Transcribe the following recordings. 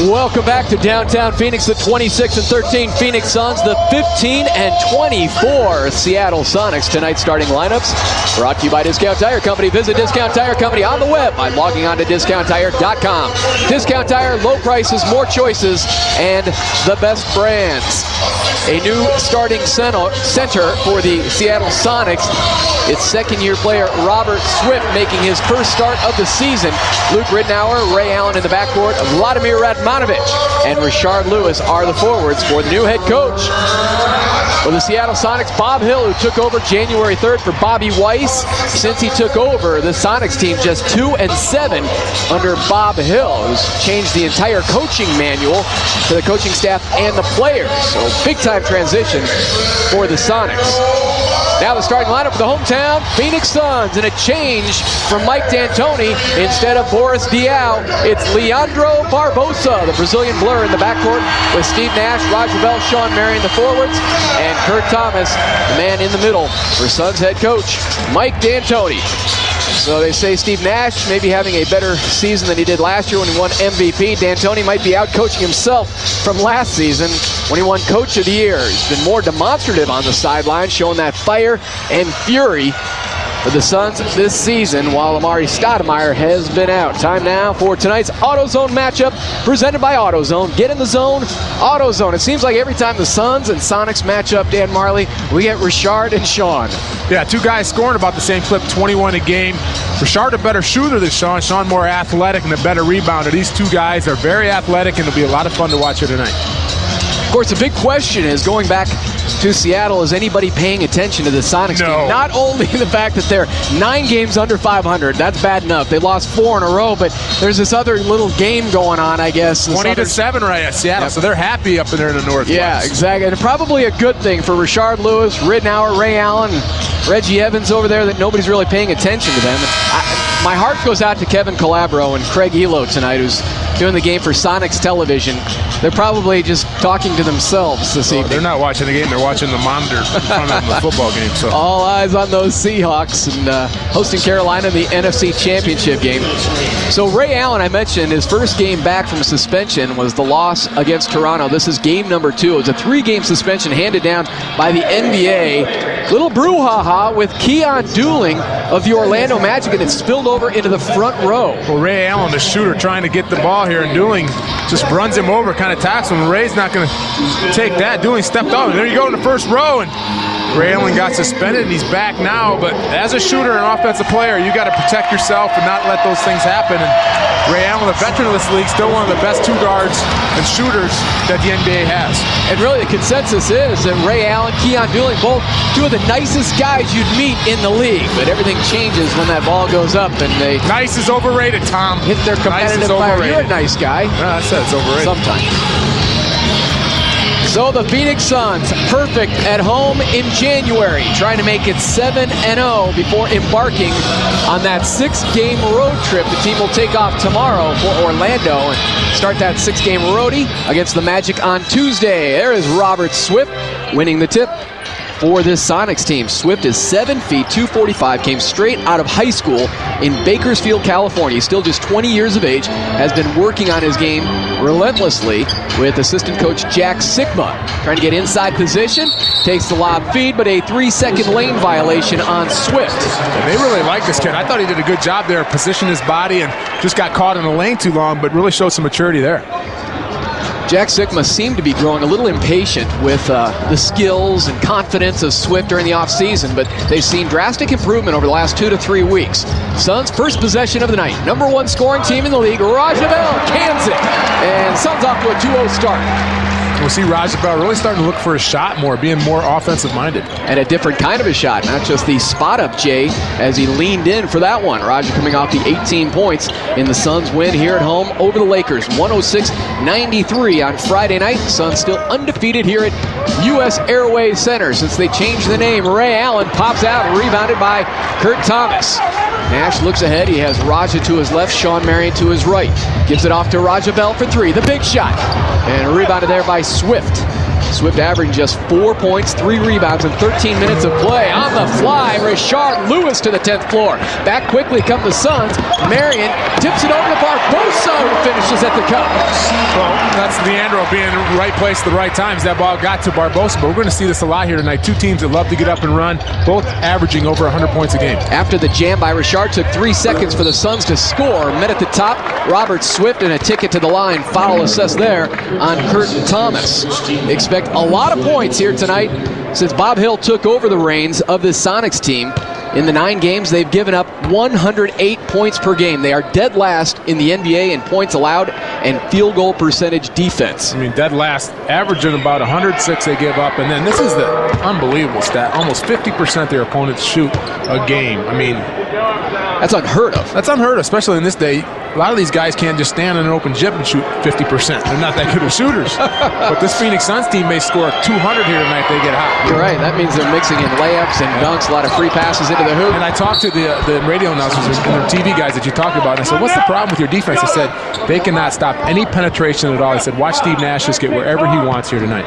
Welcome back to downtown Phoenix. The 26-13 Phoenix Suns, the 15-24 Seattle Sonics. Tonight's starting lineups brought to you by Discount Tire Company. Visit Discount Tire Company on the web by logging on to discounttire.com. Discount Tire, low prices, more choices, and the best brands. A new starting center for the Seattle Sonics. It's second-year player Robert Swift making his first start of the season. Luke Ridnour, Ray Allen in the backcourt, Vladimir Radmanovic and Rashard Lewis are the forwards for the new head coach. For the Seattle Sonics, Bob Hill, who took over January 3rd for Bobby Weiss. Since he took over, the Sonics team just 2-7 under Bob Hill, who's changed the entire coaching manual for the coaching staff and the players. So big-time transition for the Sonics. Now the starting lineup for the hometown Phoenix Suns, and a change from Mike D'Antoni. Instead of Boris Diaw, it's Leandro Barbosa, the Brazilian blur in the backcourt, with Steve Nash, Roger Bell, Sean Marion, the forwards, and Kurt Thomas, the man in the middle for Suns head coach Mike D'Antoni. So they say Steve Nash may be having a better season than he did last year when he won MVP. D'Antoni might be out coaching himself from last season when he won Coach of the Year. He's been more demonstrative on the sideline, showing that fire and fury for the Suns this season, while Amari Stoudemire has been out. Time now for tonight's AutoZone matchup, presented by AutoZone. Get in the zone, AutoZone. It seems like every time the Suns and Sonics match up, Dan Marley, we get Rashard and Sean. Yeah, two guys scoring about the same clip, 21 a game. Rashard a better shooter than Sean. Sean more athletic and a better rebounder. These two guys are very athletic, and it'll be a lot of fun to watch here tonight. Of course, the big question is, going back to Seattle, is anybody paying attention to the Sonics team? Not only the fact that they're 9 games under 500, that's bad enough. They lost 4 in a row, but there's this other little game going on, I guess. 20-7 right at Seattle, so they're happy up in there in the Northwest. Yeah, exactly, and probably a good thing for Rashard Lewis, Ridnour, Ray Allen, Reggie Evans over there, that nobody's really paying attention to them. My heart goes out to Kevin Calabro and Craig Elo tonight, who's doing the game for Sonics Television. They're probably just talking to themselves this evening. They're not watching the game, they're watching the monitor in front of the football game. So all eyes on those Seahawks, and hosting Carolina in the NFC Championship game. So Ray Allen, I mentioned, his first game back from suspension was the loss against Toronto. This is game number 2. It's a 3-game suspension handed down by the NBA. Little brouhaha with Keon Dooling of the Orlando Magic, and it spilled over into the front row. Well, Ray Allen, the shooter, trying to get the ball here, and Dooling just runs him over, kind of tackles him. Ray's not going to take that. Dooling stepped up, and there you go in the first row, and Ray Allen got suspended, and he's back now. But as a shooter and offensive player, you got to protect yourself and not let those things happen. And Ray Allen, the veteran of this league, still one of the best 2 guards and shooters that the NBA has. And really, the consensus is that Ray Allen, Keon Dooling, both 2 of the nicest guys you'd meet in the league. But everything changes when that ball goes up and they nice is overrated, Tom. Hit their competitive fire. You're a nice guy. I said it's overrated. Sometimes. So the Phoenix Suns, perfect at home in January, trying to make it 7-0 before embarking on that 6-game road trip. The team will take off tomorrow for Orlando and start that 6-game roadie against the Magic on Tuesday. There is Robert Swift winning the tip for this Sonics team. Swift is 7 feet, 245, came straight out of high school in Bakersfield, California. He's still just 20 years of age, has been working on his game relentlessly with assistant coach Jack Sikma. Trying to get inside position, takes the lob feed, but a 3-second lane violation on Swift. They really like this kid. I thought he did a good job there, positioned his body and just got caught in the lane too long, but really showed some maturity there. Jack Sikma seemed to be growing a little impatient with the skills and confidence of Swift during the offseason, but they've seen drastic improvement over the last 2 to 3 weeks. Suns' first possession of the night. Number 1 scoring team in the league, Raja Bell cans it, and Suns off to a 2-0 start. We'll see Raja Bell really starting to look for a shot more, being more offensive-minded. And a different kind of a shot, not just the spot-up, Jay, as he leaned in for that one. Raja coming off the 18 points in the Suns' win here at home over the Lakers, 106-93 on Friday night. Suns still undefeated here at U.S. Airways Center since they changed the name. Ray Allen pops out, rebounded by Kurt Thomas. Nash looks ahead. He has Raja to his left, Sean Marion to his right. Gives it off to Raja Bell for 3. The big shot. And rebounded there by Swift. Swift averaging just 4 points, 3 rebounds in 13 minutes of play. On the fly, Rashard Lewis to the 10th floor. Back quickly come the Suns. Marion tips it over to Barbosa, who finishes Nashes at the cup. Well, that's Leandro being in the right place at the right times. That ball got to Barbosa, but we're going to see this a lot here tonight. Two teams that love to get up and run, both averaging over 100 points a game. After the jam by Richard, took 3 seconds for the Suns to score. Met at the top, Robert Swift, and a ticket to the line. Foul assessed there on Curtin Thomas. Expect a lot of points here tonight since Bob Hill took over the reins of this Sonics team. In the 9 games, they've given up 108 points per game. They are dead last in the NBA in points allowed and field goal percentage defense. I mean, dead last, averaging about 106 they give up. And then this is the unbelievable stat. Almost 50% their opponents shoot a game. I mean, that's unheard of. That's unheard of, especially in this day. A lot of these guys can't just stand in an open gym and shoot 50%. They're not that good of shooters. But this Phoenix Suns team may score 200 here tonight if they get hot. You're right. That means they're mixing in layups and dunks, a lot of free passes into the hoop. And I talked to the radio announcers and the TV guys that you talked about, and I said, what's the problem with your defense? They said, they cannot stop any penetration at all. They said, watch Steve Nash just get wherever he wants here tonight.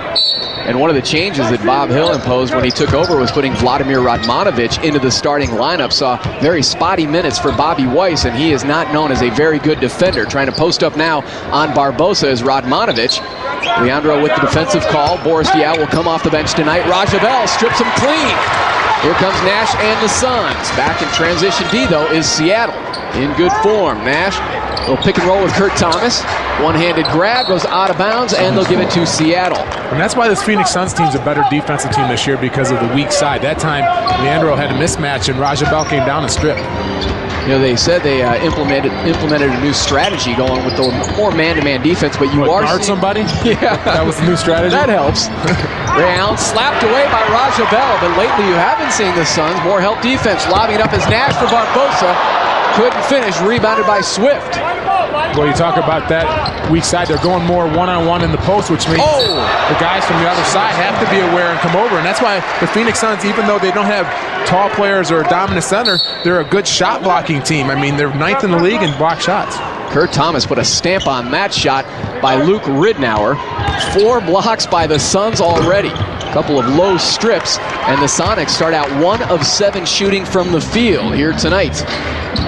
And one of the changes that Bob Hill imposed when he took over was putting Vladimir Radmanovic into the starting lineup. Saw very spotty minutes for Bobby Weiss, and he is not known as a very good defender. Trying to post up now on Barbosa is Radmanovic. Leandro with the defensive call. Boris Diaw will come off the bench tonight. Raja Bell strips him clean. Here comes Nash and the Suns. Back in transition D, though, is Seattle in good form. Nash will pick and roll with Kurt Thomas. One-handed grab, goes out of bounds, and they'll give it to Seattle. And that's why this Phoenix Suns team's a better defensive team this year, because of the weak side. That time, Leandro had a mismatch, and Raja Bell came down and stripped. You know, they said they implemented a new strategy going with the more man-to-man defense, but you are guard somebody? Yeah. That was the new strategy? That helps. Ray Allen slapped away by Raja Bell, but lately you haven't seen the Suns. More help defense. Lobbing it up as Nash for Barbosa. Couldn't finish. Rebounded by Swift. Well, you talk about that weak side. They're going more one-on-one in the post, which means the guys from the other side have to be aware and come over. And that's why the Phoenix Suns, even though they don't have tall players or a dominant center, they're a good shot-blocking team. I mean, they're 9th in the league in block shots. Kurt Thomas put a stamp on that shot by Luke Ridnour. 4 blocks by the Suns already. A couple of low strips, and the Sonics start out 1 of 7 shooting from the field here tonight.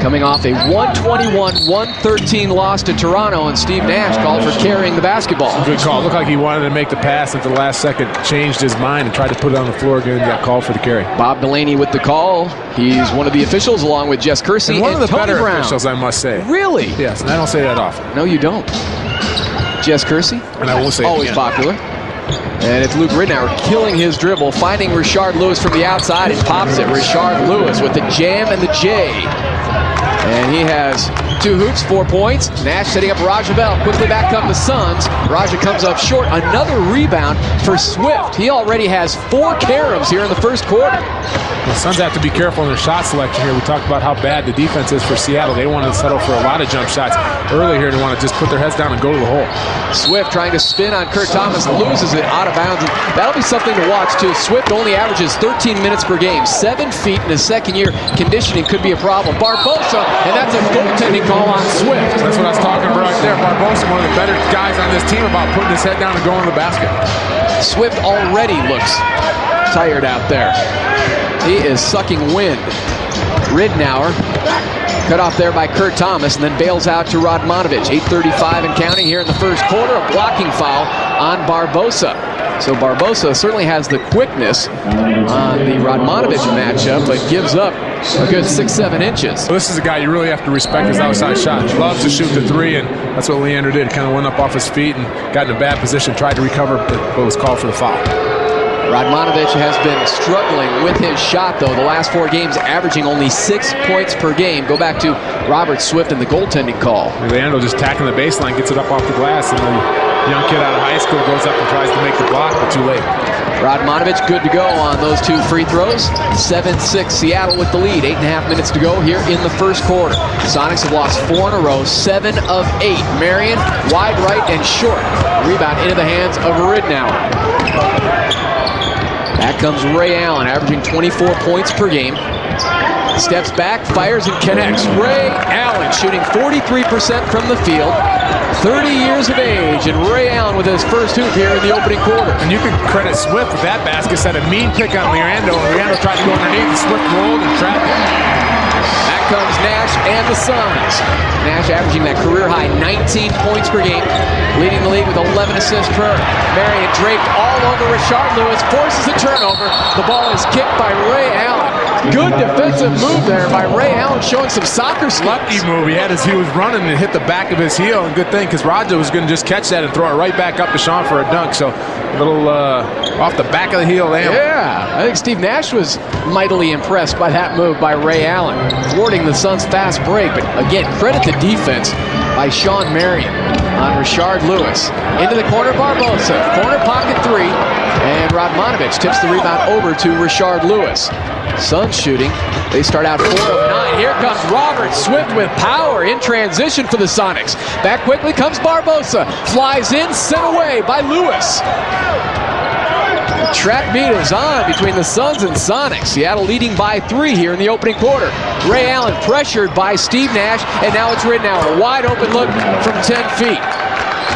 Coming off a 121-113 loss to Toronto, and Steve Nash called for carrying the basketball. Good call. Looked like he wanted to make the pass at the last second, changed his mind and tried to put it on the floor again, got called for the carry. Bob Delaney with the call. He's one of the officials along with Jess Kersey and one of the Tony better Brown. officials, I must say. Really? Yes, and I don't say that often. No, you don't. Jess Kersey? And I won't say always it again. Popular. And it's Luke Ridnour killing his dribble, finding Richard Lewis from the outside and pops it. Richard Lewis with the jam and the J. And he has 2 hoops, 4 points. Nash setting up Raja Bell. Quickly back come the Suns. Raja comes up short. Another rebound for Swift. He already has 4 caroms here in the first quarter. The Suns have to be careful in their shot selection here. We talked about how bad the defense is for Seattle. They want to settle for a lot of jump shots. Early here, they want to just put their heads down and go to the hole. Swift trying to spin on Kurt Thomas, loses it out of bounds. That'll be something to watch, too. Swift only averages 13 minutes per game. 7 feet in his second year. Conditioning could be a problem. Barbosa, and that's a goaltending call on Swift. That's what I was talking about right there. Barbosa, one of the better guys on this team about putting his head down and going to the basket. Swift already looks tired out there. He is sucking wind. Ridnour cut off there by Kurt Thomas and then bails out to Radmanovic. 8:35 and counting here in the first quarter. A blocking foul on Barbosa. So Barbosa certainly has the quickness on the Radmanovic matchup, but gives up a good 6-7 inches. Well, this is a guy you really have to respect his outside shot. He loves to shoot the 3, and that's what Leandro did. Kind of went up off his feet and got in a bad position, tried to recover, but was called for the foul. Radmanovic has been struggling with his shot, though. The last 4 games averaging only 6 points per game. Go back to Robert Swift and the goaltending call. Leandro just tacking the baseline, gets it up off the glass, and the young kid out of high school goes up and tries to make the block, but too late. Radmanovic good to go on those 2 free throws. 7-6 Seattle with the lead. 8.5 minutes to go here in the first quarter. Sonics have lost 4 in a row, 7 of 8. Marion, wide right and short. Rebound into the hands of Ridnour. Back comes Ray Allen, averaging 24 points per game. Steps back, fires, and connects. Ray Allen shooting 43% from the field. 30 years of age, and Ray Allen with his first hoop here in the opening quarter. And you can credit Swift with that basket. Set a mean pick on Leandro, and Leandro tried to go underneath, and Swift rolled and trapped him. Back comes Nash and the Suns. Nash averaging that career-high 19 points per game, leading the league with 11 assists per. Marion draped all over Rashard Lewis, forces a turnover. The ball is kicked by Ray Allen. Good defensive move there by Ray Allen, showing some soccer skills. Lucky move. He was running and hit the back of his heel, and good thing because Roger was going to just catch that and throw it right back up to Sean for a dunk. So a little off the back of the heel there. Yeah, I think Steve Nash was mightily impressed by that move by Ray Allen, thwarting the Suns' fast break. But again, credit the defense by Sean Marion on Rashard Lewis. Into the corner, Barbosa. Corner pocket three, and Radmanovich tips the rebound over to Rashard Lewis. Suns shooting. They start out 4 of 9. Here comes Robert Swift with power in transition for the Sonics. Back quickly comes Barbosa. Flies in, sent away by Lewis. The track meet is on between the Suns and Sonics. Seattle leading by 3 here in the opening quarter. Ray Allen pressured by Steve Nash, and now it's Ridnour. A wide open look from 10 feet.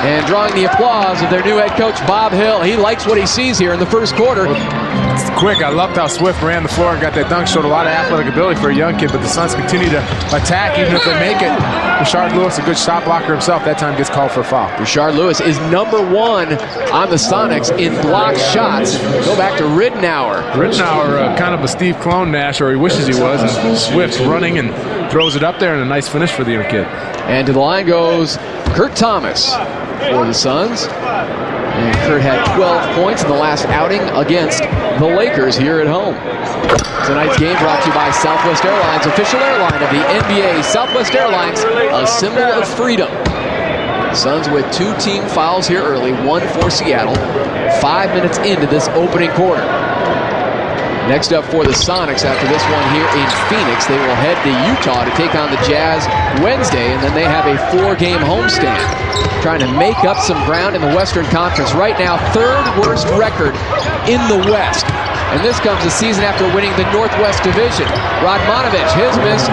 And drawing the applause of their new head coach, Bob Hill. He likes what he sees here in the first quarter. It's quick. I loved how Swift ran the floor and got that dunk. Showed a lot of athletic ability for a young kid, but the Suns continue to attack even if they make it. Rashard Lewis, a good shot blocker himself, that time gets called for a foul. Rashard Lewis is number 1 on the Sonics in blocked shots. Go back to Ridnour. Ridnour, kind of a Steve clone Nash, or he wishes he was, and Swift running and throws it up there, and a nice finish for the young kid. And to the line goes Kurt Thomas for the Suns. And Kurt had 12 points in the last outing against the Lakers here at home. Tonight's game brought to you by Southwest Airlines, official airline of the NBA. Southwest Airlines, a symbol of freedom. Suns with 2 team fouls here early, 1 for Seattle. 5 minutes into this opening quarter. Next up for the Sonics after this one here in Phoenix, they will head to Utah to take on the Jazz Wednesday, and then they have a 4-game homestand, trying to make up some ground in the Western Conference. Right now, 3rd worst record in the West. And this comes a season after winning the Northwest Division. Radmanovich, his miss,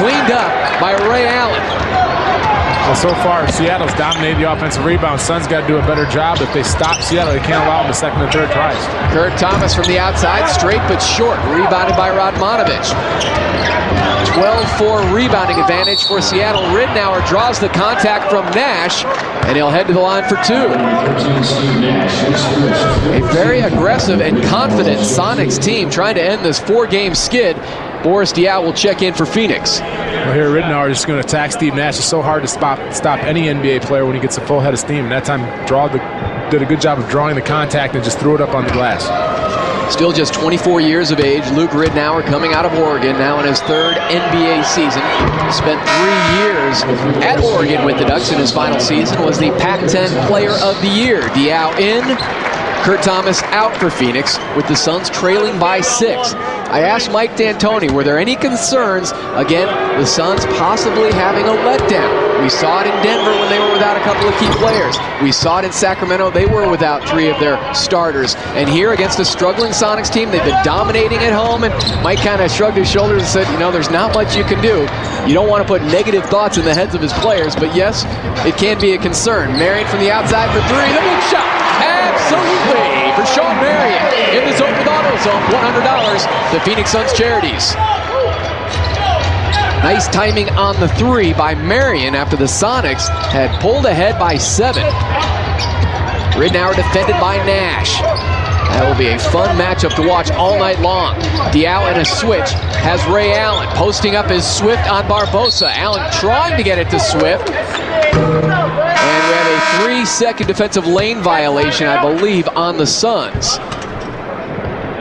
cleaned up by Ray Allen. Well, so far, Seattle's dominated the offensive rebound. Suns got to do a better job. If they stop Seattle, they can't allow them the 2nd and 3rd tries. Kurt Thomas from the outside, straight but short, rebounded by Radmanovich. 12-4 rebounding advantage for Seattle. Ridnour draws the contact from Nash, and he'll head to the line for 2. A very aggressive and confident Sonics team trying to end this 4-game skid. Boris Diaw will check in for Phoenix. Well, here Ridnour is just going to attack Steve Nash. It's so hard to stop any NBA player when he gets a full head of steam. And that time did a good job of drawing the contact and just threw it up on the glass. Still just 24 years of age, Luke Ridnour coming out of Oregon, now in his 3rd NBA season. Spent 3 years at Oregon with the Ducks in his final season, was the Pac-10 Player of the Year. Diaw in, Kurt Thomas out for Phoenix, with the Suns trailing by 6. I asked Mike D'Antoni, were there any concerns, again, the Suns possibly having a letdown? We saw it in Denver when they were without a couple of key players. We saw it in Sacramento. They were without 3 of their starters. And here against a struggling Sonics team, they've been dominating at home, and Mike kind of shrugged his shoulders and said, you know, there's not much you can do. You don't want to put negative thoughts in the heads of his players, but yes, it can be a concern. Marion from the outside for 3, the big shot. Absolutely, for Sean Marion in the zone with AutoZone, $100 to Phoenix Suns Charities. Nice timing on the 3 by Marion after the Sonics had pulled ahead by 7. Ridnour defended by Nash. That will be a fun matchup to watch all night long. Diaw in a switch has Ray Allen posting up his Swift on Barbosa. Allen trying to get it to Swift. And we have a 3-second defensive lane violation, I believe, on the Suns.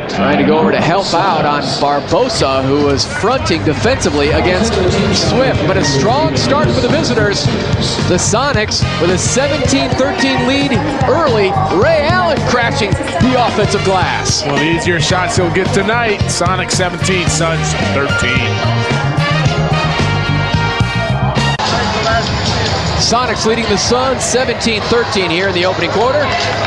Trying to go over to help out on Barbosa, who was fronting defensively against Swift. But a strong start for the visitors. The Sonics with a 17-13 lead early. Ray Allen crashing the offensive glass. One of the easier shots he'll get tonight. Sonics 17, Suns 13. Sonics leading the Suns 17-13 here in the opening quarter.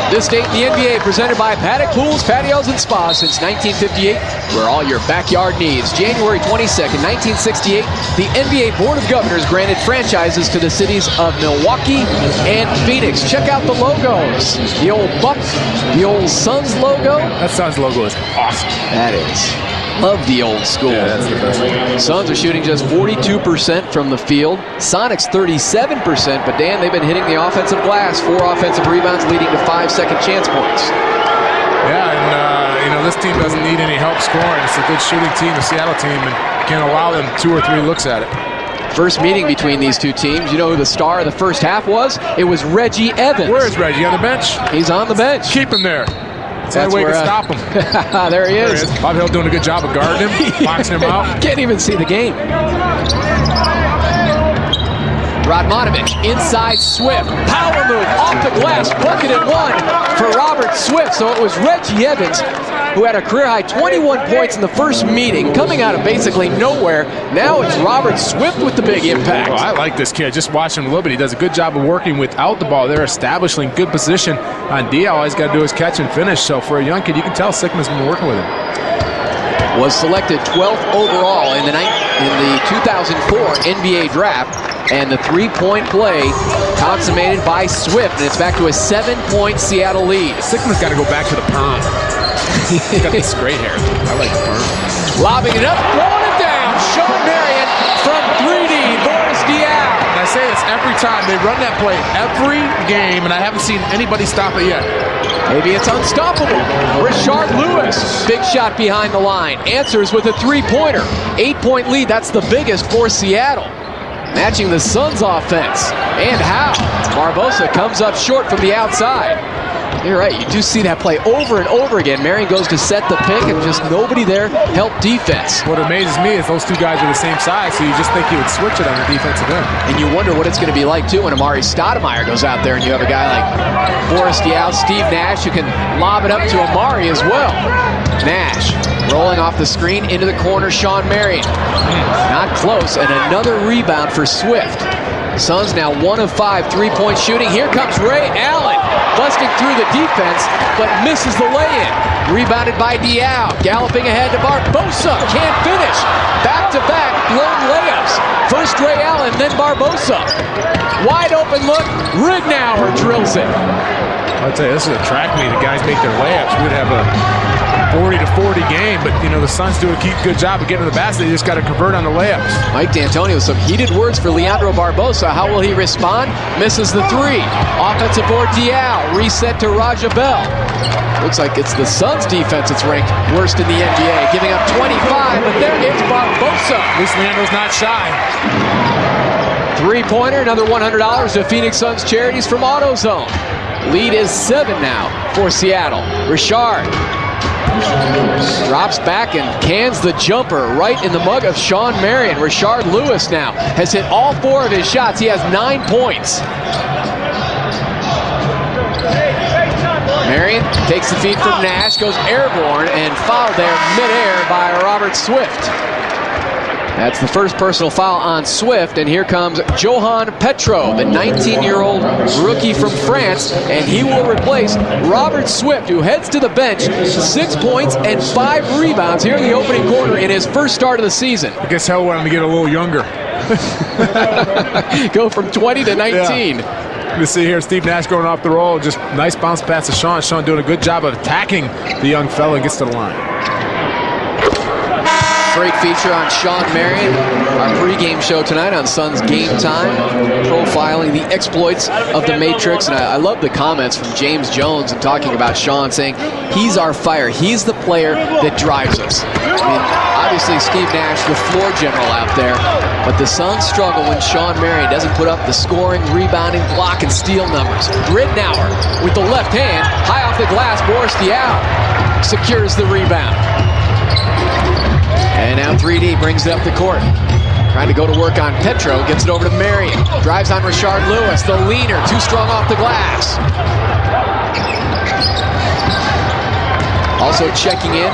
This date in the NBA presented by Paddock Pools, Patios, and Spas since 1958, where all your backyard needs. January 22nd, 1968, the NBA Board of Governors granted franchises to the cities of Milwaukee and Phoenix. Check out the logos. The old Buck, the old Suns logo. That Suns logo is awesome. That is. Love the old school. Yeah, that's the best one. Suns are shooting just 42% from the field. Sonics 37%, but Dan, they've been hitting the offensive glass. 4 offensive rebounds leading to 5 second chance points. Yeah, and you know, this team doesn't need any help scoring. It's a good shooting team, the Seattle team, and can't allow them 2 or 3 looks at it. First meeting between these two teams. You know who the star of the first half was? It was Reggie Evans. Where is Reggie? On the bench? He's on the bench. Keep him there. That's the only way to stop him. There he is. Bob Hill doing a good job of guarding him, boxing him out. Can't even see the game. Radmanovich inside Swift. Power move off the glass. Bucket at 1 for Robert Swift. So it was Reggie Evans who had a career-high 21 points in the first meeting, coming out of basically nowhere. Now it's Robert Swift with the big impact. Well, I like this kid. Just watching him a little bit. He does a good job of working without the ball. They're establishing good position on Diaw. All he's got to do is catch and finish. So for a young kid, you can tell Sickman's been working with him. Was selected 12th overall in the 2004 NBA draft. And the three-point play consummated by Swift. And it's back to a 7-point Seattle lead. Sickman's got to go back to the perm. He's got this great hair. I like the perm. Lobbing it up, throwing it down. Sean Marion from 3D. Boris Diaw. And I say this every time. They run that play every game, and I haven't seen anybody stop it yet. Maybe it's unstoppable. Rashard Lewis. Big shot behind the line. Answers with a three-pointer. 8-point lead. That's the biggest for Seattle. Matching the Suns' offense. And how? Barbosa comes up short from the outside. You're right, you do see that play over and over again. Marion goes to set the pick and just nobody there help defense. What amazes me is those two guys are the same size, so you just think you would switch it on the defensive end. And you wonder what it's going to be like, too, when Amari Stoudemire goes out there and you have a guy like Boris Diaw, Steve Nash, who can lob it up to Amari as well. Nash rolling off the screen into the corner, Sean Marion. Not close, and another rebound for Swift. Suns now 1 of 5 3-point shooting. Here comes Ray Allen, busting through the defense, but misses the lay-in. Rebounded by Diaw, galloping ahead to Barbosa, can't finish. Back-to-back blown layups. First Ray Allen, then Barbosa. Wide open look, Rignauer drills it. I'll tell you, this is a track meet. The guys make their layups. We'd have a 40-40 game, but you know the Suns do a good job of getting to the basket. They just got to convert on the layups. Mike D'Antoni with some heated words for Leandro Barbosa. How will he respond? Misses the 3. Offensive board Diaw, reset to Raja Bell. Looks like it's the Suns defense that's ranked worst in the NBA, giving up 25, but there is Barbosa. At least Leandro's not shy. Three-pointer, another $100 to Phoenix Suns charities from AutoZone. Lead is 7 now for Seattle. Richard drops back and cans the jumper right in the mug of Sean Marion. Rashard Lewis now has hit all 4 of his shots. He has 9 points. Marion takes the feed from Nash, goes airborne, and fouled there midair by Robert Swift. That's the first personal foul on Swift, and here comes Johan Petro, the 19-year-old rookie from France, and he will replace Robert Swift, who heads to the bench. 6 points and 5 rebounds here in the opening quarter in his first start of the season. I guess Hell wanted to get a little younger. Go from 20 to 19. Yeah. You see here Steve Nash going off the roll. Just nice bounce pass to Sean. Sean doing a good job of attacking the young fella and gets to the line. Great feature on Sean Marion, our pregame show tonight on Suns Game Time, profiling the exploits of the Matrix. And I love the comments from James Jones and talking about Sean, saying he's our fire. He's the player that drives us. I mean, obviously Steve Nash, the floor general out there, but the Suns struggle when Sean Marion doesn't put up the scoring, rebounding, block, and steal numbers. Rignauer with the left hand, high off the glass. Boris Diaw secures the rebound. And now 3D brings it up the court. Trying to go to work on Petro, gets it over to Marion. Drives on Rashard Lewis, the leaner, too strong off the glass. Also checking in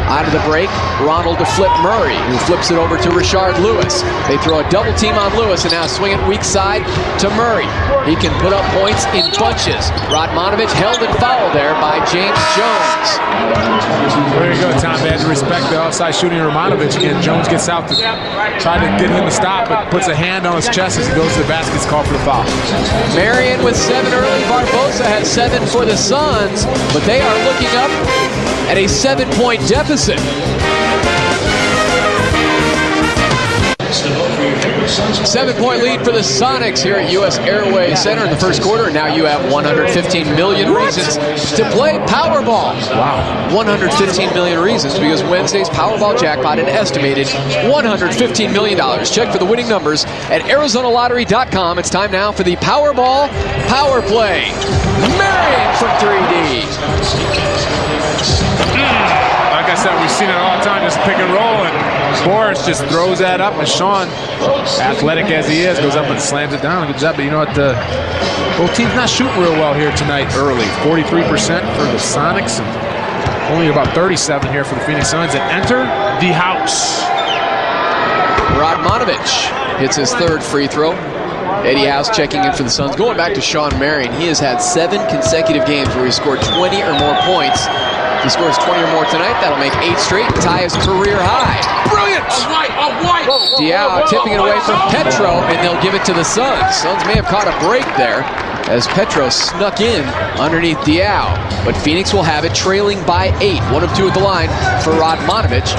out of the break, Ronald to Flip Murray, who flips it over to Rashard Lewis. They throw a double team on Lewis and now swing it weak side to Murray. He can put up points in bunches. Radmanovich held and fouled there by James Jones. There you go, Tom. They had to respect the outside shooting of Radmanovich again. Jones gets out to try to get him to stop, but puts a hand on his chest as he goes to the basket. It's called for the foul. Marion with 7 early. Barbosa has 7 for the Suns, but they are looking up at a 7-point deficit. 7-point lead for the Sonics here at US Airways Center in the first quarter. Now you have 115 million reasons to play Powerball. Wow. 115 million reasons because Wednesday's Powerball jackpot an estimated $115 million. Check for the winning numbers at ArizonaLottery.com. It's time now for the Powerball Power Play. Marion from 3D. Like I said, we've seen it all the time, just pick and roll, and Boris just throws that up, and Sean, athletic as he is, goes up and slams it down. Good job, but you know what? Both teams not shooting real well here tonight early. 43% for the Sonics, and only about 37 here for the Phoenix Suns. And enter the house. Radmanovich hits his third free throw. Eddie House checking in for the Suns. Going back to Sean Marion, he has had 7 consecutive games where he scored 20 or more points. If he scores 20 or more tonight, that'll make 8 straight and tie his career high. Brilliant! Diao tipping it away from Petro, and they'll give it to the Suns. Suns may have caught a break there as Petro snuck in underneath Diao. But Phoenix will have it trailing by 8. 1 of 2 at the line for Radmanovich.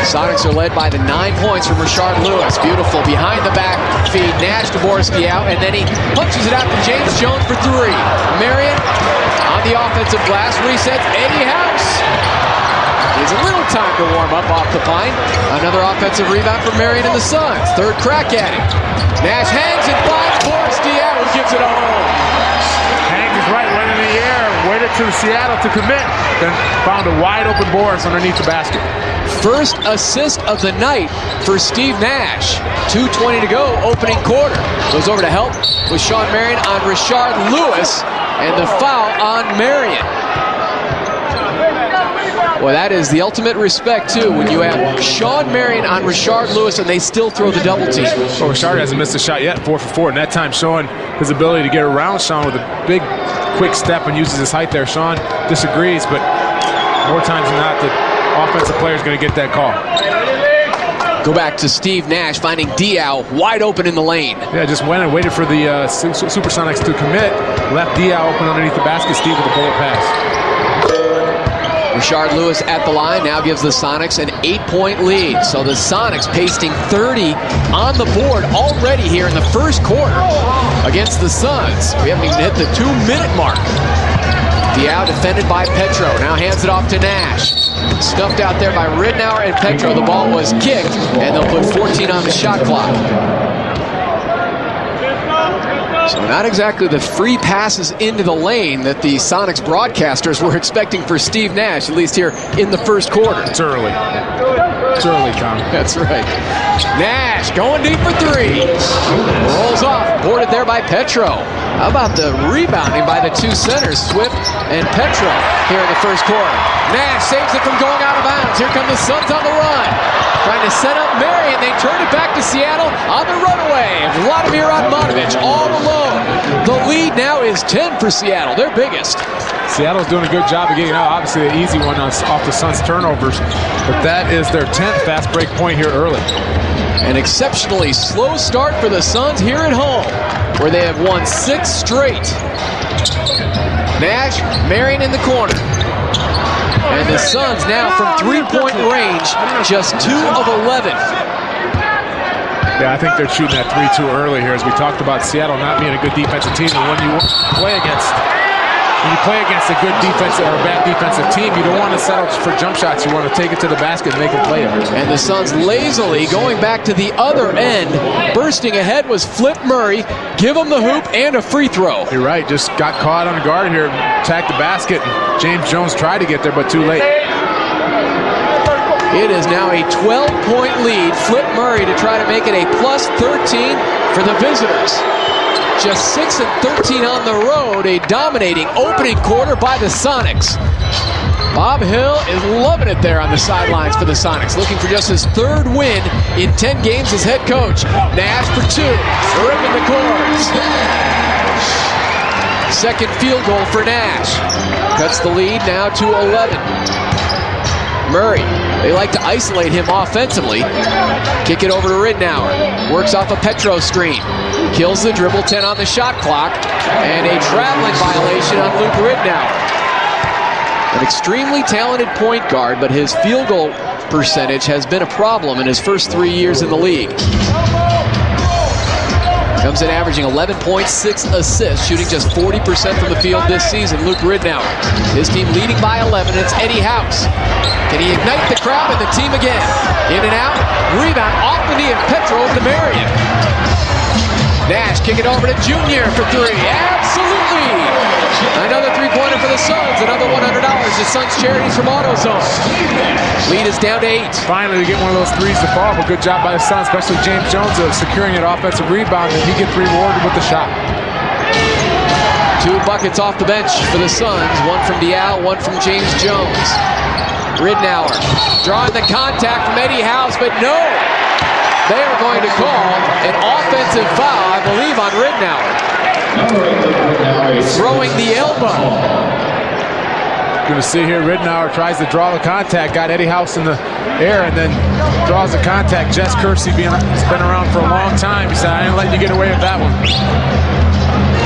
Sonics are led by the 9 points from Rashard Lewis. Beautiful behind the back feed. Nash to Boris Diao, and then he punches it out to James Jones for 3. Marion on the offensive glass resets. Eddie House. Needs a little time to warm up off the pine. Another offensive rebound from Marion and the Suns. Third crack at it. Nash hangs and finds Boris Diao, who gives it a home. Hank is right, went in the air, waited to Seattle to commit, then found a wide open Boris underneath the basket. First assist of the night for Steve Nash. 2:20 to go, opening quarter. Goes over to help with Sean Marion on Rashard Lewis, and the foul on Marion. Well, that is the ultimate respect, too, when you have Sean Marion on Rashard Lewis and they still throw the double team. Well, Rashard hasn't missed a shot yet, 4 for 4, and that time showing his ability to get around Sean with a big, quick step and uses his height there. Sean disagrees, but more times than not, the offensive player is going to get that call. Go back to Steve Nash, finding Diao wide open in the lane. Yeah, just went and waited for the Supersonics to commit, left Diao open underneath the basket. Steve with a bullet pass. Rashard Lewis at the line now gives the Sonics an 8-point lead. So the Sonics pasting 30 on the board already here in the first quarter against the Suns. We haven't even hit the 2-minute mark. Diao defended by Petro. Now hands it off to Nash. Stuffed out there by Ridnour and Petro. The ball was kicked, and they'll put 14 on the shot clock. So not exactly the free passes into the lane that the Sonics broadcasters were expecting for Steve Nash, at least here in the first quarter. It's early. It's early, Tom. That's right. Nash going deep for 3. Rolls off, boarded there by Petro. How about the rebounding by the 2 centers, Swift and Petro, here in the first quarter. Nash saves it from going out of bounds. Here come the Suns on the run. Trying to set up Marion. They turn it back to Seattle on the runaway. Vladimir Radmanovich all alone. The lead now is 10 for Seattle, their biggest. Seattle's doing a good job of getting out. Obviously, the easy one off the Suns' turnovers. But that is their 10th fast break point here early. An exceptionally slow start for the Suns here at home, where they have won 6 straight. Nash, Marion in the corner. And the Suns now from 3-point range, just 2 of 11. Yeah, I think they're shooting that 3 too early here, as we talked about Seattle not being a good defensive team. And when you play against a good defensive or a bad defensive team, you don't want to settle for jump shots. You want to take it to the basket and make them play it. And the Suns lazily going back to the other end. Bursting ahead was Flip Murray. Give him the hoop and a free throw. You're right, just got caught on guard here, attacked the basket. James Jones tried to get there, but too late. It is now a 12-point lead. Flip Murray to try to make it a plus 13 for the visitors. Just 6 and 13 on the road. A dominating opening quarter by the Sonics. Bob Hill is loving it there on the sidelines for the Sonics, looking for just his 3rd win in 10 games as head coach. Nash for 2, ripping the cords. Second field goal for Nash. Cuts the lead now to 11. Murray, they like to isolate him offensively. Kick it over to Ridnour. Works off a Petro screen. Kills the dribble, 10 on the shot clock. And a traveling violation on Luke Ridnour. An extremely talented point guard, but his field goal percentage has been a problem in his first 3 years in the league. Comes in averaging 11.6 assists, shooting just 40% from the field this season. Luke Ridnour, his team leading by 11. It's Eddie House. Can he ignite the crowd and the team again? In and out, rebound off the knee of Petro to Marion. Nash kick it over to Junior for three. Absolutely! Another three-pointer for the Suns. Another $100. The Suns charities from AutoZone. Lead is down to 8. Finally, they get one of those threes to fall, but good job by the Suns, especially James Jones of securing an offensive rebound, and he gets rewarded with the shot. 2 buckets off the bench for the Suns. One from Dial, one from James Jones. Ridnour drawing the contact from Eddie House, but no! They are going to call an offensive foul, I believe, on Ridnour. Throwing the elbow. Going to see here, Ridnour tries to draw the contact, got Eddie House in the air, and then draws the contact. Jess Kersey has been around for a long time. He said, I didn't let you get away with that one.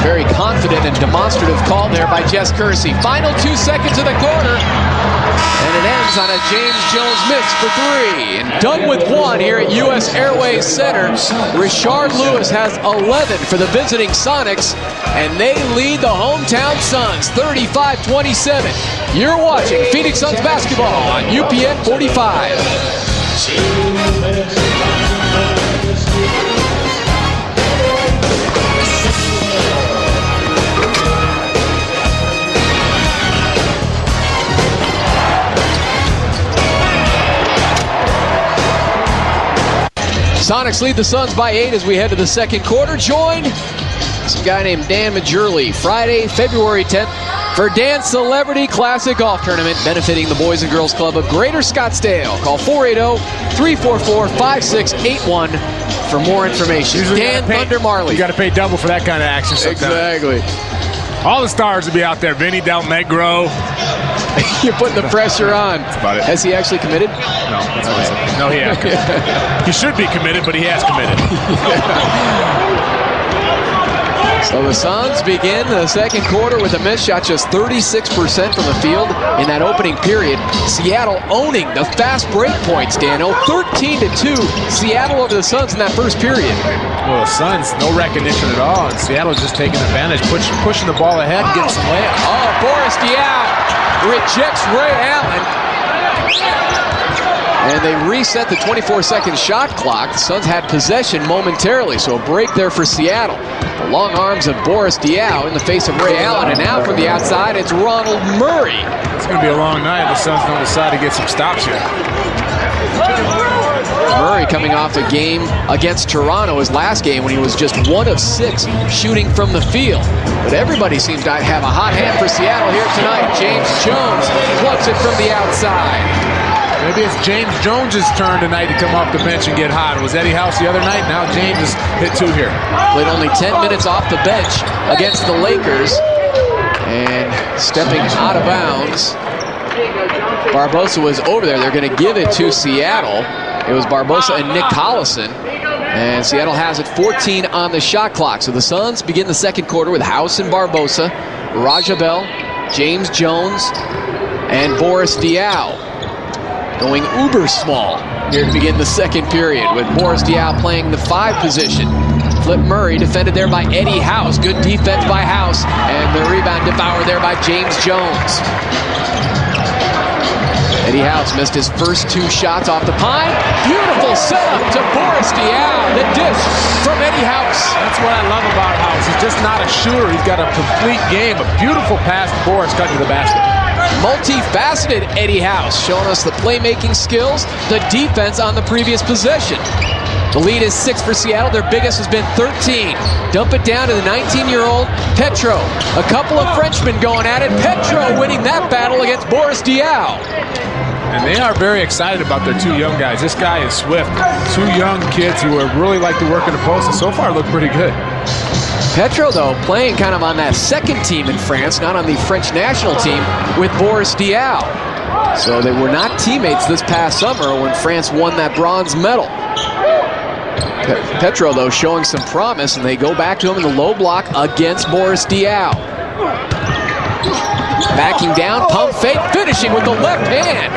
Very confident and demonstrative call there by Jess Kersey. Final 2 seconds of the quarter. And it ends on a James Jones miss for 3. And done with 1 here at US Airways Center. Rashard Lewis has 11 for the visiting Sonics. And they lead the hometown Suns 35-27. You're watching Phoenix Suns basketball on UPN 45. Sonics lead the Suns by 8 as we head to the second quarter. Joined some guy named Dan Majurley. Friday, February 10th for Dan's Celebrity Classic Golf Tournament, benefiting the Boys and Girls Club of Greater Scottsdale. Call 480-344-5681 for more information. Usually Dan Thunder Marley. You got to pay double for that kind of action sometimes. Exactly. All the stars will be out there. Vinny Del Negro. You're putting the pressure on. That's about it. Has he actually committed? No, that's what I said. No, he has committed. He should be committed, but he has committed. So the Suns begin the second quarter with a miss shot, just 36% from the field in that opening period. Seattle owning the fast break points, Dano. 13-2, Seattle over the Suns in that first period. Well, the Suns, no recognition at all, and Seattle just taking advantage, pushing the ball ahead and getting some layups. Oh, Boris Diaw rejects Ray Allen. And they reset the 24-second shot clock. The Suns had possession momentarily, so a break there for Seattle. The long arms of Boris Diaw in the face of Ray Allen, and now from the outside, it's Ronald Murray. It's going to be a long night. The Suns don't decide to get some stops here. Murray coming off a game against Toronto, his last game, when he was just 1 of 6 shooting from the field. But everybody seems to have a hot hand for Seattle here tonight. James Jones plugs it from the outside. Maybe it's James Jones' turn tonight to come off the bench and get hot. It was Eddie House the other night. Now James has hit 2 here. Played only 10 minutes off the bench against the Lakers. And stepping out of bounds, Barbosa was over there. They're going to give it to Seattle. It was Barbosa and Nick Collison. And Seattle has it 14 on the shot clock. So the Suns begin the second quarter with House and Barbosa, Raja Bell, James Jones, and Boris Diaw. Going uber small here to begin the second period, with Boris Diaw playing the 5 position. Flip Murray defended there by Eddie House. Good defense by House, and the rebound devoured there by James Jones. Eddie House missed his first 2 shots off the pine. Beautiful setup to Boris Diaw. The dish from Eddie House. That's what I love about House. He's just not a shooter. He's got a complete game. A beautiful pass to Boris cutting to the basket. Multifaceted Eddie House, showing us the playmaking skills, the defense on the previous possession. The lead is 6 for Seattle. Their biggest has been 13. Dump it down to the 19-year-old Petro. A couple of Frenchmen going at it. Petro winning that battle against Boris Diaw. And they are very excited about their 2 young guys. This guy is Swift. 2 young kids who really like to work in the post, and so far look pretty good. Petro, though, playing kind of on that second team in France, not on the French national team, with Boris Diaw. So they were not teammates this past summer when France won that bronze medal. Petro, though, showing some promise, and they go back to him in the low block against Boris Diaw. Backing down, pump fake, finishing with the left hand.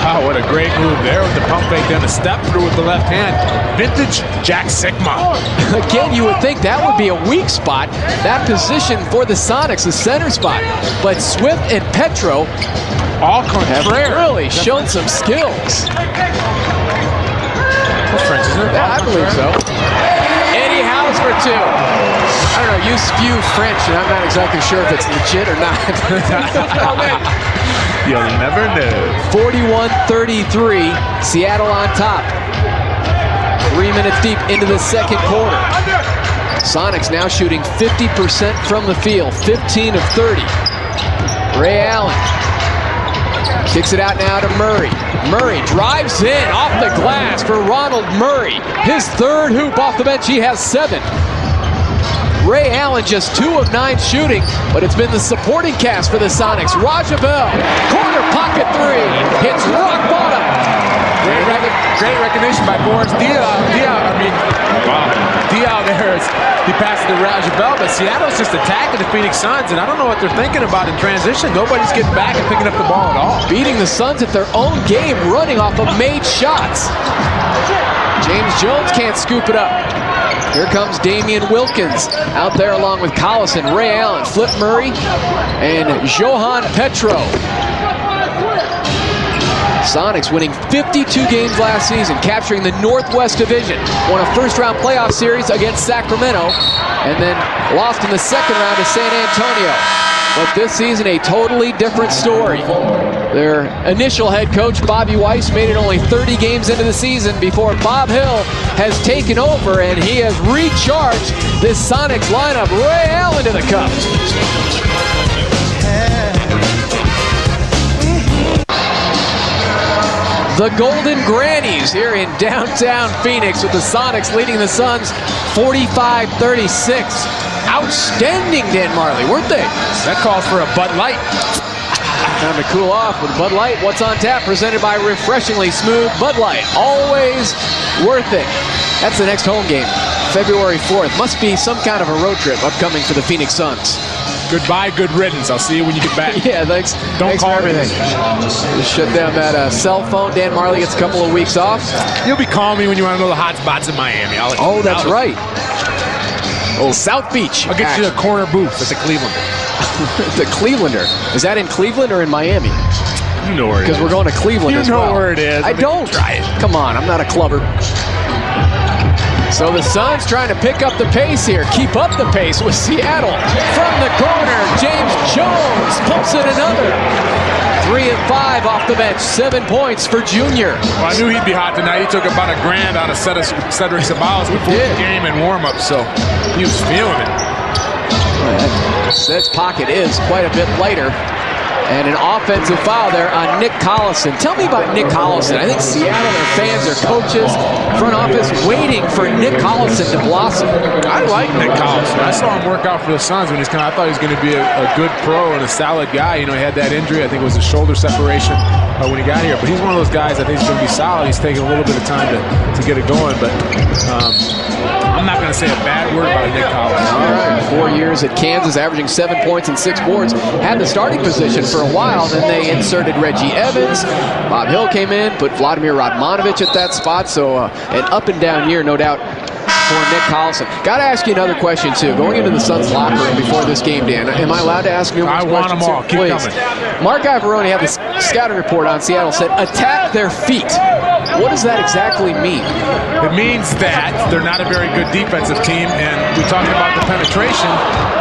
Wow, what a great move there with the pump fake, then a step through with the left hand. Vintage Jack Sikma. Again, you would think that would be a weak spot, that position for the Sonics, the center spot. But Swift and Petro have really shown some skills. That's French, isn't it? Yeah, I believe so. Eddie House for 2. I don't know, you spew French, and I'm not exactly sure if it's legit or not. You'll never know. 41-33, Seattle on top. 3 minutes deep into the second quarter. Sonics now shooting 50% from the field, 15 of 30. Ray Allen kicks it out now to Murray. Murray drives in off the glass for Ronald Murray. His third hoop off the bench, he has 7. Ray Allen just 2 of 9 shooting, but it's been the supporting cast for the Sonics. Raja Bell, corner pocket 3, hits rock bottom. Great recognition by Boris Diaw. Diaw there is, he passes to Raja Bell, but Seattle's just attacking the Phoenix Suns, and I don't know what they're thinking about in transition. Nobody's getting back and picking up the ball at all. Beating the Suns at their own game, running off of made shots. James Jones can't scoop it up. Here comes Damian Wilkins out there along with Collison, Ray Allen, Flip Murray, and Johan Petro. Sonics winning 52 games last season, capturing the Northwest Division. Won a first-round playoff series against Sacramento, and then lost in the second round to San Antonio. But this season, a totally different story. Their initial head coach, Bobby Weiss, made it only 30 games into the season before Bob Hill has taken over, and he has recharged this Sonics lineup. Ray Allen to the cup. The Golden Grannies here in downtown Phoenix with the Sonics leading the Suns 45-36. Outstanding, Dan Marley, weren't they? That calls for a Bud Light. Time to cool off with Bud Light. What's on tap? Presented by refreshingly smooth Bud Light. Always worth it. That's the next home game, February 4th. Must be some kind of a road trip upcoming for the Phoenix Suns. Goodbye, good riddance. I'll see you when you get back. Yeah, thanks. Don't thanks call for everything. Just shut down that cell phone. Dan Marley gets a couple of weeks off. You'll be calling me when you want to know the hot spots in Miami. That's right. Oh, South Beach. I'll get you the corner booth at the Clevelander. The Clevelander. Is that in Cleveland or in Miami? You know where it is. Because we're going to Cleveland as well. You know where it is. I don't. Try it. Come on, I'm not a clubber. So the Suns trying to pick up the pace here, keep up the pace with Seattle. From the corner, James Jones pumps in another. 3 of 5 off the bench, 7 points for Junior. Well, I knew he'd be hot tonight. He took about $1,000 out of Cedric Sabalas before the game and warm-up, so he was feeling it. Ced's pocket is quite a bit lighter. And an offensive foul there on Nick Collison. Tell me about Nick Collison. I think Seattle, their fans, their coaches, front office waiting for Nick Collison to blossom. I like Nick Collison. I saw him work out for the Suns when I thought he was going to be a good pro and a solid guy. You know, he had that injury. I think it was a shoulder separation when he got here. But he's one of those guys I think he's going to be solid. He's taking a little bit of time to get it going. But I'm not going to say a bad word about Nick Collison. All right, 4 years at Kansas, averaging 7 points and 6 boards. Had the starting position for a while. Then they inserted Reggie Evans. Bob Hill came in, put Vladimir Radmanovic at that spot. So an up and down year, no doubt, for Nick Collison. Got to ask you another question, too. Going into the Suns locker room before this game, Dan, am I allowed to ask you I want them all. Keep coming. Mark Iavaroni had the scouting report on Seattle, said attack their feet. What does that exactly mean? It means that they're not a very good defensive team, and we're talking about the penetration,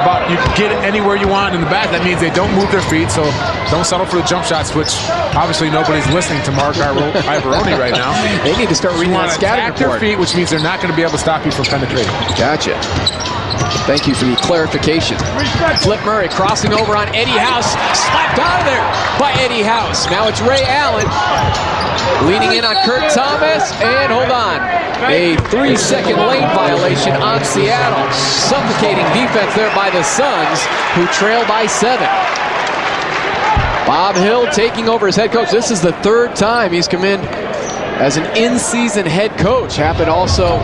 about you get it anywhere you want in the back. That means they don't move their feet, so don't settle for the jump shots, which obviously nobody's listening to Mark Iavaroni right now. They need to start reading that scouting report. Attack their feet, which means they're not going to be able to stop you from penetrating. Gotcha. Thank you for the clarification. Flip Murray crossing over on Eddie House. Slapped out of there by Eddie House. Now it's Ray Allen leaning in on Kurt Thomas. And hold on. A 3-second lane violation on Seattle. Suffocating defense there by the Suns, who trail by 7. Bob Hill taking over as head coach. This is the 3rd time he's come in as an in-season head coach. Happened also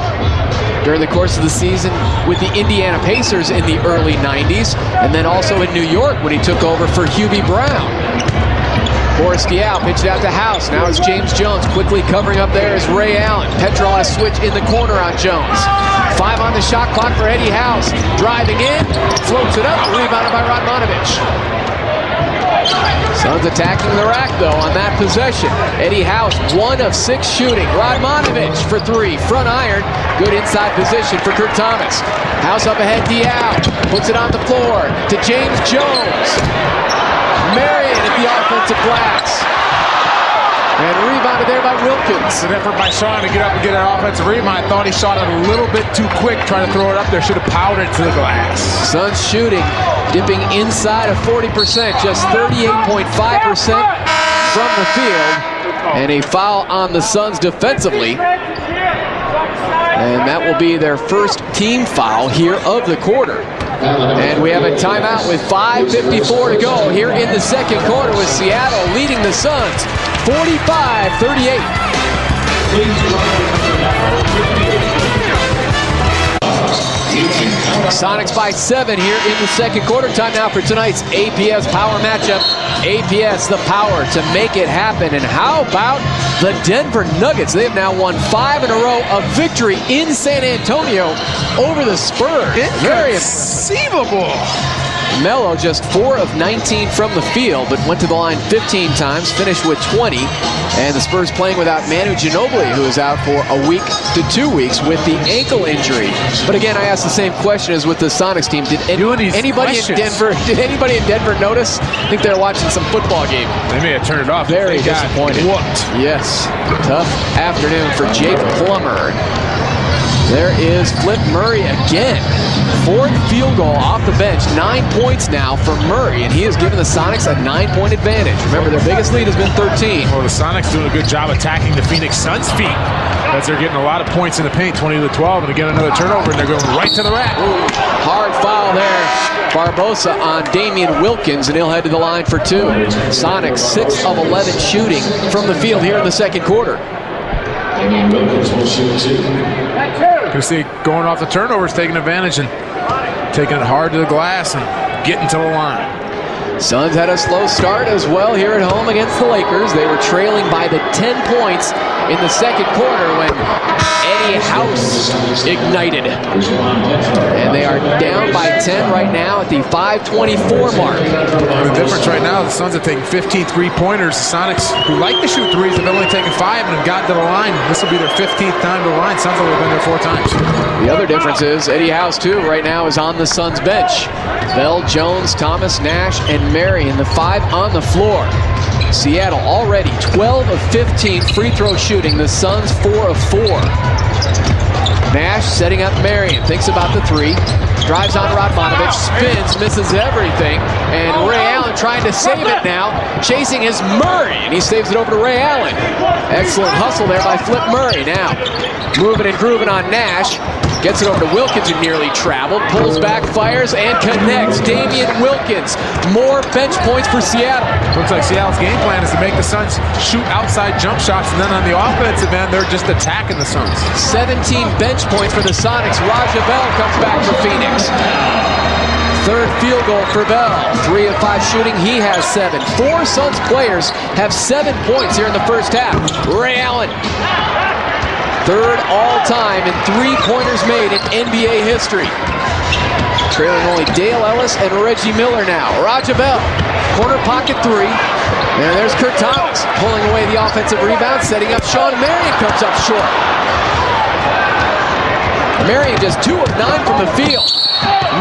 during the course of the season with the Indiana Pacers in the early 90s, and then also in New York when he took over for Hubie Brown. Boris Diaw pitched out to House. Now it's James Jones. Quickly covering up there is Ray Allen. Petrol on a switch in the corner on Jones. 5 on the shot clock for Eddie House. Driving in, floats it up, rebounded by Radmanovich. Suns attacking the rack, though, on that possession. Eddie House, 1 of 6 shooting. Radmanovich for 3. Front iron. Good inside position for Kurt Thomas. House up ahead, Diaw. Puts it on the floor to James Jones. Marion at the offensive glass. And rebounded there by Wilkins. An effort by Sean to get up and get an offensive rebound. I thought he shot it a little bit too quick trying to throw it up there. Should have powered it to the glass. Suns shooting, dipping inside of 40%, just 38.5% from the field. And a foul on the Suns defensively. And that will be their first team foul here of the quarter. And we have a timeout with 5:54 to go here in the second quarter, with Seattle leading the Suns 45-38. Sonics by 7 here in the second quarter. Time now for tonight's APS Power matchup. APS, the power to make it happen. And how about the Denver Nuggets? They have now won 5 in a row of victory in San Antonio over the Spurs. Very inconceivable. Melo just 4 of 19 from the field, but went to the line 15 times, finished with 20. And the Spurs playing without Manu Ginobili, who is out for a week to 2 weeks with the ankle injury. But again, I asked the same question as with the Sonics team. Did anybody in Denver notice? I think they were watching some football game. They may have turned it off. Very disappointed. Yes. Tough afternoon for Jake Plummer. There is Flip Murray again. 4th field goal off the bench. 9 points now for Murray, and he has given the Sonics a 9-point advantage. Remember, their biggest lead has been 13. Well, the Sonics doing a good job attacking the Phoenix Suns' feet, as they're getting a lot of points in the paint, 20-12, and again another turnover, and they're going right to the rack. Ooh, hard foul there. Barbosa on Damian Wilkins, and he'll head to the line for 2. Sonics 6 of 11 shooting from the field here in the second quarter. Damian Wilkins will shoot 2. You see, going off the turnovers, taking advantage and taking it hard to the glass and getting to the line. Suns had a slow start as well here at home against the Lakers. They were trailing by the 10 points in the second quarter when Eddie House ignited. And they are down by 10 right now at the 5:24 mark. The difference right now, the Suns are taking 15 three-pointers. The Sonics, who like to shoot threes, have only taken 5 and have gotten to the line. This will be their 15th time to the line. Suns have been there 4 times. The other difference is Eddie House, too, right now is on the Suns bench. Bell, Jones, Thomas, Nash, and Marion, the 5 on the floor. Seattle already 12 of 15 free throw shooting. The Suns 4 of 4. Nash setting up Marion. Thinks about the 3. Drives on Radmanovich. Spins. Misses everything. And Ray Allen trying to save it now. Chasing his Murray. And he saves it over to Ray Allen. Excellent hustle there by Flip Murray. Now moving and grooving on Nash. Gets it over to Wilkins, who nearly traveled. Pulls back, fires, and connects. Damian Wilkins. More bench points for Seattle. Looks like Seattle's game plan is to make the Suns shoot outside jump shots, and then on the offensive end, they're just attacking the Suns. 17 bench points for the Sonics. Raja Bell comes back for Phoenix. 3rd field goal for Bell. 3 of 5 shooting. He has 7. 4 Suns players have 7 points here in the first half. Ray Allen. 3rd all-time in 3-pointers made in NBA history. Trailing only Dale Ellis and Reggie Miller now. Raja Bell, corner pocket 3. And there's Kurt Thomas pulling away the offensive rebound, setting up Shawn Marion, comes up short. Marion just 2 of 9 from the field.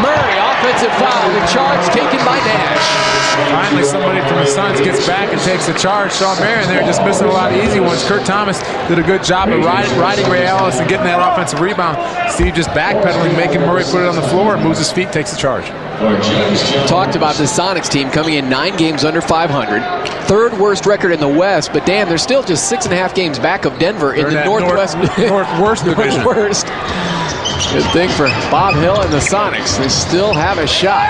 Murray, offensive foul, the charge taken by Nash. Finally, somebody from the Suns gets back and takes the charge. Shawn Marion there just missing a lot of easy ones. Kurt Thomas did a good job of riding Ray Ellis and getting that offensive rebound. Steve just backpedaling, making Murray put it on the floor, and moves his feet, takes the charge. Talked about the Sonics team coming in 9 games under 500. 3rd worst record in the West, but damn, they're still just 6.5 games back of Denver in the Northwest. Northworst division. Northworst. Good thing for Bob Hill and the Sonics. They still have a shot.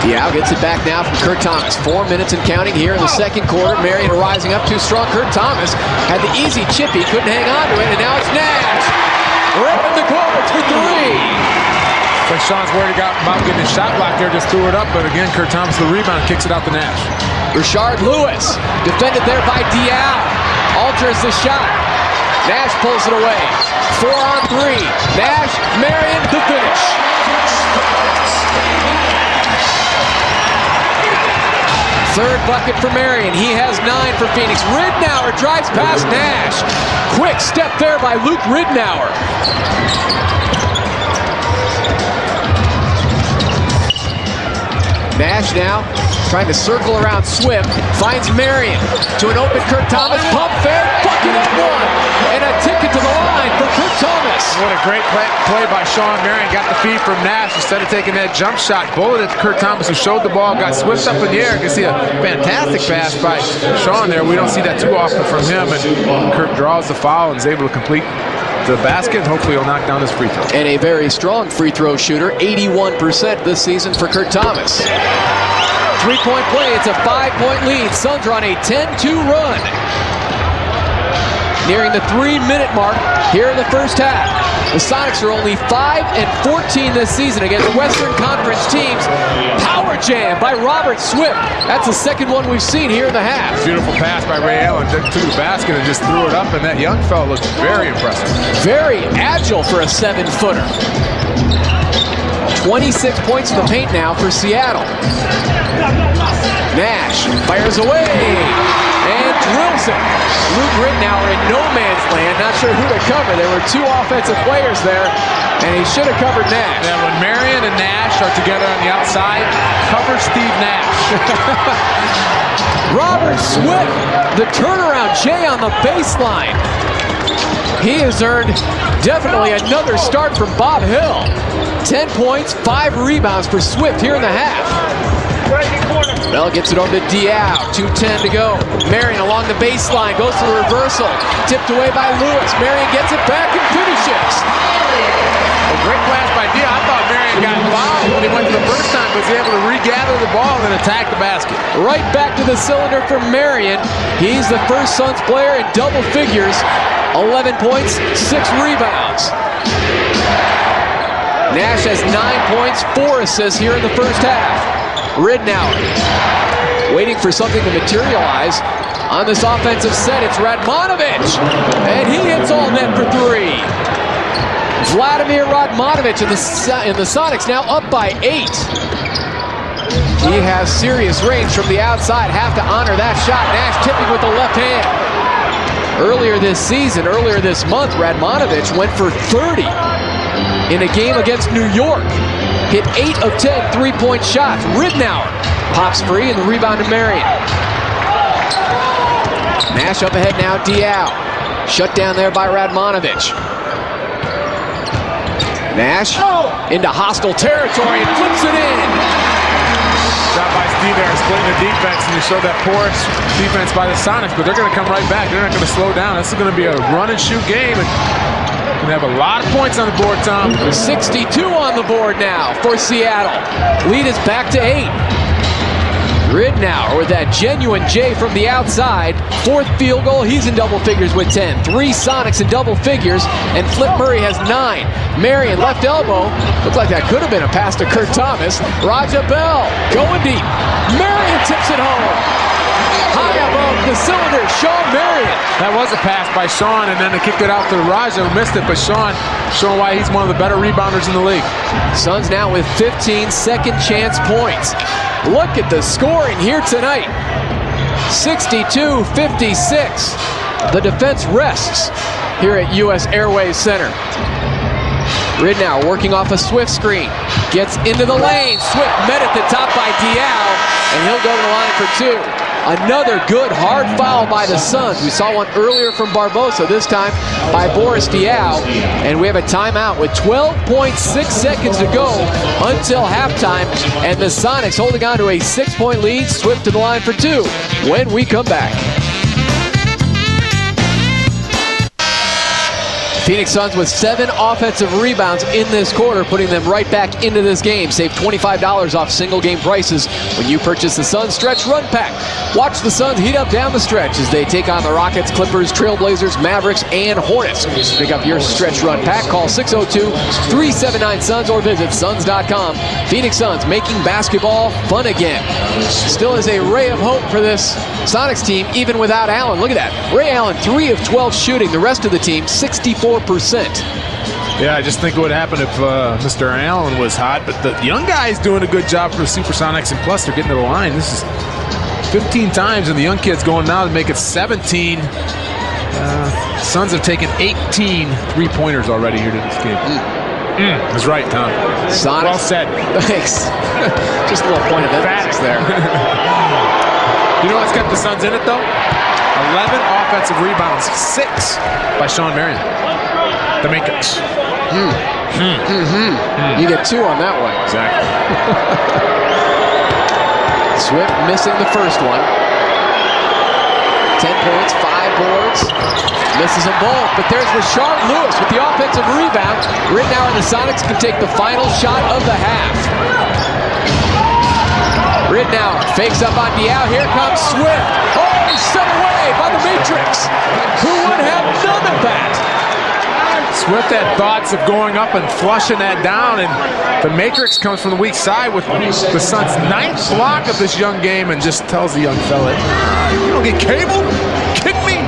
Diaw gets it back now from Kurt Thomas. 4 minutes and counting here in the second quarter. Marion rising up too strong. Kurt Thomas had the easy chip. He couldn't hang on to it, and now it's Nash. Right in the corner for 3. Like Sean's worried about getting his shot blocked there, just threw it up, but again, Kurt Thomas the rebound kicks it out to Nash. Rashard Lewis, defended there by Diao, alters the shot. Nash pulls it away. 4-on-3. Nash, Marion, the finish. Third bucket for Marion. He has 9 for Phoenix. Ridnour drives past Nash. Quick step there by Luke Ridnour. Nash now trying to circle around Swift. Finds Marion to an open Kurt Thomas. Pump fake. Bucket is one. And a ticket to the line for Kurt Thomas. What a great play by Sean Marion. Got the feed from Nash. Instead of taking that jump shot, bulleted Kurt Thomas, who showed the ball, got Swift up in the air. You can see a fantastic pass by Sean there. We don't see that too often from him. And Kurt draws the foul and is able to complete the basket. Hopefully he'll knock down this free throw. And a very strong free throw shooter. 81% this season for Kurt Thomas. Three-point play. It's a 5-point lead. Suns are on a 10-2 run. Nearing the 3-minute mark here in the first half. The Sonics are only 5-14 this season against Western Conference teams. Power jam by Robert Swift. That's the second one we've seen here in the half. Beautiful pass by Ray Allen. Took the basket and just threw it up, and that young fellow looked very impressive. Very agile for a 7-footer. 26 points in the paint now for Seattle. Nash fires away and drills it. Luke Ridnour in no man's land, not sure who to cover. There were 2 offensive players there, and he should have covered Nash. And when Marion and Nash are together on the outside, cover Steve Nash. Robert Swift, the turnaround J on the baseline. He has earned definitely another start from Bob Hill. 10 points, 5 rebounds for Swift here in the half. Bell gets it over to Diao. 2:10 to go. Marion along the baseline, goes to the reversal. Tipped away by Lewis. Marion gets it back and finishes. A great flash by Diao. I thought Marion got fouled when he went to the first time, but was able to regather the ball and attack the basket. Right back to the cylinder for Marion. He's the first Suns player in double figures. 11 points, 6 rebounds. Nash has 9 points, 4 assists here in the first half. Ridnour waiting for something to materialize. On this offensive set, it's Radmanovic. And he hits all net for 3. Vladimir Radmanovic in the Sonics now up by 8. He has serious range from the outside. Have to honor that shot. Nash tipping with the left hand. Earlier this season, earlier this month, Radmanovic went for 30 in a game against New York. Hit 8 of 10 3-point shots. Ridnour pops free and the rebound to Marion. Nash up ahead now, Diao. Shut down there by Radmanovic. Nash into hostile territory and flips it in. Shot by Steve there, splitting the defense, and you showed that porous defense by the Sonics, but they're going to come right back. They're not going to slow down. This is going to be a run-and-shoot game. Going to have a lot of points on the board, Tom. 62 on the board now for Seattle. Lead is back to 8. Ridnour with that genuine J from the outside. 4th field goal. He's in double figures with 10. 3 Sonics in double figures, and Flip Murray has 9. Marion left elbow. Looked like that could have been a pass to Kurt Thomas. Raja Bell going deep. Marion tips it home. High above the cylinder, Sean Marion. That was a pass by Sean, and then to kick it out to Raja, who missed it, but Sean showing why he's one of the better rebounders in the league. Suns now with 15 second chance points. Look at the scoring here tonight. 62-56. The defense rests here at US Airways Center. Ridnour working off a Swift screen. Gets into the lane. Swift met at the top by Diao, and he'll go to the line for 2. Another good hard foul by the Suns. We saw one earlier from Barbosa, this time by Boris Diao. And we have a timeout with 12.6 seconds to go until halftime. And the Sonics holding on to a 6-point lead. Swift to the line for 2 when we come back. Phoenix Suns with 7 offensive rebounds in this quarter, putting them right back into this game. Save $25 off single game prices when you purchase the Suns Stretch Run Pack. Watch the Suns heat up down the stretch as they take on the Rockets, Clippers, Trailblazers, Mavericks, and Hornets. Pick up your Stretch Run Pack. Call 602-379-SUNS or visit suns.com. Phoenix Suns making basketball fun again. Still is a ray of hope for this Sonics team, even without Allen. Look at that. Ray Allen, 3 of 12 shooting. The rest of the team, 64%. Yeah, I just think what would happen if Mr. Allen was hot. But the young guy's doing a good job for the Supersonics, and plus they're getting to the line. This is 15 times, and the young kid's going now to make it 17. Suns have taken 18 three-pointers already here to this game. That's right, Tom. Sonics. Well said. Thanks. Just a little point of emphasis there. You know what's kept the Suns in it, though? 11 offensive rebounds, 6 by Shawn Marion. The Matrix. You get 2 on that one. Exactly. Swift missing the first one. 10 points, 5 boards. Misses them both, but there's Rashard Lewis with the offensive rebound. Rittenauer and the Sonics can take the final shot of the half. Rittenauer fakes up on Diao. Here comes Swift. Oh, he's set away by the Matrix. Who would have none of that? Swift had thoughts of going up and flushing that down, and the Matrix comes from the weak side with the Suns' 9th block of this young game and just tells the young fella, you don't get cable? Kick me!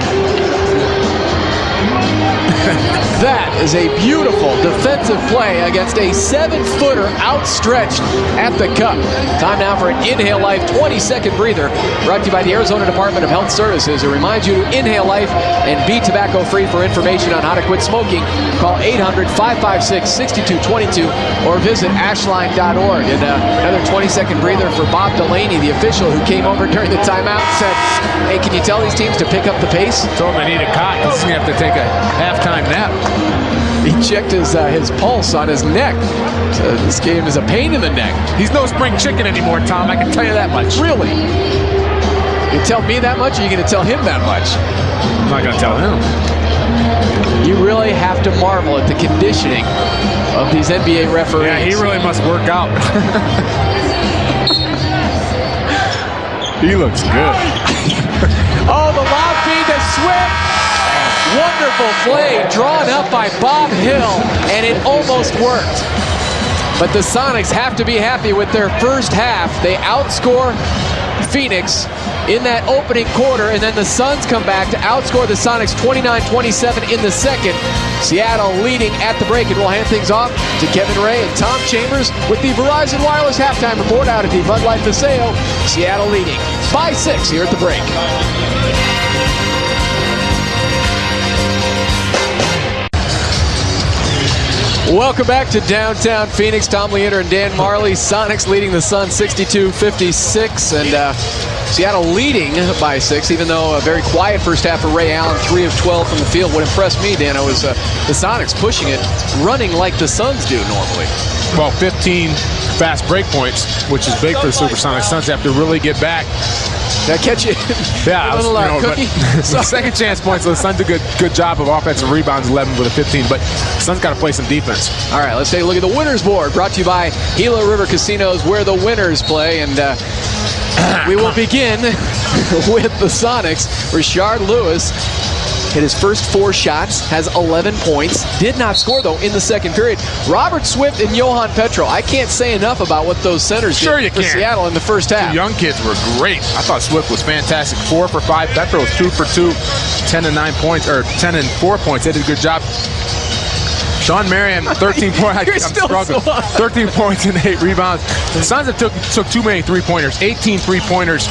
That is a beautiful defensive play against a 7-footer outstretched at the cup. Time now for an Inhale Life 20-second breather, brought to you by the Arizona Department of Health Services. It reminds you to inhale life and be tobacco-free. For information on how to quit smoking, call 800-556-6222 or visit ashline.org. And another 20-second breather for Bob Delaney, the official who came over during the timeout and said, hey, can you tell these teams to pick up the pace? Told him they need a cot because he's going to have to take a halftime nap. He checked his pulse on his neck. So this game is a pain in the neck. He's no spring chicken anymore, Tom. I can tell you that much. Really? You tell me that much, or are you going to tell him that much? I'm not going to tell him. You really have to marvel at the conditioning of these NBA referees. Yeah, he really must work out. He looks good. Oh, the lob feed to Swift. Wonderful play drawn up by Bob Hill, and it almost worked. But the Sonics have to be happy with their first half. They outscore Phoenix in that opening quarter, and then the Suns come back to outscore the Sonics 29-27 in the second. Seattle leading at the break, and we'll hand things off to Kevin Ray and Tom Chambers with the Verizon Wireless halftime report out at the Bud Light Paseo. Seattle leading by 6 here at the break. Welcome back to downtown Phoenix. Tom Leander and Dan Marley. Sonics leading the Suns 62-56, and Seattle leading by 6, even though a very quiet first half for Ray Allen, 3 of 12 from the field. What impressed me, Dan, was the Sonics pushing it, running like the Suns do normally. Well, 15 fast break points, which is big for the Supersonics. Suns have to really get back. Did I catch you? Yeah, a little cookie? Second chance points, so the Suns did a good job of offensive rebounds, 11 with a 15, but Suns got to play some defense. All right, let's take a look at the winners board, brought to you by Gila River Casinos, where the winners play. And we will begin with the Sonics. Rashard Lewis hit his first 4 shots, has 11 points. Did not score, though, in the second period. Robert Swift and Johan Petro. I can't say enough about what those centers did for Seattle in the first half. The young kids were great. I thought Swift was fantastic. 4 for 5. Petro was 2 for 2, 10 and 9 points, or 10 and 4 points. They did a good job. Shawn Marion, 13 points. I'm struggling. 13 points and 8 rebounds. The Suns have took too many three-pointers. 18 three-pointers.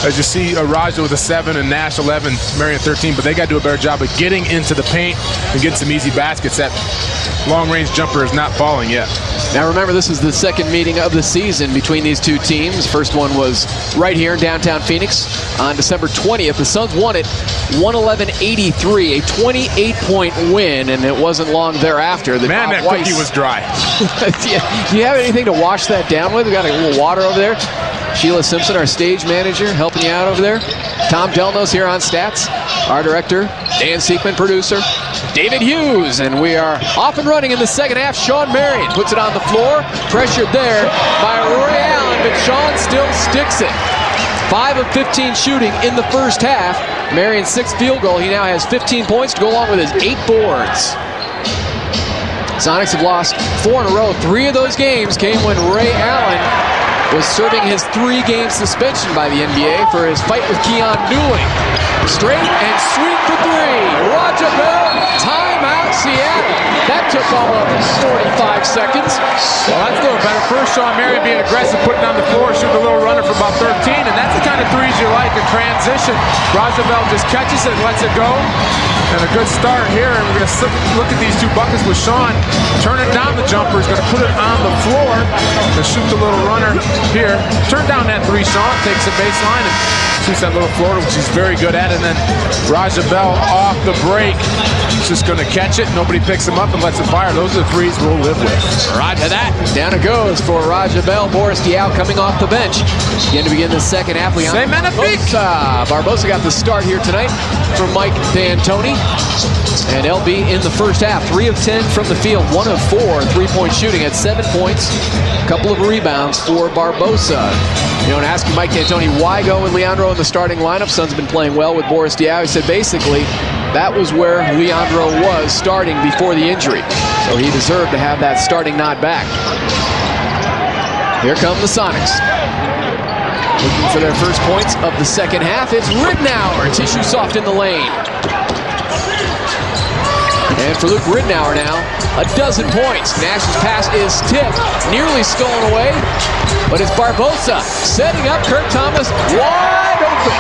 As you see, Raja with a 7 and Nash 11, Marion 13, but they got to do a better job of getting into the paint and getting some easy baskets. That long-range jumper is not falling yet. Now remember, this is the second meeting of the season between these two teams. First one was right here in downtown Phoenix on December 20th. The Suns won it 111-83, a 28-point win, and it wasn't long thereafter. Man, that cookie was dry. Do you have anything to wash that down with? We got a little water over there. Sheila Simpson, our stage manager, helping you out over there. Tom Delnos here on stats. Our director, Dan Siekman, producer. David Hughes, and we are off and running in the second half. Shawn Marion puts it on the floor, pressured there by Ray Allen, but Shawn still sticks it. 5 of 15 shooting in the first half. Marion's 6th field goal. He now has 15 points to go along with his 8 boards. Sonics have lost 4 in a row. 3 of those games came when Ray Allen was serving his 3-game suspension by the NBA for his fight with Keon Newling. Straight and sweet for 3. Raja Bell, timeout Seattle. That took all of 45 seconds. Well, that's a little better. First, Shawn Marion being aggressive, putting on the floor, shooting a little runner for about 13, and that's the kind of threes you like in transition. Raja Bell just catches it and lets it go. And a good start here, and we're going to look at these 2 buckets with Shawn. Turning down the jumper, he's going to put it on the floor and shoot the little runner here. Turn down that 3, Shawn, takes the baseline and shoots that little floater, which he's very good at. And then Raja Bell off the break. He's just going to catch it. Nobody picks him up and lets it fire. Those are the threes we'll live with. Roger that. Down it goes for Raja Bell. Boris Diaw coming off the bench. Again to begin the second half. Barbosa got the start here tonight from Mike D'Antoni. And LB in the first half, 3 of 10 from the field, 1 of 4 3-point shooting at 7 points, a couple of rebounds for Barbosa. You know, and asking Mike D'Antoni why go with Leandro in the starting lineup. Suns have been playing well with Boris Diaw. He said basically that was where Leandro was starting before the injury. So he deserved to have that starting nod back. Here come the Sonics. Looking for their first points of the second half. It's Ridnour. Tissue soft in the lane. And for Luke Ridnour now, a dozen points. Nash's pass is tipped, nearly stolen away. But it's Barbosa setting up Kurt Thomas wide open.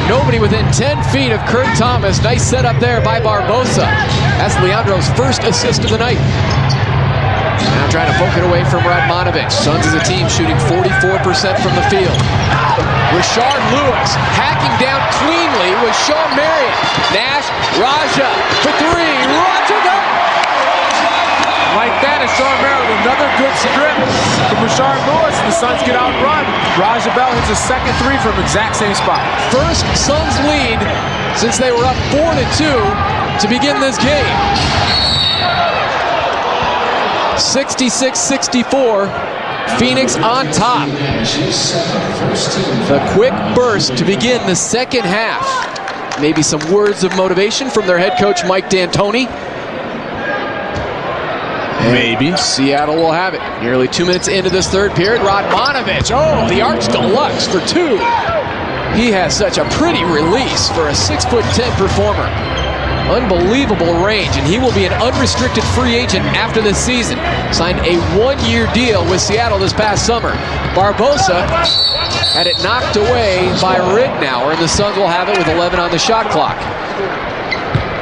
Nobody within 10 feet of Kurt Thomas. Nice setup there by Barbosa. That's Leandro's first assist of the night. Now trying to poke it away from Radmanovic. Suns as a team shooting 44% from the field. Rashard Lewis hacking down cleanly with Shawn Marion. Nash, Raja for 3. Raja go! Like that, and Shawn Marion with another good strip from Rashard Lewis. The Suns get outrun. Raja Bell hits a second 3 from the exact same spot. First Suns lead since they were up 4-2 to begin this game. 66-64, Phoenix on top. The quick burst to begin the second half. Maybe some words of motivation from their head coach Mike D'Antoni. Maybe. Seattle will have it. Nearly 2 minutes into this third period. Radmanovic, the arch deluxe for 2. He has such a pretty release for a 6'10" performer. Unbelievable range, and he will be an unrestricted free agent after this season. Signed a 1-year deal with Seattle this past summer. Barbosa had it knocked away by Ridnour, and the Suns will have it with 11 on the shot clock.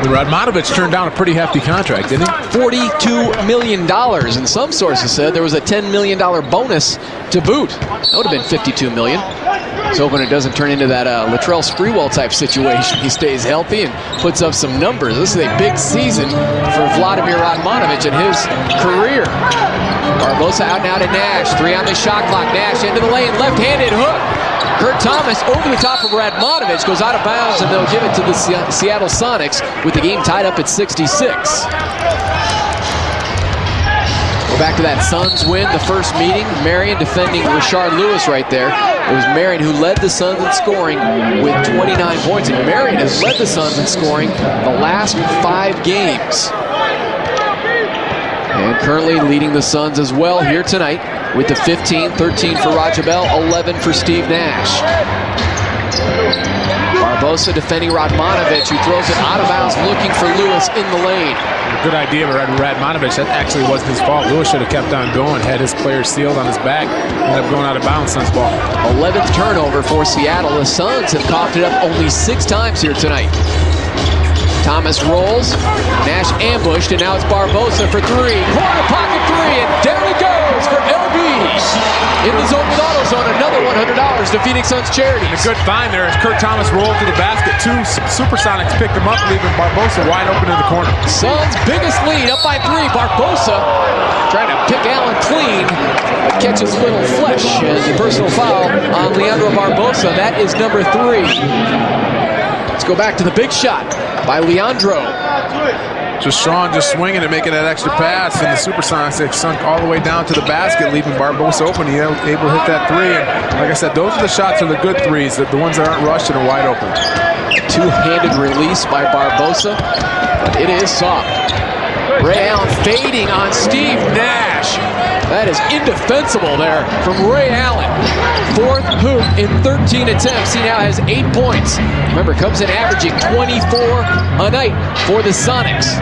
Radmanovic turned down a pretty hefty contract, didn't he? $42 million, and some sources said there was a $10 million bonus to boot. That would have been $52 million. Let's hoping it doesn't turn into that Latrell Sprewell type situation. He stays healthy and puts up some numbers. This is a big season for Vladimir Radmanovic in his career. Barbosa out and out at Nash. 3 on the shot clock. Nash into the lane, left-handed hook. Kurt Thomas over the top of Radmanovic, goes out of bounds, and they'll give it to the Seattle Sonics with the game tied up at 66. Go back to that Suns win, the first meeting. Marion defending Rashard Lewis right there. It was Marion who led the Suns in scoring with 29 points, and Marion has led the Suns in scoring the last 5 games. And currently leading the Suns as well here tonight with the 15, 13 for Raja Bell, 11 for Steve Nash. Barbosa defending Radmanovic, who throws it out of bounds, looking for Lewis in the lane. Good idea by Radmanovic. That actually wasn't his fault. Lewis should have kept on going, had his player sealed on his back, ended up going out of bounds. Suns ball. 11th turnover for Seattle. The Suns have coughed it up only 6 times here tonight. Thomas rolls. Nash ambushed, and now it's Barbosa for three. Corner pocket three, and down it goes for LB. In the zone with AutoZone, another $100 to Phoenix Suns Charities. A good find there as Kurt Thomas rolled to the basket. Two Supersonics picked him up, leaving Barbosa wide open in the corner. Suns' biggest lead, up by three. Barbosa trying to pick Allen clean, but catches little flesh. And the personal foul on Leandro Barbosa. That is number 3. Let's go back to the big shot by Leandro. Just Sean just swinging and making that extra pass, and the Supersonics they sunk all the way down to the basket, leaving Barbosa open. He was able to hit that three, and like I said, those are the shots are the good threes, the ones that aren't rushed and are wide open. Two-handed release by Barbosa, but it is soft. Ray Allen fading on Steve Nash. That is indefensible there from Ray Allen. 4th hoop in 13 attempts. He now has 8 points. Remember, comes in averaging 24 a night for the Sonics.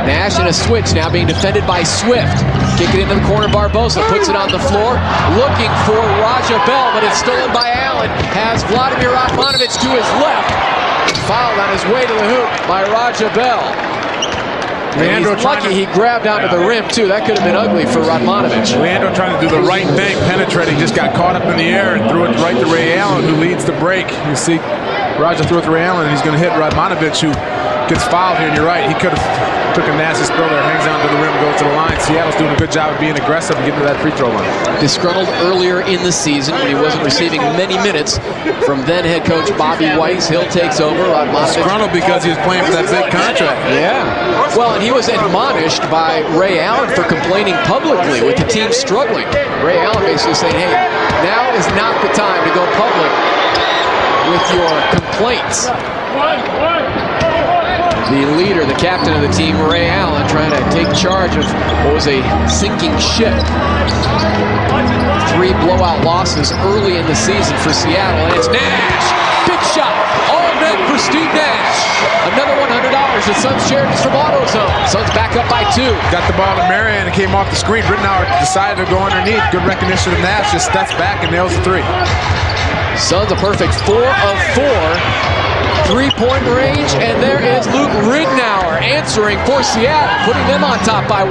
Nash in a switch, now being defended by Swift. Kick it into the corner, Barbosa puts it on the floor. Looking for Raja Bell, but it's stolen by Allen. Has Vladimir Radmanovic to his left. Fouled on his way to the hoop by Raja Bell. Leandro he's lucky he grabbed onto the rim, too. That could have been ugly for Radmanovic. Leandro trying to do the right thing, penetrating, just got caught up in the air and threw it right to Ray Allen, who leads the break. You see Raja threw it to Ray Allen, and he's going to hit Radmanovic, who gets fouled here, and you're right. He could have took a nasty spill there, hangs down to the rim, goes to the line. Seattle's doing a good job of being aggressive and getting to that free throw line. Disgruntled earlier in the season when he wasn't receiving many minutes from then head coach Bobby Weiss. Hill takes over. Radmanovic. Disgruntled because he was playing for that big contract. Yeah. Well, and he was admonished by Ray Allen for complaining publicly with the team struggling. Ray Allen basically saying, hey, now is not the time to go public with your complaints. The leader, the captain of the team, Ray Allen, trying to take charge of what was a sinking ship. 3 blowout losses early in the season for Seattle, and it's Nash. Big shot, all net for Steve Nash. Another $100 to Suns Charities from AutoZone. Suns back up by 2. Got the ball to Marion and came off the screen. Rittenauer decided to go underneath. Good recognition of Nash, just steps back and nails the 3. Suns a perfect 4 of 4. 3-point range, and there is Luke Rittenauer answering for Seattle, putting them on top by 1.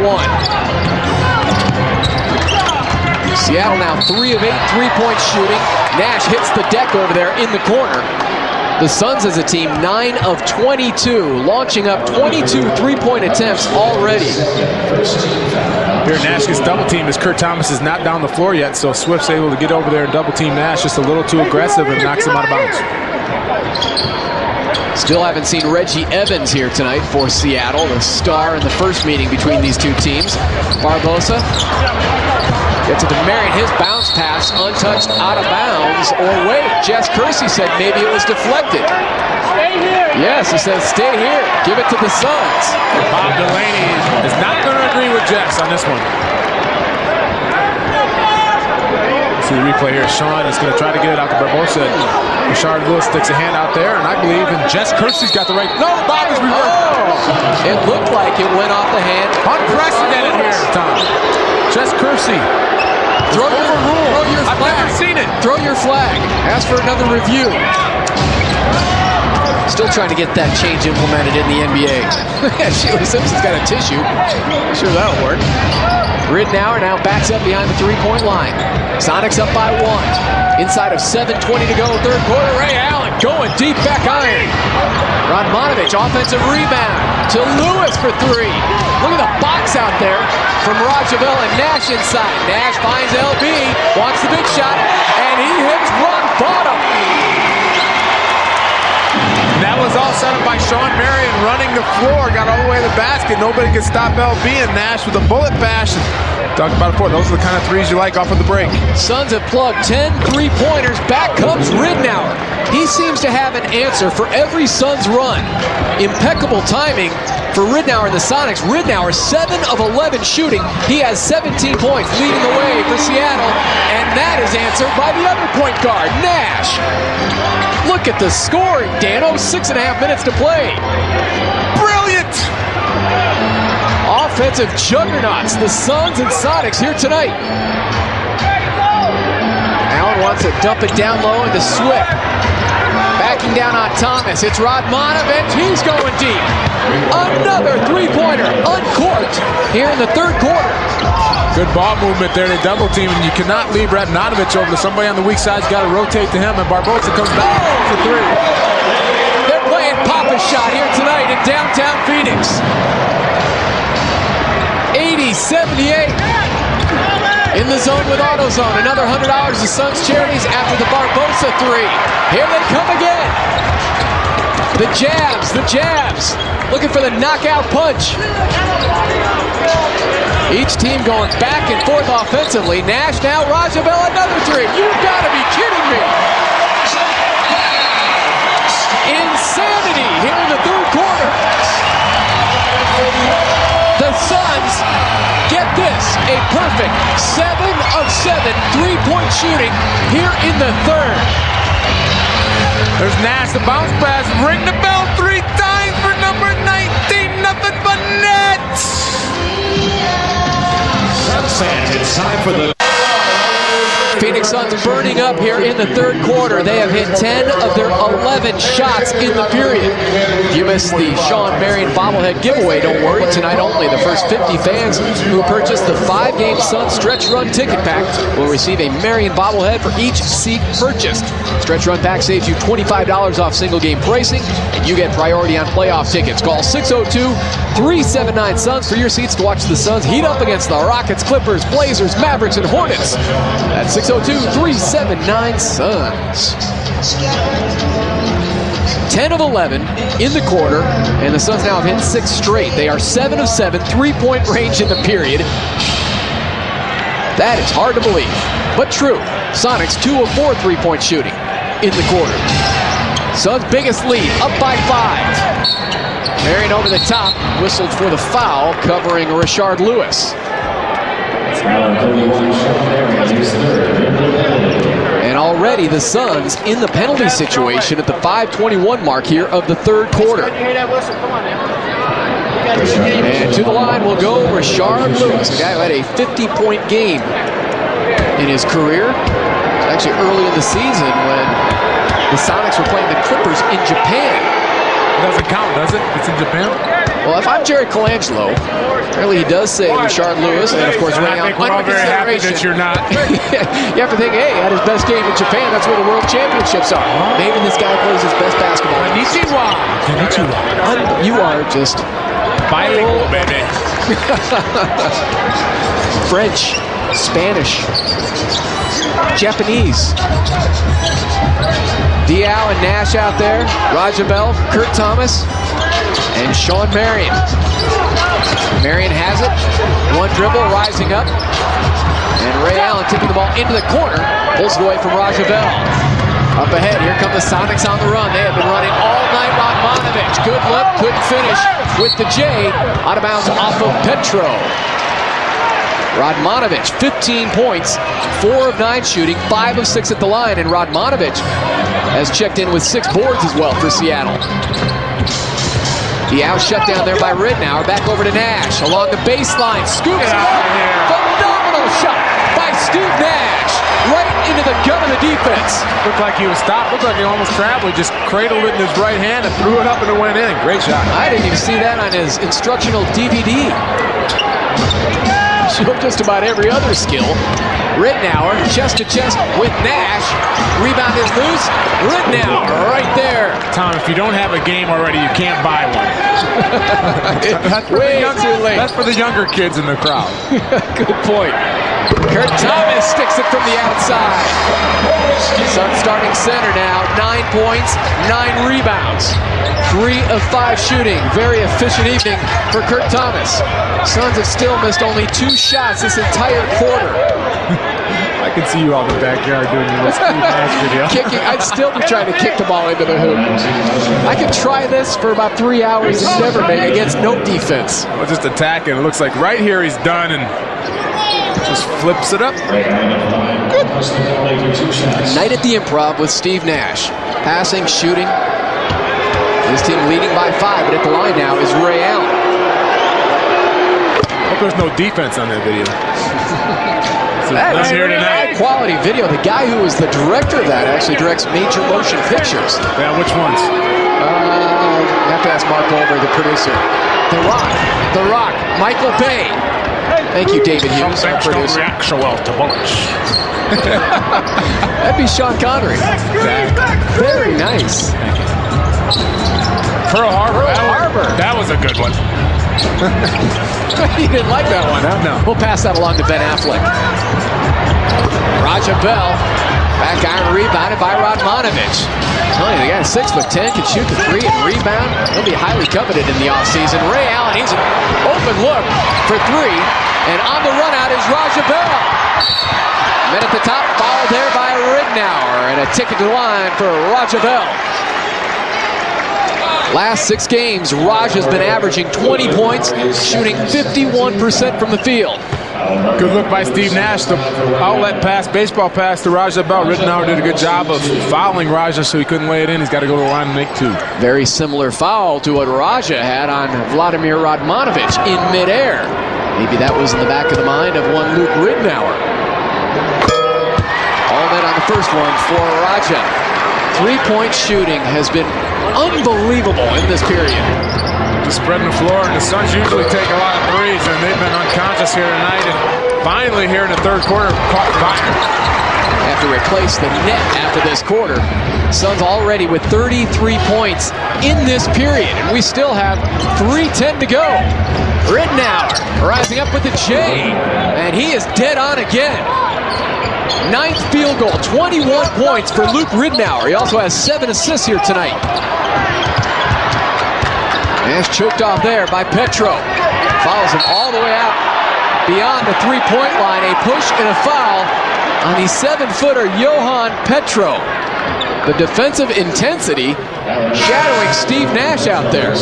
Seattle now 3 of 8 3-point shooting. Nash hits the deck over there in the corner. The Suns as a team 9 of 22, launching up 22 3-point attempts already. Here Nash gets double teamed as Kurt Thomas is not down the floor yet, so Swift's able to get over there and double team Nash just a little too aggressive and knocks him out of bounds. Still haven't seen Reggie Evans here tonight for Seattle, the star in the first meeting between these two teams. Barbosa gets it to Marion, his bounce pass untouched out of bounds. Or wait, Jess Kersey said maybe it was deflected. Stay here. Yes, he says stay here. Give it to the Suns. Bob Delaney is not going to agree with Jess on this one. See the replay here. Sean is going to try to get it out to Barbosa. Rashard Lewis sticks a hand out there, and I believe, and Jess Kersey's got the right. No, Bob is reversed. Oh, it looked like it went off the hand. Unprecedented here, Tom. Jess Kersey. Throw your flag. I've never seen it. Throw your flag. Ask for another review. Still trying to get that change implemented in the NBA. Sheila Simpson's got a tissue. Sure that'll work. Rittenauer now backs up behind the 3-point line. Sonics up by 1. Inside of 7:20 to go, 3rd quarter. Ray Allen going deep back iron. Radmanovic, offensive rebound to Lewis for 3. Look at the box out there from Rajabel and Nash inside. Nash finds LB, wants the big shot, and he hits rock bottom. That was all set up by Sean Marion running the floor, got all the way to the basket. Nobody could stop LB, and Nash with a bullet bash. Talked about it before. Those are the kind of threes you like off of the break. Suns have plugged 10 3-pointers. Back comes Rittenauer. He seems to have an answer for every Suns run. Impeccable timing for Rittenauer and the Sonics. Rittenauer 7 of 11 shooting. He has 17 points, leading the way for Seattle, and that is answered by the other point guard, Nash. Look at the scoring, Dano. 6.5 minutes to play. Brilliant! Offensive juggernauts, the Suns and Sonics here tonight. Allen wants to dump it down low into Swift. Back Checking down on Thomas. It's Radmanovich. He's going deep. Another three-pointer uncorked here in the third quarter. Good ball movement there. They double team, and you cannot leave Radmanovich over to somebody on the weak side. He's got to rotate to him, and Barbosa comes back for three. They're playing Papa Shot here tonight in downtown Phoenix. 80-78. In the zone with AutoZone. Another $100 to Suns Charities after the Barbosa three. Here they come again. The jabs. Looking for the knockout punch. Each team going back and forth offensively. Nash now, Rajabel, another three. You've got to be kidding me. Insanity here in the third quarter. The Suns get this, a perfect 7 of 7 three-point shooting here in the third. There's Nash, the bounce pass, ring the bell 3 times for number 19, nothing but net. Suns fans, it's time for the Phoenix Suns burning up here in the third quarter. They have hit 10 of their 11 shots in the period. If you missed the Sean Marion bobblehead giveaway, don't worry. Tonight only, the first 50 fans who purchased the 5-game Suns Stretch Run ticket pack will receive a Marion bobblehead for each seat purchased. Stretch Run pack saves you $25 off single-game pricing, and you get priority on playoff tickets. Call 602-379-SUNS for your seats to watch the Suns heat up against the Rockets, Clippers, Blazers, Mavericks, and Hornets. That's 602-379-SUNS. 10 of 11 in the quarter, and the Suns now have hit 6 straight. They are 7 of 7 three-point range in the period. That is hard to believe, but true. Sonics 2 of 4 three-point shooting in the quarter. Suns' biggest lead, up by 5. Marion over the top, whistled for the foul, covering Rashard Lewis. And already the Suns in the penalty situation at the 5:21 mark here of the third quarter. And to the line will go Rashard Lewis, a guy who had a 50-point game in his career. It was actually early in the season when the Sonics were playing the Clippers in Japan. It doesn't count, does it? It's in Japan? Well, if I'm Jerry Colangelo, apparently he does say Rashard Lewis, and of course Ray Allen. We're all very happy that you're not. You have to think, hey, he had his best game in Japan. That's where the World Championships are. Maybe this guy plays his best basketball. Konnichiwa. You are just Bilingual, baby. French, Spanish, Japanese. Diao and Nash out there. Rajabel, Kurt Thomas, and Sean Marion. Marion has it. One dribble, rising up. And Ray Allen tipping the ball into the corner. Pulls it away from Rajabel. Up ahead, here come the Sonics on the run. They have been running all night. Radmanovich, good look, couldn't finish with the J. Out of bounds off of Petro. Radmanovich, 15 points, 4 of 9 shooting, 5 of 6 at the line, and Radmanovich has checked in with 6 boards as well for Seattle. The out shut down there by Ridnour. Back over to Nash along the baseline. Scoops it up. Phenomenal shot by Steve Nash. Right into the gut of the defense. Looked like he was stopped. Looked like he almost traveled. He just cradled it in his right hand and threw it up and it went in. Great shot. I didn't even see that on his instructional DVD. Showed just about every other skill. Ridnour, chest to chest with Nash. Rebound is loose. Ridnour right there. Tom, if you don't have a game already, you can't buy one. That's for the younger kids in the crowd. Good point. Kurt Thomas sticks it from the outside. Suns starting center now. 9 points, 9 rebounds. 3 of 5 shooting. Very efficient evening for Kurt Thomas. Suns have still missed only 2 shots this entire quarter. I can see you out in the backyard doing your Steve Nash video. Kicking, I'd still be trying to kick the ball into the hoop. I could try this for about 3 hours and never make against no defense. Well, just attack it. It looks like right here he's done and just flips it up. Night at the Improv with Steve Nash. Passing, shooting. His team leading by 5, but at the line now is Ray Allen. Hope there's no defense on that video. That's here tonight. High quality video. The guy who was the director of that actually directs Major Motion Pictures. Yeah, which ones? You have to ask Mark Goldberg, the producer. The Rock, Michael Bay. Thank you, David Hughes, our producer. Don't react so well to bullets. That'd be Sean Connery. Very nice. Pearl Harbor. That was a good one. You didn't like that one, huh? No. We'll pass that along to Ben Affleck. Raja Bell, back iron rebounded by Radmanovich. Telling you, the guy 6'10", can shoot the three and rebound. He'll be highly coveted in the offseason. Ray Allen, he's an open look for three. And on the run out is Raja Bell. And then at the top, fouled there by Ridnour. And a ticket to the line for Raja Bell. Last 6 games, Raj has been averaging 20 points, shooting 51% from the field. Good look by Steve Nash. The outlet pass, baseball pass to Raja Bell. Ridnour did a good job of fouling Raja so he couldn't lay it in. He's got to go to the line and make 2. Very similar foul to what Raja had on Vladimir Radmanovich in midair. Maybe that was in the back of the mind of one Luke Ridnour. All net on the first one for Raja. 3-point shooting has been unbelievable in this period. Just spreading the floor, and the Suns usually take a lot of threes, and they've been unconscious here tonight. And finally, here in the third quarter, caught fire. Have to replace the net after this quarter. Suns already with 33 points in this period, and we still have 3:10 to go. Ridnour rising up with the J, and he is dead on again. 9th field goal, 21 points for Luke Ridnour. He also has 7 assists here tonight. Nash choked off there by Petro. Follows him all the way out beyond the 3-point line. A push and a foul on the 7-footer Johan Petro. The defensive intensity shadowing Steve Nash out there.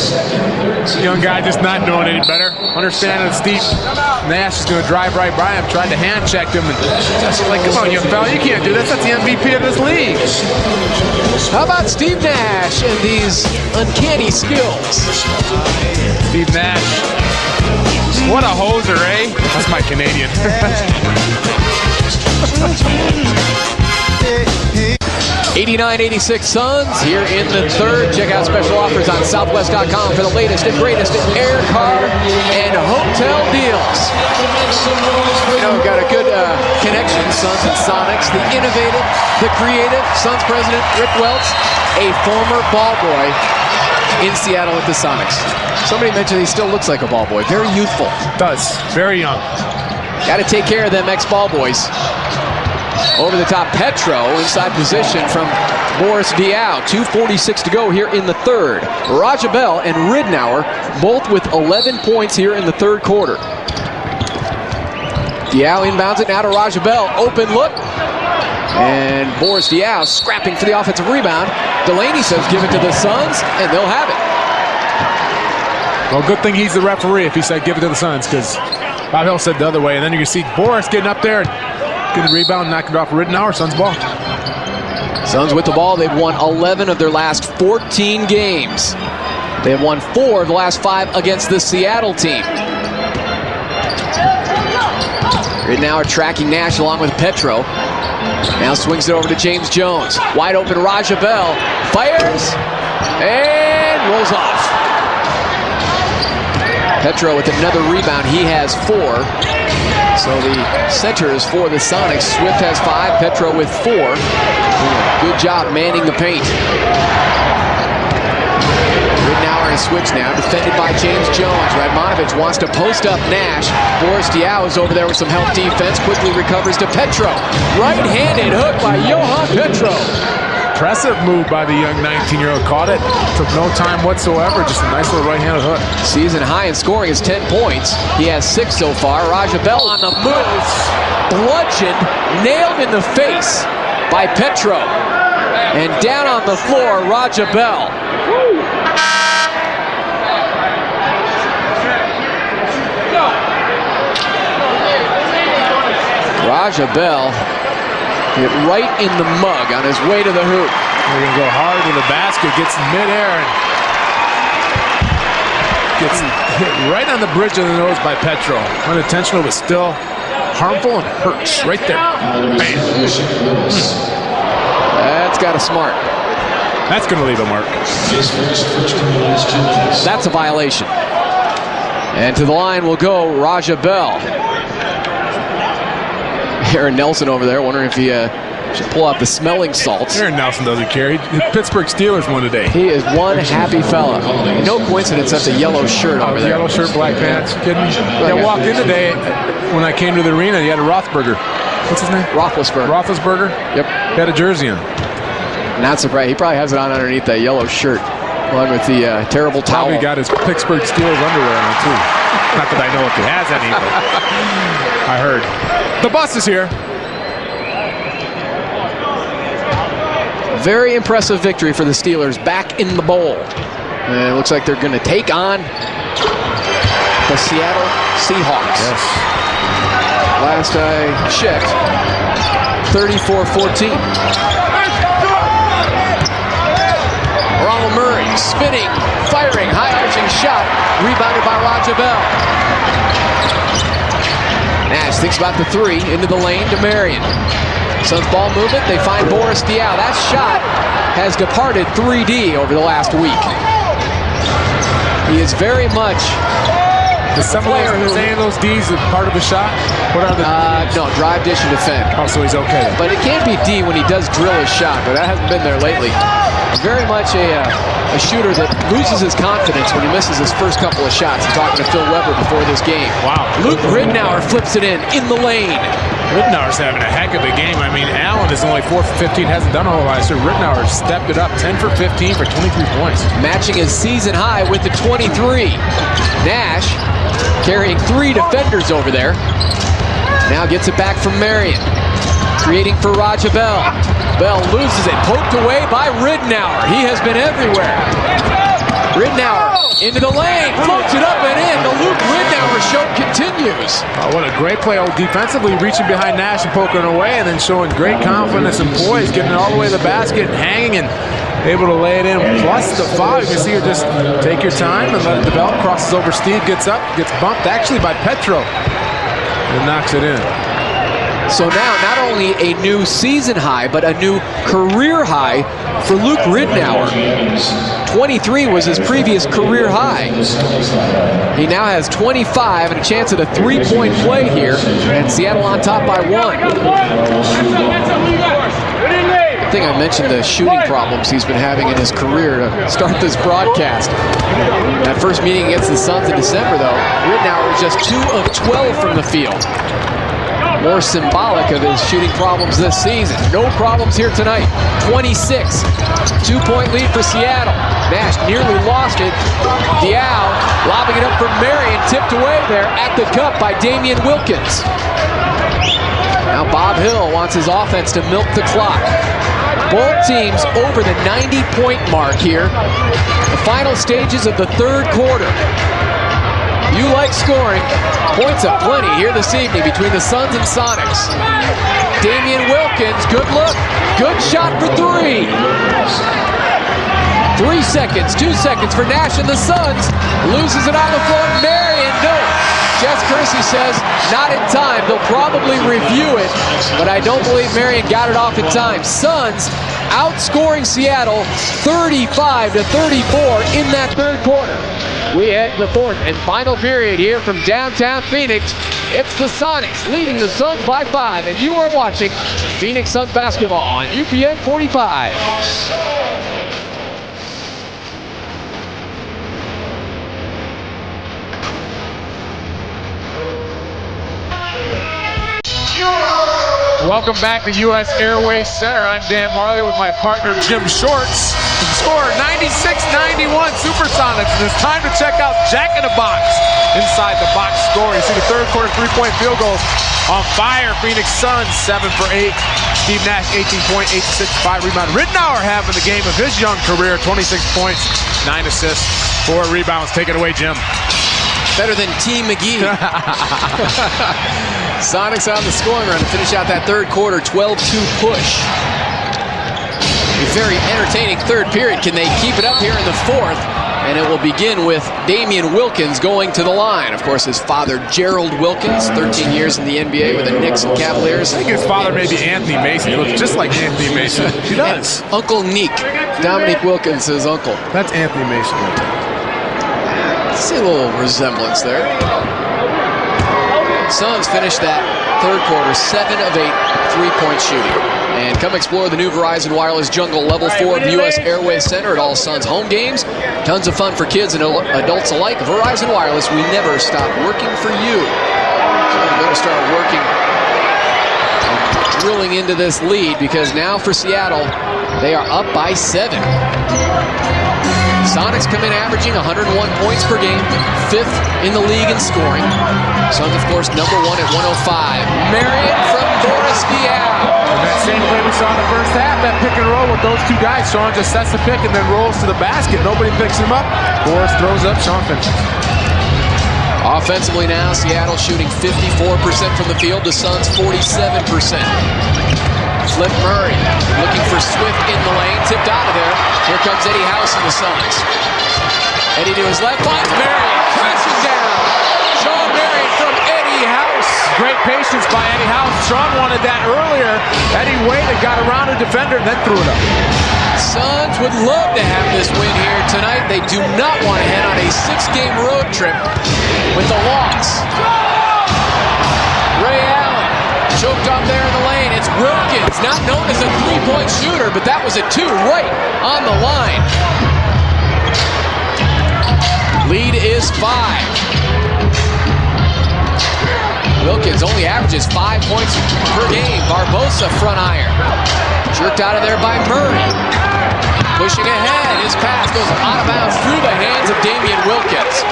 Young guy just not knowing any better. Understanding that Steve Nash is going to drive right by him, tried to hand check him, and just like, come on, young fella, you can't do this. That's the MVP of this league. How about Steve Nash and these uncanny skills? Steve Nash, what a hoser, eh? That's my Canadian. 89-86 Suns here in the third. Check out special offers on Southwest.com for the latest and greatest in air, car, and hotel deals. You know, we've got a good connection, Suns and Sonics. The innovative, the creative. Suns president Rick Welts, a former ball boy in Seattle with the Sonics. Somebody mentioned he still looks like a ball boy. Very youthful. Does. Very young. Got to take care of them ex-ball boys. Over the top, Petro inside position from Boris Diaw. 2:46 to go here in the third. Raja Bell and Ridnour both with 11 points here in the third quarter. Diaw inbounds it now to Raja Bell. Open look. And Boris Diaw scrapping for the offensive rebound. Delaney says give it to the Suns, and they'll have it. Well, good thing he's the referee if he said give it to the Suns, because Bob Hill said the other way. And then you can see Boris getting up there and getting the rebound, knocking it off Ridnour. Suns ball. Suns with the ball. They've won 11 of their last 14 games. They have won 4 of the last 5 against the Seattle team. Ridnour tracking Nash along with Petro. Now swings it over to James Jones. Wide open Raja Bell. Fires and rolls off. Petro with another rebound. He has 4. So the centers for the Sonics. Swift has 5, Petro with 4. Good job manning the paint. Ridnour in a switch now, defended by James Jones. Radmanovich wants to post up Nash. Boris Diaw is over there with some help defense. Quickly recovers to Petro. Right-handed hook by Johan Petro. Impressive move by the young 19-year-old. Caught it. Took no time whatsoever. Just a nice little right-handed hook. Season high in scoring is 10 points. He has 6 so far. Raja Bell on the move. Bludgeoned, nailed in the face by Petro. And down on the floor, Raja Bell. Raja Bell hit right in the mug on his way to the hoop. They're going to go hard with the basket, gets in midair, and gets hit right on the bridge of the nose by Petro. Unintentional, but still harmful and hurts right there. Man. That's got a smart. That's going to leave a mark. That's a violation. And to the line will go Raja Bell. Aaron Nelson over there wondering if he should pull out the smelling salts. Aaron Nelson doesn't care. The Pittsburgh Steelers won today. He is one happy fella. No coincidence that's a yellow shirt over there. Yellow shirt, black pants. Kidding me? I walked in today when I came to the arena. He had a Roethlisberger. What's his name? Roethlisberger. Yep. He had a jersey on. Not surprised. He probably has it on underneath that yellow shirt, along with the terrible towel. Probably got his Pittsburgh Steelers underwear on too. Not that I know if he has any, but I heard. The bus is here. Very impressive victory for the Steelers back in the bowl. And it looks like they're going to take on the Seattle Seahawks. Yes. Last I checked, 34-14. Ronald Murray spinning, firing, high-arching shot, rebounded by Raja Bell. Nash thinks about the three, into the lane to Marion. Suns ball movement, they find Boris Diaw. That shot has departed 3D over the last week. He is very much Is some of those D's a part of the shot? What are the no, drive, dish, and defend. Oh, so he's okay. But it can't be D when he does drill his shot, but that hasn't been there lately. Very much a shooter that loses his confidence when he misses his first couple of shots. I'm talking to Phil Weber before this game. Wow. Luke Ridnour flips it in the lane. Ridnour's having a heck of a game. I mean, Allen is only 4 for 15, hasn't done a whole lot. So Ridnour stepped it up, 10 for 15 for 23 points. Matching his season high with the 23. Nash carrying 3 defenders over there. Now gets it back from Marion. Creating for Raja Bell. Bell loses it, poked away by Ridnour. He has been everywhere. Ridnour into the lane, floats it up and in. The Luke Ridnour show continues. Oh, what a great play. Defensively reaching behind Nash and poking away, and then showing great confidence and poise, getting it all the way to the basket and hanging and able to lay it in. Plus the foul, you can see her just take your time and let it develop. Crosses over Steve, gets up, gets bumped actually by Petro, and knocks it in. So now, not only a new season high, but a new career high for Luke Ridnour. 23 was his previous career high. He now has 25 and a chance at a three-point play here, and Seattle on top by 1. I think I mentioned the shooting problems he's been having in his career to start this broadcast. That first meeting against the Suns in December, though, Ridnour was just 2 of 12 from the field. More symbolic of his shooting problems this season. No problems here tonight. 26. 2-point lead for Seattle. Nash nearly lost it. Diaw lobbing it up for Marion. Tipped away there at the cup by Damian Wilkins. Now Bob Hill wants his offense to milk the clock. Both teams over the 90-point mark here. The final stages of the third quarter. You like scoring. Points aplenty here this evening between the Suns and Sonics. Damian Wilkins, good look. Good shot for 3. 3 seconds, 2 seconds for Nash and the Suns. Loses it on the floor. Marion, no. Jess Kersey says not in time. They'll probably review it, but I don't believe Marion got it off in time. Suns outscoring Seattle 35-34 in that third quarter. We head to the fourth and final period here from downtown Phoenix. It's the Sonics leading the Suns by 5, and you are watching Phoenix Suns basketball on UPN 45. Welcome back to U.S. Airways Center. I'm Dan Marley with my partner Jim Shorts. Score 96-91 Supersonics, and it's time to check out Jack in the Box. Inside the box score, you see the third quarter 3-point field goals on fire. Phoenix Suns 7 for 8. Steve Nash 18-point, 8-6, 5 rebound. Ridnour having the game of his young career, 26 points, 9 assists, 4 rebounds. Take it away, Jim. Better than T. McGee. Sonics on the scoring run to finish out that third quarter, 12-2 push. A very entertaining third period. Can they keep it up here in the fourth? And it will begin with Damian Wilkins going to the line. Of course, his father, Gerald Wilkins, 13 years in the NBA with the Knicks and Cavaliers. I think his father may be Anthony Mason. He looks just like Anthony Mason. He does. And Uncle Neek, Dominique Wilkins, his uncle. That's Anthony Mason. See a little resemblance there. Suns finished that third quarter 7 of 8 three-point shooting. And come explore the new Verizon Wireless Jungle Level 4 of US Airways Center at all Suns home games. Tons of fun for kids and adults alike. Verizon Wireless, we never stop working for you. So we're going to start working and drilling into this lead, because now for Seattle, they are up by 7. Sonics come in averaging 101 points per game, 5th in the league in scoring. Suns, of course, number 1 at 105. Marion from Boris Diaw. And that same play we saw in the first half, that pick and roll with those two guys. Sean just sets the pick and then rolls to the basket. Nobody picks him up. Boris throws up, Sean finishes. Offensively now, Seattle shooting 54% from the field. The Suns 47%. Flip Murray looking for Swift in the lane, tipped out of there. Here comes Eddie House and the Suns. Eddie to his left, finds Marion, crashing down. Sean Marion from Eddie House. Great patience by Eddie House. Sean wanted that earlier. Eddie waited, got around a defender, and then threw it up. Suns would love to have this win here tonight. They do not want to head on a 6-game road trip with a loss. Ray Allen choked up there in the lane. It's Wilkins, not known as a three-point shooter, but that was a 2 right on the line. Lead is 5. Wilkins only averages 5 points per game. Barbosa front iron. Jerked out of there by Murray. Pushing ahead. His pass goes out of bounds through the hands of Damian Wilkins.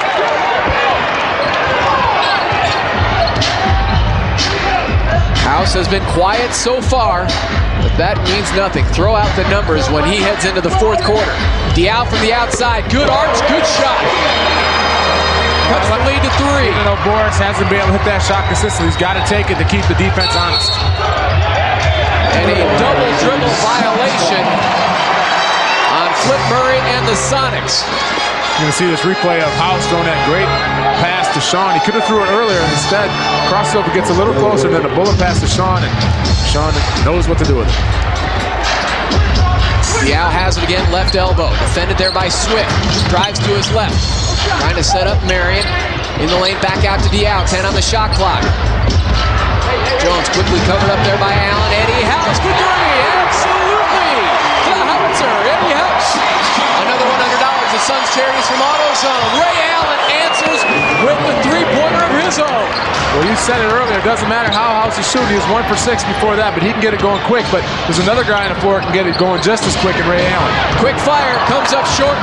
House has been quiet so far, but that means nothing. Throw out the numbers when he heads into the fourth quarter. Diaw from the outside. Good arch, good shot. Cuts the lead to 3. Even though Boris hasn't been able to hit that shot consistently, he's got to take it to keep the defense honest. And a double dribble violation on Flip Murray and the Sonics. You're going to see this replay of House throwing that great pass to Sean. He could have threw it earlier, and instead crossover gets a little closer than a bullet pass to Sean, and Sean knows what to do with it. Diaw has it again, left elbow. Defended there by Swift. Drives to his left. Trying to set up Marion. In the lane, back out to Diaw. 10 on the shot clock. Jones quickly covered up there by Allen. Eddie House for 3. Absolutely. The howitzer, Eddie House. Another $100 at Suns Charities from AutoZone. Ray Allen answers with the three-pointer of his own. Well, you said it earlier. It doesn't matter how House is shooting. He was 1 for 6 before that, but he can get it going quick. But there's another guy on the floor that can get it going just as quick, and Ray Allen. Quick fire comes up short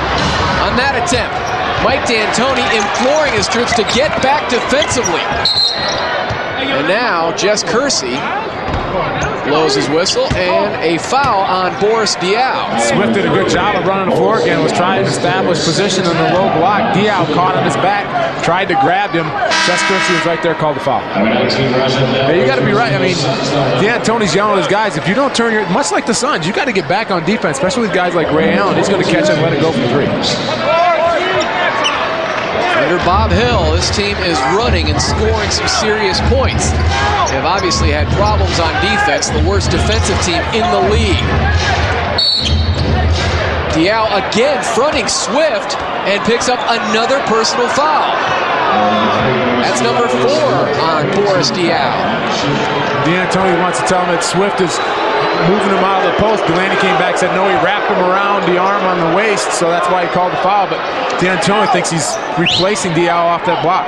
on that attempt. Mike D'Antoni imploring his troops to get back defensively. And now Jess Kersey blows his whistle, and a foul on Boris Diaw. Swift did a good job of running the floor again, was trying to establish position in the low block. Diaw caught on his back, tried to grab him. Jess Kersey was right there, called the foul. Yeah, you got to be right. I mean, D'Antoni's yelling at his guys, if you don't turn your, much like the Suns, you got to get back on defense, especially with guys like Ray Allen. He's going to catch it and let it go from 3. Under Bob Hill, this team is running and scoring some serious points. They've obviously had problems on defense, the worst defensive team in the league. Diaw again fronting Swift and picks up another personal foul. That's number 4 on Boris Diaw. D'Antoni wants to tell him that Swift is moving him out of the post. Delaney came back and said no, he wrapped him around the arm on the waist, so that's why he called the foul. But D'Antoni thinks he's replacing Diaw off that block.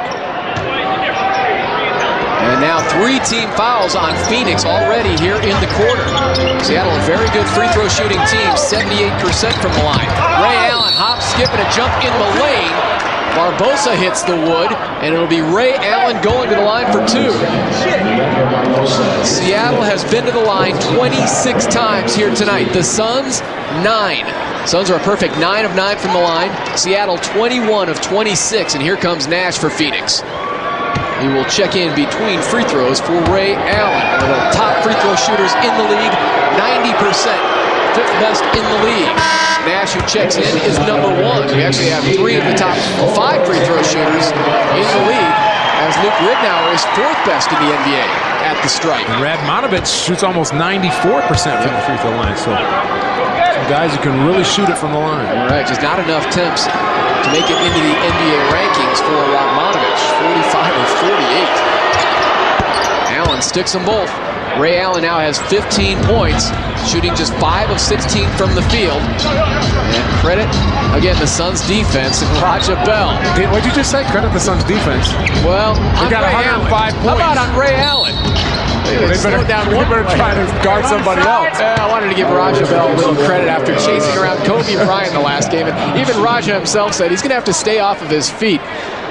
And now 3 team fouls on Phoenix already here in the quarter. Seattle, a very good free throw shooting team, 78% from the line. Ray Allen hop, skip, and a jump in the lane. Barbosa hits the wood, and it'll be Ray Allen going to the line for 2. Seattle has been to the line 26 times here tonight. The Suns, 9. Suns are a perfect 9 of 9 from the line. Seattle, 21 of 26, and here comes Nash for Phoenix. He will check in between free throws for Ray Allen, one of the top free throw shooters in the league, 90% 5th best in the league. Nash, who checks in, is number 1. We actually have 3 of the top 5 free throw shooters in the league, as Luke Ridnour is 4th best in the NBA at the stripe. And Radmanovich shoots almost 94% from the free throw line. So some guys who can really shoot it from the line. All right, just not enough attempts to make it into the NBA rankings for Radmanovich. 45 of 48. Allen sticks them both. Ray Allen now has 15 points, shooting just 5 of 16 from the field. And credit, again, the Suns' defense and Raja Bell. What'd you just say? Credit the Suns' defense. Well, they got 105 points. How about on Ray Allen? They better try to guard somebody else. I wanted to give Raja Bell a little credit after chasing around Kobe Bryant the last game. And even Raja himself said he's going to have to stay off of his feet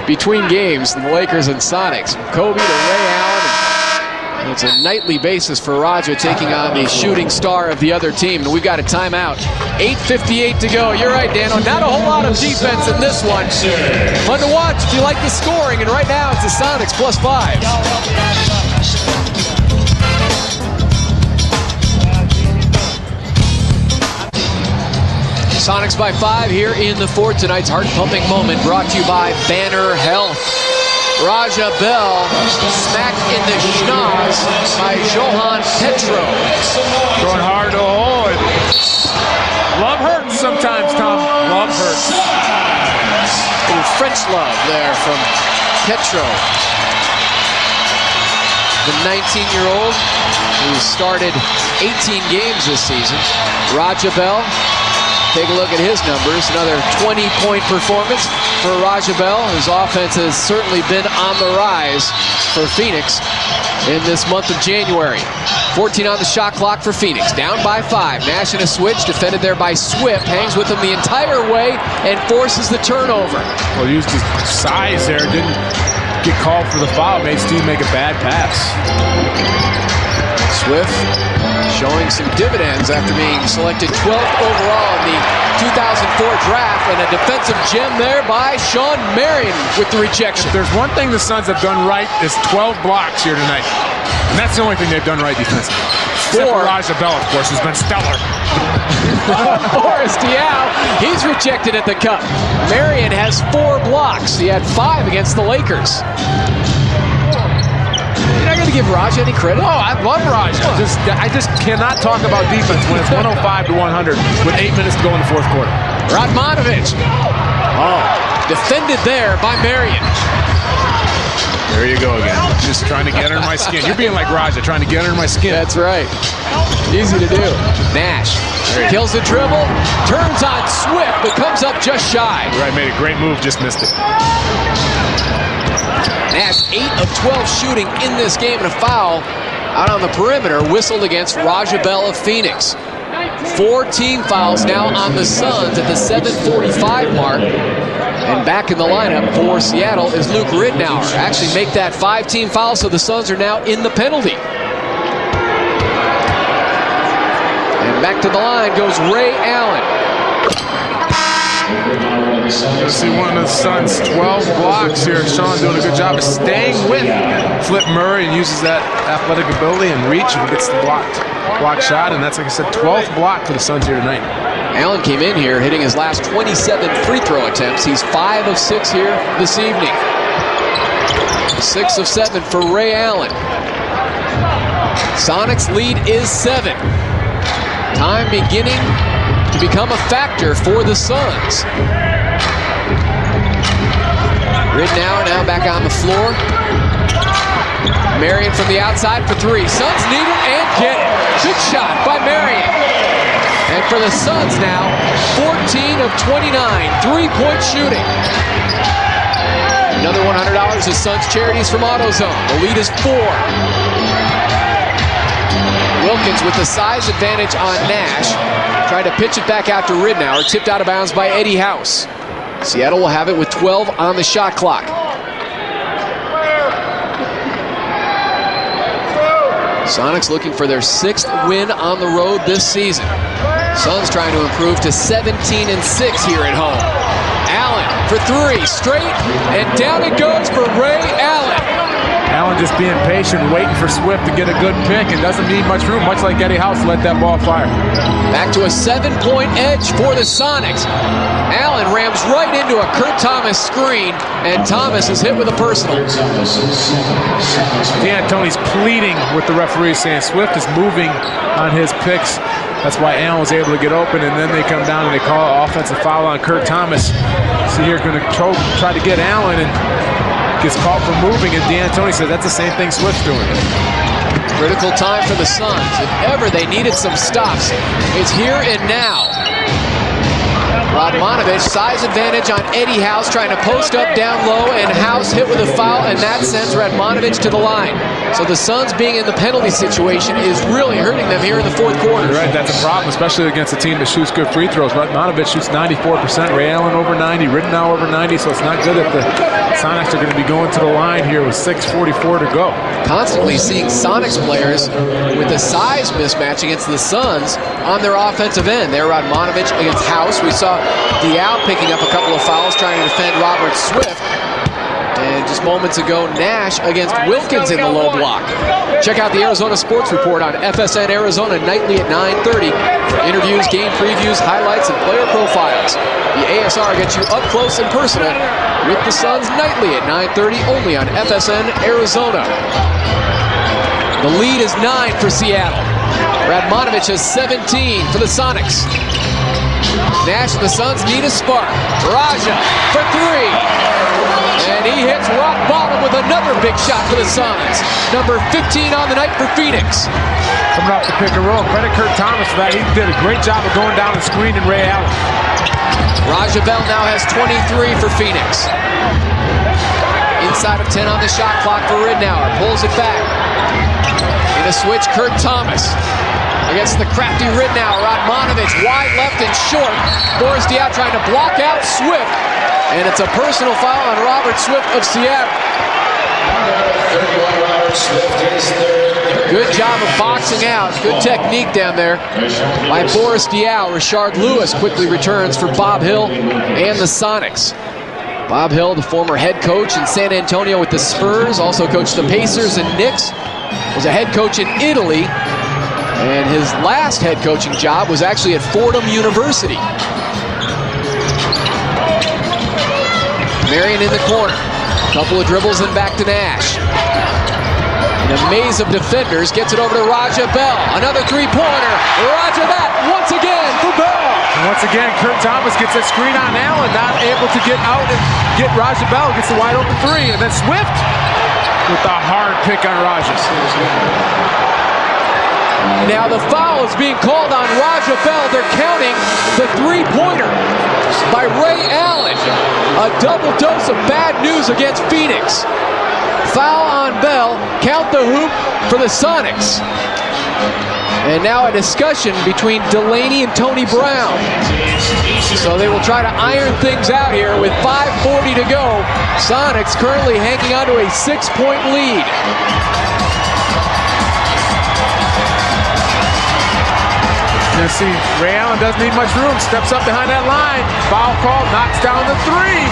between games, the Lakers and Sonics. Kobe to Ray Allen. And it's a nightly basis for Raja taking on the shooting star of the other team. And we've got a timeout. 8:58 to go. You're right, Dano. Not a whole lot of defense in this one. Fun to watch if you like the scoring. And right now it's the Sonics +5. Sonics by 5 here in the 4th. Tonight's heart-pumping moment brought to you by Banner Health. Raja Bell smacked in the schnoz by Johan Petro. Going hard to the hole. Love hurts sometimes, Tom. Love hurts. A little French love there from Petro. The 19-year-old who started 18 games this season. Raja Bell. Take a look at his numbers. Another 20-point performance for Raja Bell, whose offense has certainly been on the rise for Phoenix in this month of January. 14 on the shot clock for Phoenix. Down by 5. Nash in a switch, defended there by Swift. Hangs with him the entire way and forces the turnover. Well, used his size there. Didn't get called for the foul. Made Steve make a bad pass. Swift showing some dividends after being selected 12th overall in the 2004 draft, and a defensive gem there by Sean Marion with the rejection. If there's one thing the Suns have done right, is 12 blocks here tonight. And that's the only thing they've done right defensively. Except for Raja Bell, of course, who's been stellar. Boris Diaw, he's rejected at the cup. Marion has 4 blocks. He had 5 against the Lakers. You're not going to give Raja any credit? Oh, I love Raja. I just cannot talk about defense when it's 105 to 100 with 8 minutes to go in the 4th quarter. Radmanovich. Oh, defended there by Marion. There you go again. Just trying to get under my skin. You're being like Raja, trying to get under my skin. That's right. Easy to do. Nash kills the dribble, turns on Swift, but comes up just shy. Right, made a great move, just missed it. Nash 8 of 12 shooting in this game, and a foul out on the perimeter whistled against Raja Bell of Phoenix. 4 team fouls now on the Suns at the 7:45 mark. And back in the lineup for Seattle is Luke Ridnour. Actually make that 5-team foul, so the Suns are now in the penalty. And back to the line goes Ray Allen. Let's see one of the Suns' 12 blocks here. Sean doing a good job of staying with Flip Murray and uses that athletic ability and reach and gets the block shot. And that's, like I said, 12th block for the Suns here tonight. Allen came in here hitting his last 27 free throw attempts. He's 5 of 6 here this evening. 6 of 7 for Ray Allen. Sonics lead is 7. Time beginning to become a factor for the Suns. Ridnour now back on the floor. Marion from the outside for 3. Suns need it and get it. Good shot by Marion. And for the Suns now, 14 of 29, 3-point shooting. Another $100 to Suns Charities from AutoZone. The lead is 4. Wilkins with the size advantage on Nash. Tried to pitch it back out to Ridnour. Tipped out of bounds by Eddie House. Seattle will have it with 12 on the shot clock. Sonics looking for their 6th win on the road this season. Suns trying to improve to 17-6 here at home. Allen for 3, straight, and down it goes for Ray Allen. Allen Allen just being patient, waiting for Swift to get a good pick, and doesn't need much room, much like Eddie House, to let that ball fire. Back to a 7-point edge for the Sonics. Allen rams right into a Kurt Thomas screen, and Thomas is hit with a personal. D'Antoni's pleading with the referee, saying Swift is moving on his picks. That's why Allen was able to get open, and then they come down and they call an offensive foul on Kurt Thomas. So here going to try to get Allen, and gets called for moving, and D'Antoni said that's the same thing Swift's doing. Critical time for the Suns. If ever they needed some stops, it's here and now. Radmanovich, size advantage on Eddie House, trying to post up down low, and House hit with a foul, and that sends Radmanovich to the line. So the Suns being in the penalty situation is really hurting them here in the fourth quarter. You're right, that's a problem, especially against a team that shoots good free throws. Radmanovich shoots 94%, Ray Allen over 90, Ridenour over 90, so it's not good that the Sonics are going to be going to the line here with 6:44 to go. Constantly seeing Sonics players with a size mismatch against the Suns on their offensive end. There, Radmanovich against House. We saw Diao picking up a couple of fouls trying to defend Robert Swift. And just moments ago, Nash against Wilkins in the low block. Check out the Arizona Sports Report on FSN Arizona nightly at 9:30 for interviews, game previews, highlights, and player profiles. The ASR gets you up close and personal with the Suns nightly at 9:30 only on FSN Arizona. The lead is 9 for Seattle. Radmanovich has 17 for the Sonics. Nash and the Suns need a spark. Raja for three. And he hits rock bottom with another big shot for the Suns. Number 15 on the night for Phoenix. Coming off the pick and roll. Credit Kurt Thomas for that. He did a great job of going down and screening Ray Allen. Raja Bell now has 23 for Phoenix. Inside of 10 on the shot clock for Ridenour. Pulls it back. In a switch, Kurt Thomas against the crafty Ridenour. Radmanovich wide left and short. Boris Diaw trying to block out Swift. And it's a personal foul on Robert Swift of Seattle. Good job of boxing out. Good technique down there by Boris Diaw. Rashard Lewis quickly returns for Bob Hill and the Sonics. Bob Hill, the former head coach in San Antonio with the Spurs, also coached the Pacers and Knicks, was a head coach in Italy, and his last head coaching job was actually at Fordham University. Marion in the corner. A couple of dribbles and back to Nash. In a maze of defenders, gets it over to Raja Bell. Another three-pointer. Raja that once again for Bell. And once again, Kurt Thomas gets a screen on Allen, not able to get out and get Raja Bell. Gets the wide open three. And then Swift with the hard pick on Raja. Now the foul is being called on Raja Bell. They're counting the three-pointer by Ray Allen. A double dose of bad news against Phoenix. Foul on Bell. Count the hoop for the Sonics. And now a discussion between Delaney and Tony Brown. So they will try to iron things out here with 5:40 to go. Sonics currently hanging on to a 6-point lead. You see, Ray Allen doesn't need much room. Steps up behind that line. Foul call, knocks down the three.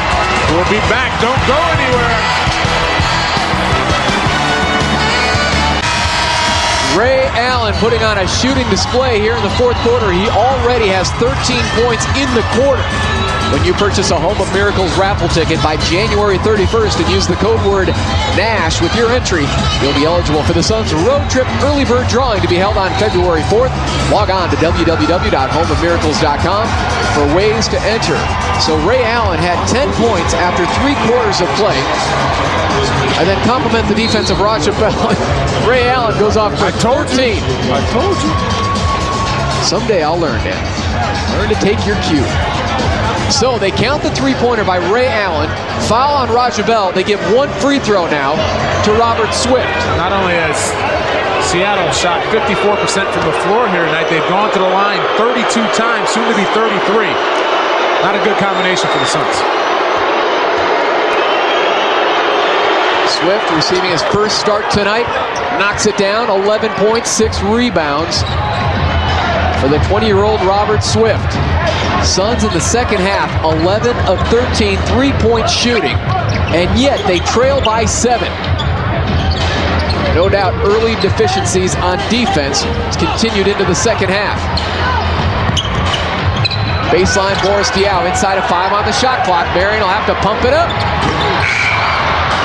We'll be back. Don't go anywhere. Ray Allen putting on a shooting display here in the fourth quarter. He already has 13 points in the quarter. When you purchase a Home of Miracles raffle ticket by January 31st and use the code word NASH with your entry, you'll be eligible for the Suns road trip early bird drawing to be held on February 4th. Log on to www.homeofmiracles.com for ways to enter. So Ray Allen had 10 points after 3 quarters of play. And then compliment the defense of Raja Bell. Ray Allen goes off for 13. I told you. Someday I'll learn, Dan. Learn to take your cue. So they count the three-pointer by Ray Allen. Foul on Raja Bell. They give 1 free throw now to Robert Swift. Not only has Seattle shot 54% from the floor here tonight, they've gone to the line 32 times, soon to be 33. Not a good combination for the Suns. Swift receiving his first start tonight. Knocks it down, 11 points, 6 rebounds for the 20-year-old Robert Swift. Suns in the second half, 11 of 13 three-point shooting, and yet they trail by 7. No doubt early deficiencies on defense has continued into the second half. Baseline, Boris Diaw inside of 5 on the shot clock. Marion will have to pump it up.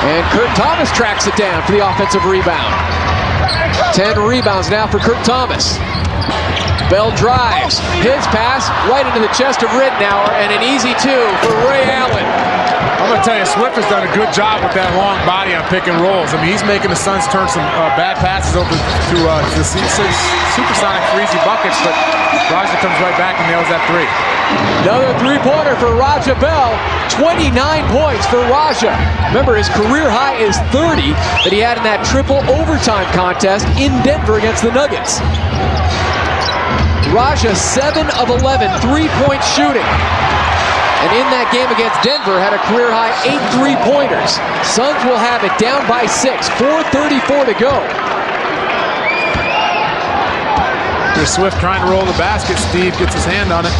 And Kurt Thomas tracks it down for the offensive rebound. 10 rebounds now for Kurt Thomas. Bell drives. His pass right into the chest of Ridnour, and an easy 2 for Ray Allen. I'm going to tell you, Swift has done a good job with that long body on pick and rolls. I mean, he's making the Suns turn some bad passes over to the supersonic for easy buckets, but Raja comes right back and nails that 3. Another three-pointer for Raja Bell. 29 points for Raja. Remember, his career high is 30 that he had in that triple overtime contest in Denver against the Nuggets. Raja 7 of 11 three-point shooting. And in that game against Denver, had a career high 8 three-pointers. Suns will have it down by 6, 4:34 to go. Here's Swift trying to roll the basket. Steve gets his hand on it.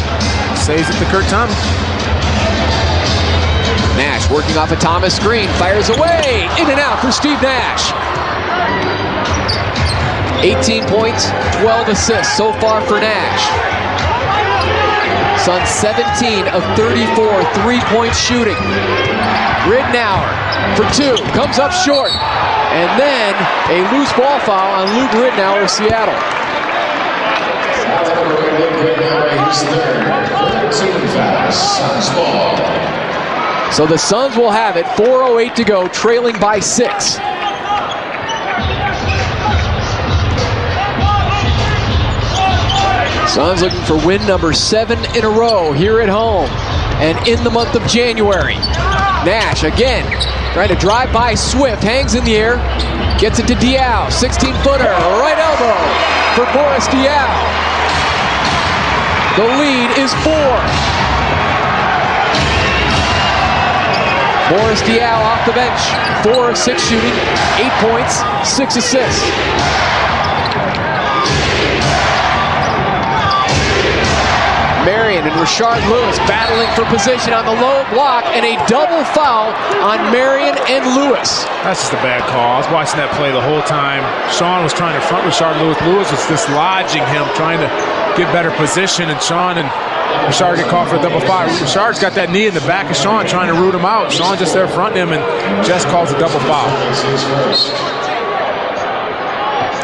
Saves it to Kurt Thomas. Nash working off a Thomas screen, fires away, in and out for Steve Nash. 18 points, 12 assists so far for Nash. Suns 17 of 34 three-point shooting. Ridnour for 2, comes up short. And then a loose ball foul on Luke Ridnour of Seattle. So the Suns will have it, 4:08 to go, trailing by 6. Suns looking for win number 7 in a row here at home and in the month of January. Nash again trying to drive by Swift, hangs in the air, gets it to Diaw, 16-footer, right elbow for Boris Diaw. The lead is 4. Boris Diaw off the bench, 4 of 6 shooting, 8 points, 6 assists. Marion and Rashard Lewis battling for position on the low block, and a double foul on Marion and Lewis. That's just a bad call. I was watching that play the whole time. Sean was trying to front Rashard Lewis. Lewis was dislodging him, trying to get better position, and Sean and Rashard get called for a double foul. Rashard's got that knee in the back of Sean, trying to root him out. Sean just there fronting him, and Jess calls a double foul.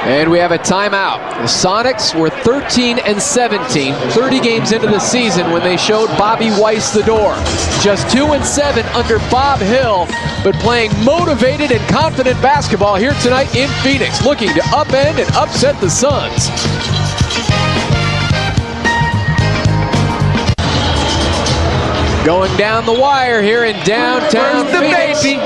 And we have a timeout. The Sonics were 13 and 17, 30 games into the season when they showed Bobby Weiss the door. Just 2 and 7 under Bob Hill, but playing motivated and confident basketball here tonight in Phoenix, looking to upend and upset the Suns. Going down the wire here in downtown Phoenix. Baby?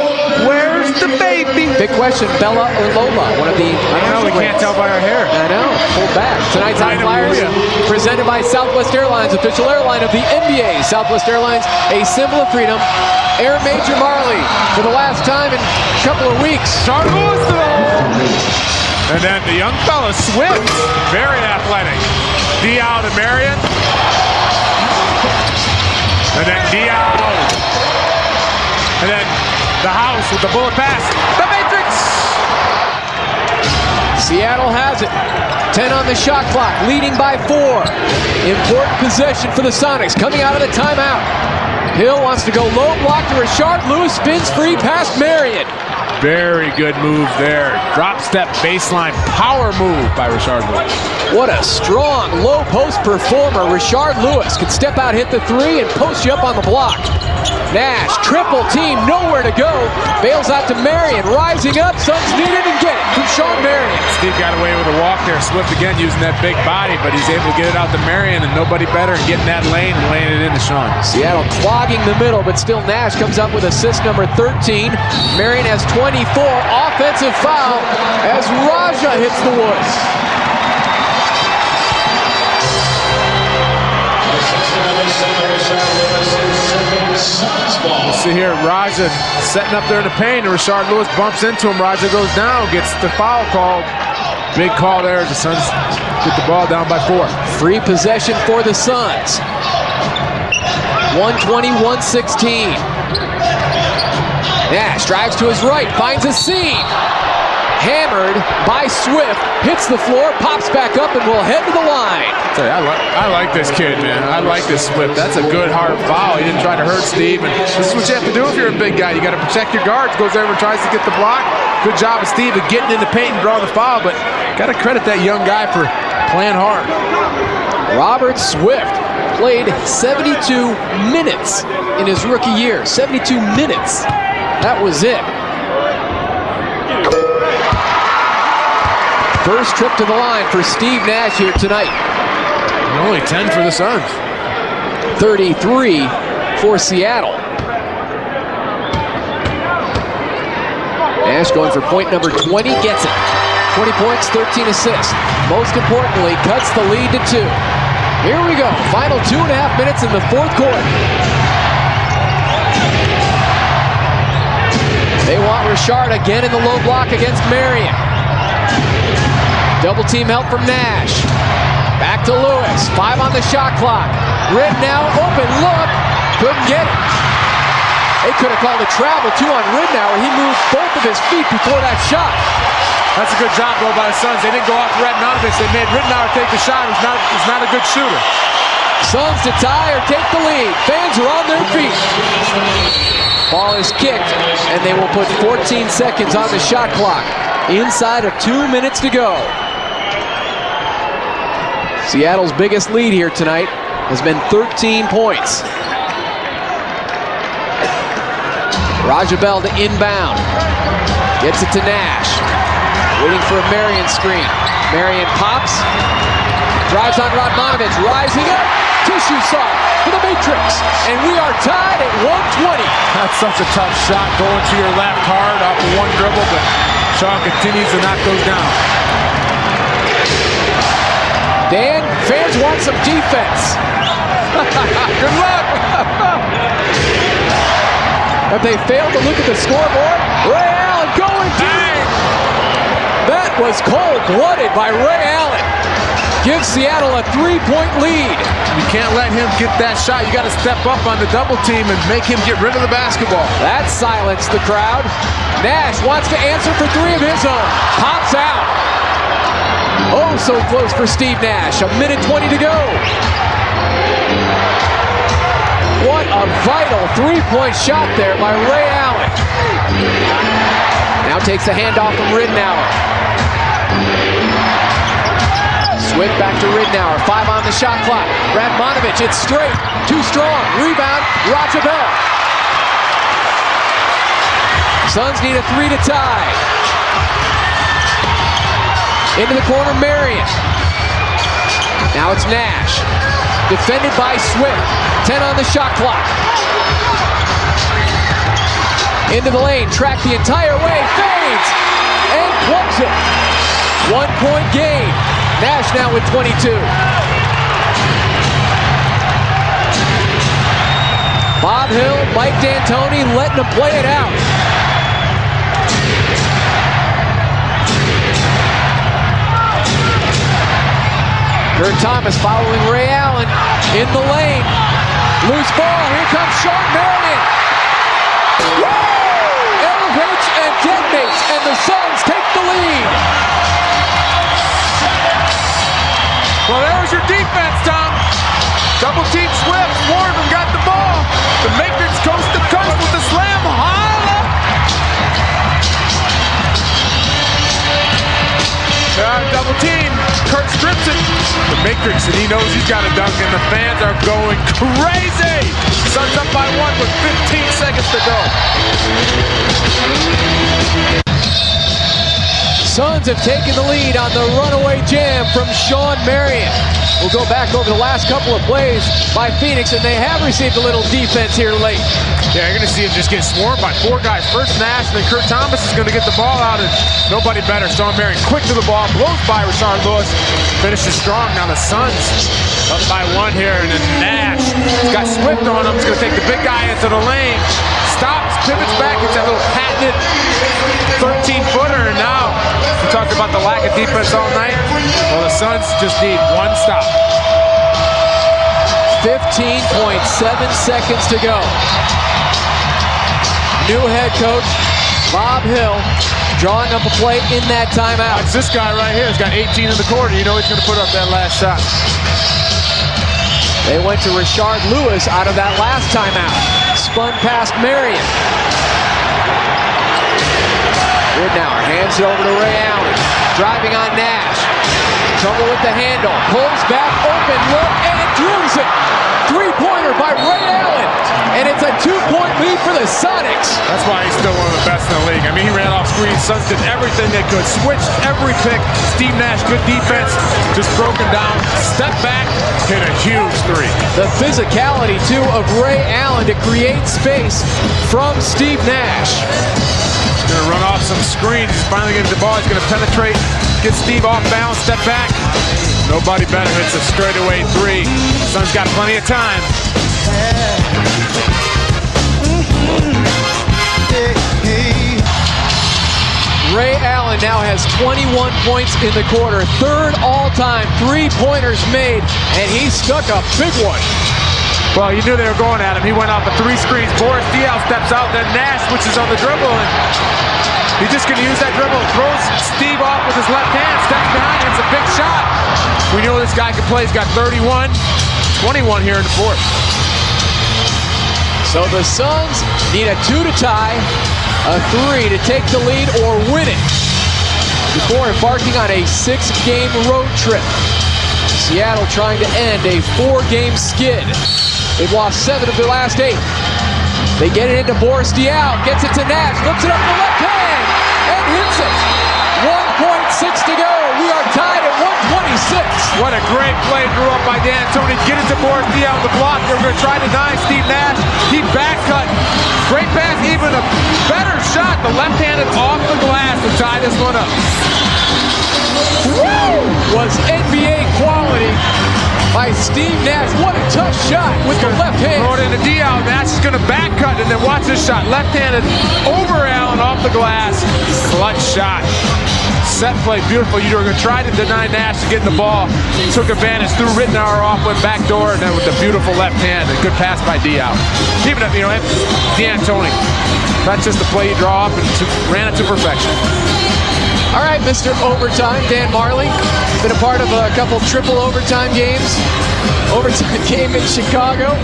Where's the baby? Big question, Bella or Lola? One of the I don't know, we can't tell by our hair. I know, pulled back. Tonight's High Flyers, presented by Southwest Airlines, official airline of the NBA. Southwest Airlines, a symbol of freedom. Air Major Marley, for the last time in a couple of weeks. Charles Lewis to the hole. And then the young fella, Swift, very athletic. Diaw to Marion. And then Diaw. And then the house with the bullet pass. The Matrix! Seattle has it. 10 on the shot clock, leading by 4. Important possession for the Sonics, coming out of the timeout. Hill wants to go low block to Rashard Lewis, spins free past Marion. Very good move there. Drop step baseline power move by Rashard Lewis. What a strong low post performer. Rashard Lewis can step out, hit the 3, and post you up on the block. Nash, triple team, nowhere to go. Bails out to Marion, rising up. Suns need it and get it from Shawn Marion. Steve got away with a walk there. Swift again using that big body, but he's able to get it out to Marion, and nobody better in getting that lane and laying it into Sean. Seattle clogging the middle, but still Nash comes up with assist number 13. Marion has 24. Offensive foul as Raja hits the woods. See here, Raja setting up there in the paint, and Rashard Lewis bumps into him. Raja goes down, gets the foul called. Big call there. The Suns get the ball down by 4. Free possession for the Suns. 120-116. Nash drives to his right, finds a seam. Hammered by Swift, hits the floor, pops back up, and will head to the line. I like this kid, man. I like this Swift. That's a good hard foul. He didn't try to hurt Steve, and this is what you have to do if you're a big guy. You got to protect your guards. Goes over and tries to get the block. Good job of Steve of getting in the paint and drawing the foul, but got to credit that young guy for playing hard. Robert Swift played 72 minutes in his rookie year. 72 minutes. That was it. First trip to the line for Steve Nash here tonight. And only 10 for the Suns. 33 for Seattle. Nash going for point number 20, gets it. 20 points, 13 assists. Most importantly, cuts the lead to 2. Here we go, final 2.5 minutes in the fourth quarter. They want Richard again in the low block against Marion. Double team help from Nash. Back to Lewis. 5 on the shot clock. Ridnour open look. Couldn't get it. They could have called a travel too on Ridnour. He moved both of his feet before that shot. That's a good job though by the Suns. They didn't go off Radmanovich. They made Ridnour take the shot. He's not a good shooter. Suns to tie or take the lead. Fans are on their feet. Ball is kicked, and they will put 14 seconds on the shot clock. Inside of 2 minutes to go. Seattle's biggest lead here tonight has been 13 points. Raja Bell to inbound. Gets it to Nash. Waiting for a Marion screen. Marion pops. Drives on Radmanovich. Rising up. Tissue soft for the Matrix. And we are tied at 120. That's such a tough shot going to your left hard off of one dribble, but Shaw continues to knock those down. Dan, fans want some defense. Good luck. Have they failed to look at the scoreboard? Ray Allen going deep. That was cold-blooded by Ray Allen. Gives Seattle a 3-point lead. You can't let him get that shot. You got to step up on the double team and make him get rid of the basketball. That silenced the crowd. Nash wants to answer for 3 of his own. Pops out. Oh, so close for Steve Nash. 1:20 to go. What a vital 3-point shot there by Ray Allen. Now takes the handoff from Ridnour. Swift back to Ridnour. 5 on the shot clock. Radmanovich, it's straight. Too strong. Rebound, Raja Bell. Suns need a 3 to tie. Into the corner, Marion. Now it's Nash. Defended by Swift. 10 on the shot clock. Into the lane, tracked the entire way, fades, and plugs it. 1-point game. Nash now with 22. Bob Hill, Mike D'Antoni letting them play it out. Kurt Thomas following Ray Allen in the lane. Loose ball, here comes Shawn Marion. Elevates and detonates, and the Suns take the lead. Well, there was your defense, Tom. Double team Swift. One of them got the ball. The Matrix coast to coast with the slam. Holla! Double team. Kurt strips it. The Matrix, and he knows he's got a dunk, and the fans are going crazy. Suns up by 1 with 15 seconds to go. Suns have taken the lead on the runaway jam from Shawn Marion. We'll go back over the last couple of plays by Phoenix, and they have received a little defense here late. Yeah, you're going to see him just get swarmed by 4 guys. First Nash, and then Kurt Thomas is going to get the ball out, and nobody better. Shawn Marion quick to the ball, blows by Rashard Lewis, finishes strong. Now the Suns up by 1 here, and then Nash. He's got Swift on him. He's going to take the big guy into the lane. Stops, pivots back. It's that little patented 13-footer, and now we talked about the lack of defense all night. Well, the Suns just need 1 stop. 15.7 seconds to go. New head coach, Bob Hill, drawing up a play in that timeout. It's this guy right here. He's got 18 in the quarter. You know he's going to put up that last shot. They went to Rashard Lewis out of that last timeout. Spun past Marion. Ridnour hands it over to Ray Allen. Driving on Nash. Trouble with the handle. Pulls back, open look, and drills it. Three-pointer by Ray Allen. And it's a 2-point lead for the Sonics. That's why he's still one of the best in the league. I mean, he ran off screens. Suns did everything they could. Switched every pick. Steve Nash, good defense. Just broken down. Step back. Hit a huge three. The physicality, too, of Ray Allen to create space from Steve Nash. He's going to run off some screens. He's finally getting the ball. He's going to penetrate. Get Steve off balance. Step back. Nobody better hits a straightaway three. Suns got plenty of time. Ray Allen now has 21 points in the quarter. Third all-time three-pointers made, and he stuck a big one. Well, you knew they were going at him. He went off of three screens. Boris Diaw steps out, then Nash switches on the dribble, and he's just going to use that dribble. Throws Steve off with his left hand, steps behind, and it's a big shot. We know this guy can play. He's got 31, 21 here in the fourth. So the Suns need a 2 to tie, a 3 to take the lead or win it before embarking on a 6-game road trip. Seattle trying to end a 4-game skid. They've lost 7 of their last 8. They get it into Boris Diaw, gets it to Nash, looks it up with the left hand, and hits it. 1.6 to go. We are tied at 126. What a great play drew up by D'Antoni. Get it to Boris Diaw on the block. They were going to try to deny Steve Nash. He back cut. Great pass, even a better shot. The left-handed off the glass to tie this one up. Woo! Was NBA quality by Steve Nash. What a tough shot with the left hand. Throw it into Diaw. Nash is going to back cut, and then watch this shot. Left-handed over Allen off the glass. Clutch shot. Set play, beautiful. You were going to try to deny Nash to get the ball. Took advantage, threw Ridnour off, went back door, and then with the beautiful left hand, a good pass by Diaw. Keep it up, you know, D'Antoni. That's just the play you draw up and ran it to perfection. All right, Mr. Overtime, Dan Marley. Been a part of a couple triple overtime games. Overtime game in Chicago.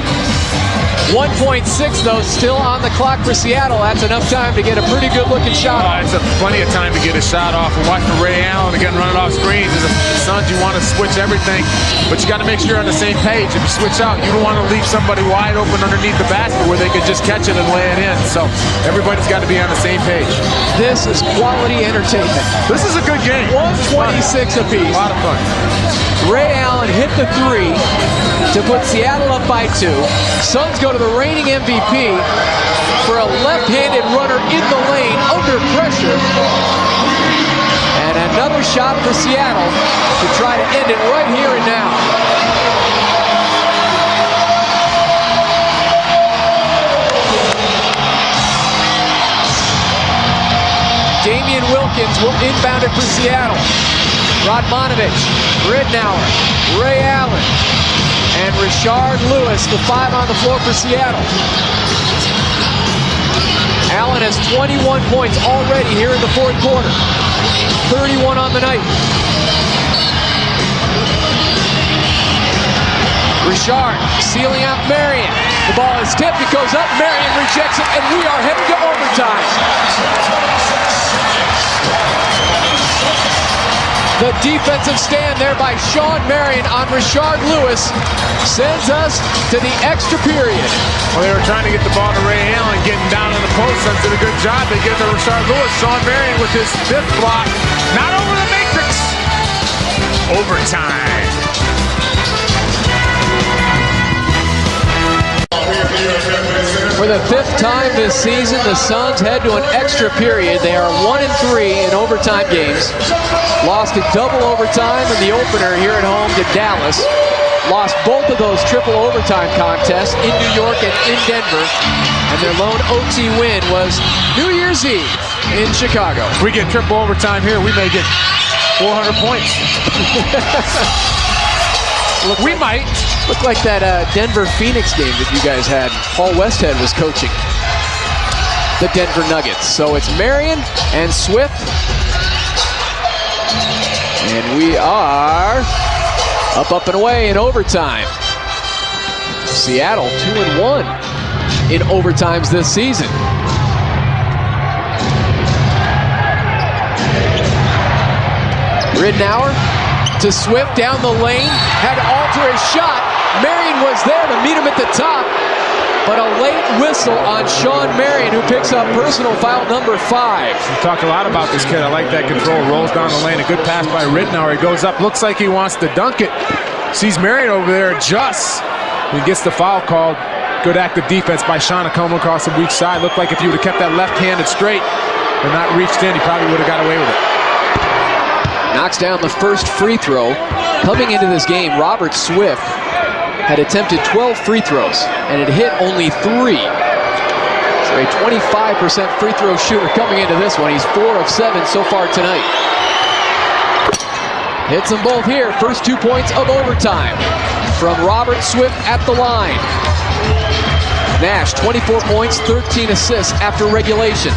1.6 though, still on the clock for Seattle. That's enough time to get a pretty good looking shot off. It's plenty of time to get a shot off. And watch for Ray Allen again running off screens. As the Suns, you want to switch everything, but you got to make sure you're on the same page. If you switch out, you don't want to leave somebody wide open underneath the basket where they could just catch it and lay it in. So everybody's got to be on the same page. This is quality entertainment. This is a good game. 126 apiece. A lot of fun. Ray Allen hit the 3 to put Seattle up by 2. Suns go to the reigning MVP for a left-handed runner in the lane under pressure. And another shot for Seattle to try to end it right here and now. Damian Wilkins will inbound it for Seattle. Radmanovich, Ridnour, Ray Allen, and Rashard Lewis, the 5 on the floor for Seattle. Allen has 21 points already here in the fourth quarter. 31 on the night. Rashard sealing out Marion. The ball is tipped, it goes up, Marion rejects it, and we are headed to overtime. The defensive stand there by Shawn Marion on Rashard Lewis sends us to the extra period. Well, they were trying to get the ball to Ray Allen, getting down in the post. Suns did a good job. They get to Rashard Lewis. Shawn Marion with his 5th block. Not over the matrix. Overtime. For the 5th time this season, the Suns head to an extra period. They are 1-3 in overtime games. Lost in double overtime in the opener here at home to Dallas. Lost both of those triple overtime contests in New York and in Denver. And their lone OT win was New Year's Eve in Chicago. If we get triple overtime here, we may get 400 points. We might. Looked like that Denver-Phoenix game that you guys had. Paul Westhead was coaching. the Denver Nuggets. So it's Marion and Swift. And we are up and away in overtime. Seattle 2-1 in overtimes this season. Ridnour to Swift down the lane, had to alter his shot. Marion was there to meet him at the top, but a late whistle on Sean Marion, who picks up personal foul number 5. We talked a lot about this kid. I like that control. Rolls down the lane. A good pass by Ridnour. He goes up. Looks like he wants to dunk it. Sees Marion over there, adjusts. He gets the foul called. Good active defense by Sean to come across the weak side. Looked like if you would have kept that left-handed straight and not reached in, he probably would have got away with it. Knocks down the first free throw. Coming into this game, Robert Swift had attempted 12 free throws and had hit only 3. So a 25% free throw shooter coming into this one. He's 4 of 7 so far tonight. Hits them both here. First 2 points of overtime from Robert Swift at the line. Nash, 24 points, 13 assists after regulation.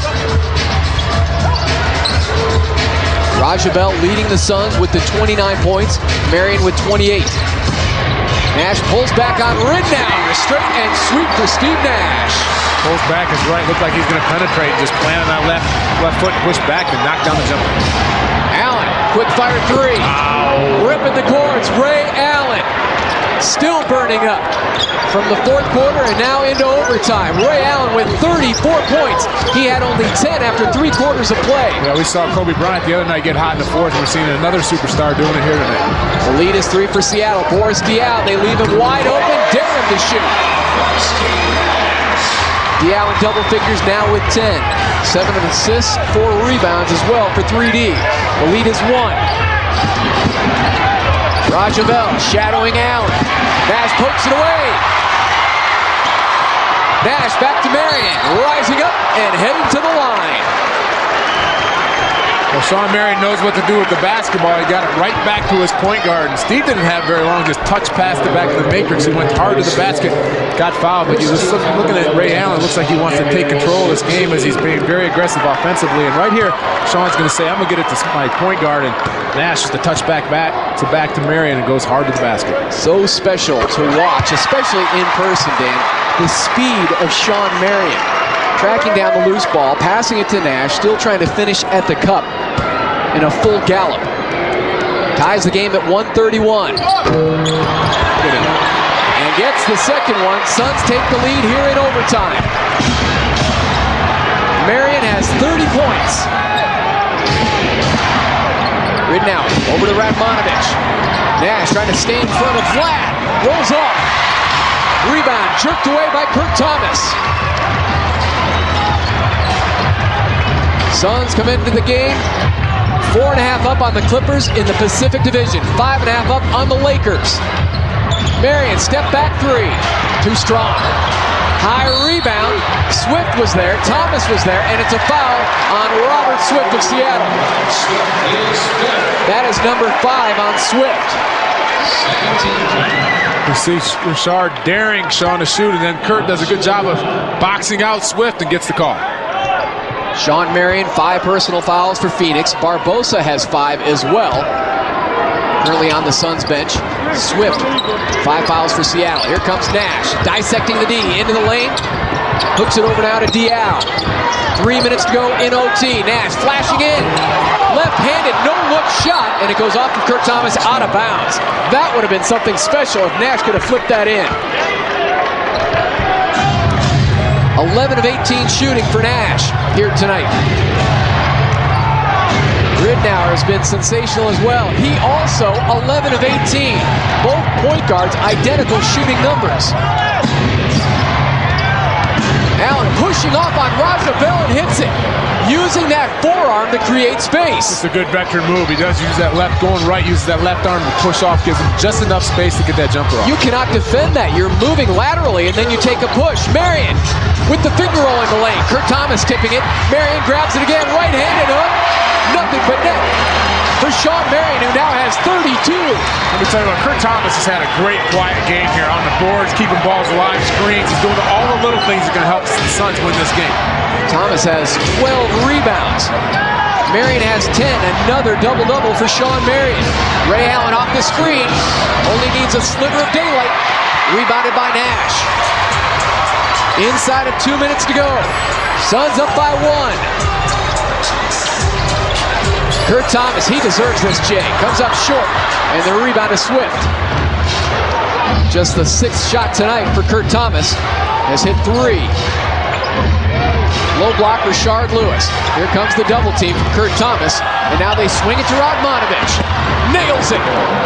Rajabel leading the Suns with the 29 points, Marion with 28. Nash pulls back on Ridnour, straight and sweep for Steve Nash. Pulls back his right, looked like he's going to penetrate, just planted on left foot, push back and knock down the jumper. Allen, quick fire 3. Wow. Ripping the cords, Ray Allen. Still burning up from the fourth quarter and now into overtime. Ray Allen with 34 points. He had only 10 after 3 quarters of play. Yeah, we saw Kobe Bryant the other night get hot in the fourth. We're seeing another superstar doing it here tonight. The lead is 3 for Seattle. Boris Diaw, they leave him wide open, dare him to shoot. Diaw in double figures now with 10. 7 assists, 4 rebounds as well for 3D. The lead is 1. Rajabel shadowing Allen. Nash pokes it away. Nash back to Marion, rising up and heading to the line. Well, Sean Marion knows what to do with the basketball. He got it right back to his point guard. And Steve didn't have very long, just touch past it back to the matrix. He went hard to the basket, got fouled. But you're just looking at Ray Allen. It looks like he wants to take control of this game as he's being very aggressive offensively. And right here, Sean's going to say, I'm going to get it to my point guard. And Nash just a touch back to Marion and goes hard to the basket. So special to watch, especially in person, Dan. The speed of Sean Marion. Tracking down the loose ball, passing it to Nash, still trying to finish at the cup in a full gallop. Ties the game at 131. And gets the second one. Suns take the lead here in overtime. Marion has 30 points. Ridnour over to Radmanovich. Nash trying to stay in front of Vlad. Rolls off. Rebound jerked away by Kurt Thomas. Suns come into the game 4.5 up on the Clippers in the Pacific Division. 5.5 up on the Lakers. Marion step back 3. Too strong. High rebound. Swift was there. Thomas was there. And it's a foul on Robert Swift of Seattle. That is number 5 on Swift. You see Richard daring Sean to shoot, and then Kurt does a good job of boxing out Swift and gets the call. Sean Marion, 5 personal fouls for Phoenix. Barbosa has 5 as well. Currently on the Suns bench. Swift, 5 fouls for Seattle. Here comes Nash, dissecting the D, into the lane. Hooks it over now to Diaw. 3 minutes to go in OT. Nash flashing in. Left-handed, no-look shot, and it goes off of Kurt Thomas out of bounds. That would have been something special if Nash could have flipped that in. 11 of 18 shooting for Nash here tonight. Ridnour has been sensational as well. He also 11 of 18. Both point guards identical shooting numbers. Allen pushing off on Rajabel and hits it. Using that forearm to create space. It's a good veteran move. He does use that left, going right, uses that left arm to push off, gives him just enough space to get that jumper off. You cannot defend that. You're moving laterally and then you take a push. Marion with the finger roll in the lane. Kurt Thomas tipping it. Marion grabs it again, right-handed hook. Nothing but net. for Sean Marion, who now has 32. Let me tell you what, Kurt Thomas has had a great quiet game here on the boards, keeping balls alive, screens. He's doing all the little things that are going to help the Suns win this game. Thomas has 12 rebounds. Marion has 10, another double-double for Sean Marion. Ray Allen off the screen, only needs a sliver of daylight. Rebounded by Nash. Inside of 2 minutes to go. Suns up by 1. Kurt Thomas, he deserves this, Jay. Comes up short, and the rebound is Swift. Just the 6th shot tonight for Kurt Thomas. Has hit 3. Low block, Rashard Lewis. Here comes the double team from Kurt Thomas, and now they swing it to Radmanovich. Nails it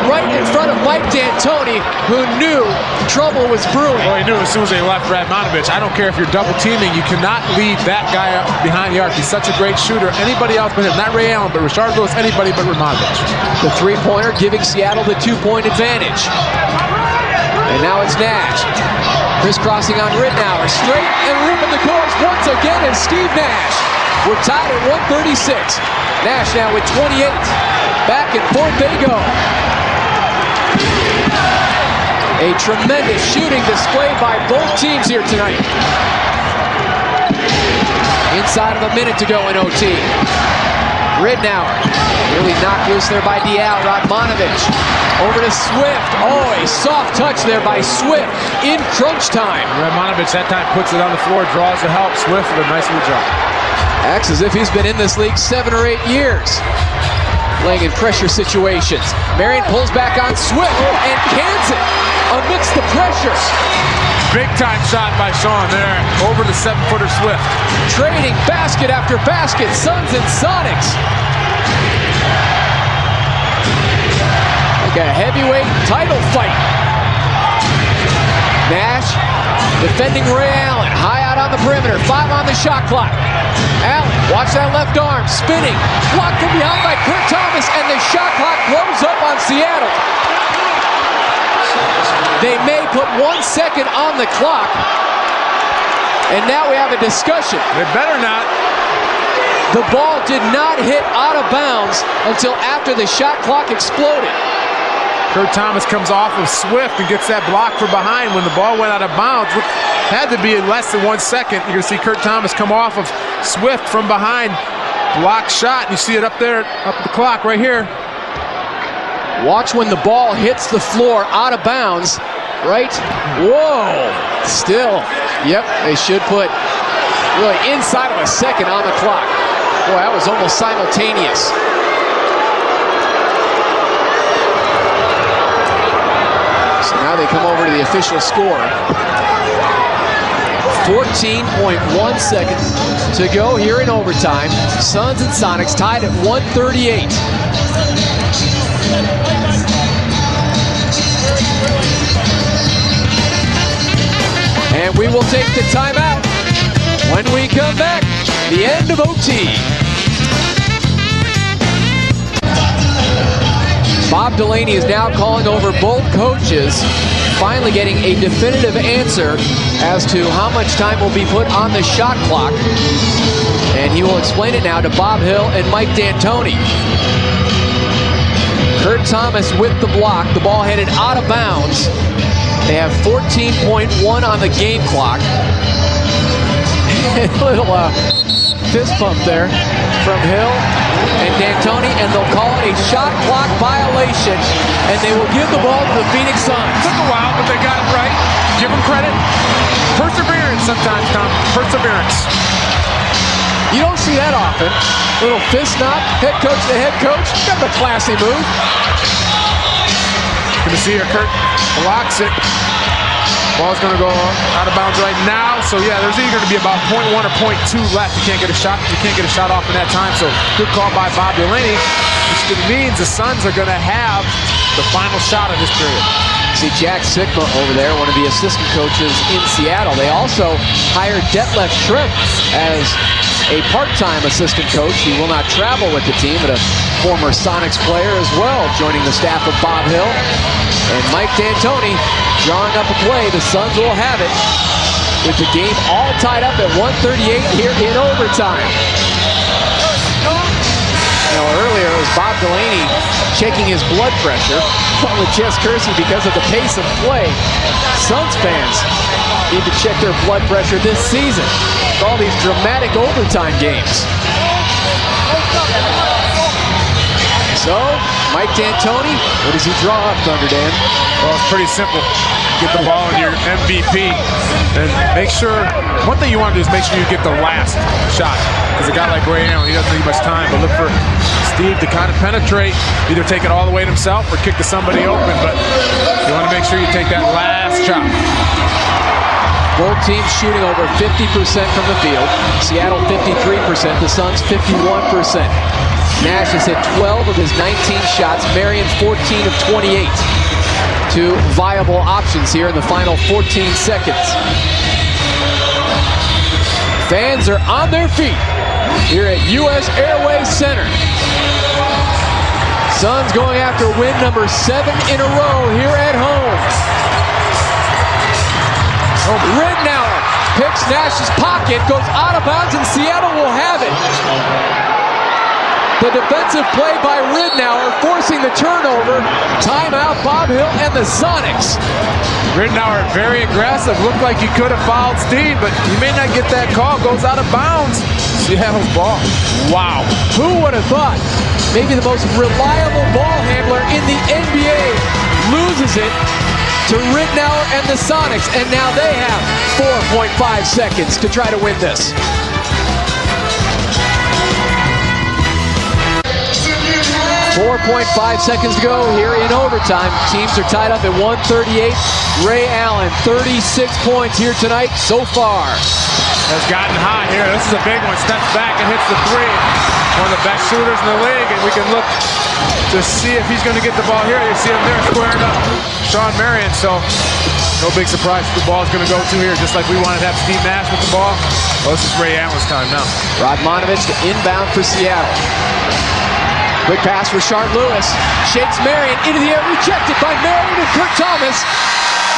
right in front of Mike D'Antoni, who knew trouble was brewing. Well, he knew as soon as they left Radmanovich. I don't care if you're double teaming, you cannot leave that guy up behind the arc. He's such a great shooter. Anybody else but him, not Ray Allen, but Rashard Lewis, anybody but Radmanovich. The three-pointer giving Seattle the 2-point advantage. And now it's Nash. Crisscrossing on Rittenauer, straight and ripping the course once again is Steve Nash. We're tied at 136. Nash now with 28. Back and forth they go. A tremendous shooting display by both teams here tonight. Inside of a minute to go in OT. Rittenauer, nearly knocked loose there by Dial. Radmanovich over to Swift. Oh, a soft touch there by Swift in crunch time. Radmanovich that time puts it on the floor, draws the help. Swift with a nice little drop. Acts as if he's been in this league 7 or 8 years. Playing in pressure situations. Marion pulls back on Swift and cans it amidst the pressure. Big time shot by Sean there, over the 7-footer Swift. Trading basket after basket, Suns and Sonics. Like a heavyweight title fight. Nash defending Ray Allen, high out on the perimeter, 5 on the shot clock. Allen, watch that left arm, spinning, blocked from behind by Kurt Thomas, and the shot clock blows up on Seattle. They may put 1 second on the clock, and now we have a discussion. They better not. The ball did not hit out of bounds until after the shot clock exploded. Kurt Thomas comes off of Swift and gets that block from behind when the ball went out of bounds. Had to be in less than 1 second. You can see Kurt Thomas come off of Swift from behind. Block shot, and you see it up there, up the clock right here. Watch when the ball hits the floor out of bounds, right? Whoa, still, yep, they should put really inside of a second on the clock. Boy, that was almost simultaneous. So now they come over to the official score. 14.1 seconds to go here in overtime. Suns and Sonics tied at 138. And we will take the timeout. When we come back, the end of OT. Bob Delaney is now calling over both coaches, finally getting a definitive answer as to how much time will be put on the shot clock. And he will explain it now to Bob Hill and Mike D'Antoni. Kurt Thomas with the block. The ball headed out of bounds. They have 14.1 on the game clock. A little fist pump there from Hill and D'Antoni, and they'll call it a shot clock violation, and they will give the ball to the Phoenix Suns. Took a while, but they got it right. Give them credit. Perseverance sometimes, Tom. Perseverance. You don't see that often. Little fist knock, head coach to head coach. Kind of a classy move. Good to see here, Kurt blocks it. Ball's going to go out of bounds right now. So yeah, there's either to be about 0.1 or 0.2 left. You can't get a shot. You can't get a shot off in that time. So good call by Bob Delaney, which means the Suns are going to have the final shot of this period. See Jack Sikma over there, one of the assistant coaches in Seattle. They also hired Detlef Schrempf as a part-time assistant coach. He will not travel with the team, but a former Sonics player as well, joining the staff of Bob Hill. And Mike D'Antoni drawing up a play. The Suns will have it with the game all tied up at 138 here in overtime. You know, earlier it was Bob Delaney checking his blood pressure with Jess Kersey because of the pace of play. Suns fans need to check their blood pressure this season with all these dramatic overtime games. So, Mike D'Antoni, what does he draw up, Thunder Dan? Well, it's pretty simple. Get the ball in your MVP and make sure, one thing you want to do is make sure you get the last shot. Because a guy like Ray Allen, he doesn't need much time, but look for Steve to kind of penetrate, either take it all the way to himself or kick to somebody open, but you want to make sure you take that last shot. Both teams shooting over 50% from the field. Seattle 53%, the Suns 51%. Nash has hit 12 of his 19 shots, Marion 14 of 28. Two viable options here in the final 14 seconds. Fans are on their feet here at US Airways Center. Suns going after win number 7 in a row here at home. Ridnour picks Nash's pocket, goes out of bounds, and Seattle will have it. The defensive play by Ridnour forcing the turnover. Timeout, Bob Hill and the Sonics. Ridnour very aggressive. Looked like he could have fouled Steve, but he may not get that call. Goes out of bounds. Seattle's ball. Wow. Who would have thought? Maybe the most reliable ball handler in the NBA loses it to Ridnour and the Sonics, and now they have 4.5 seconds to try to win this. 4.5 seconds to go here in overtime. Teams are tied up at 138. Ray Allen, 36 points here tonight so far. Has gotten hot here. This is a big one. Steps back and hits the three. One of the best shooters in the league, and we can look to see if he's going to get the ball here. You see him there squaring up Shawn Marion, so no big surprise the ball's going to go to here, just like we wanted to have Steve Nash with the ball. Well, this is Ray Allen's time now. Radmanovich to inbound for Seattle. Quick pass for Sharn Lewis. Shakes Marion into the air, rejected by Marion and Kurt Thomas.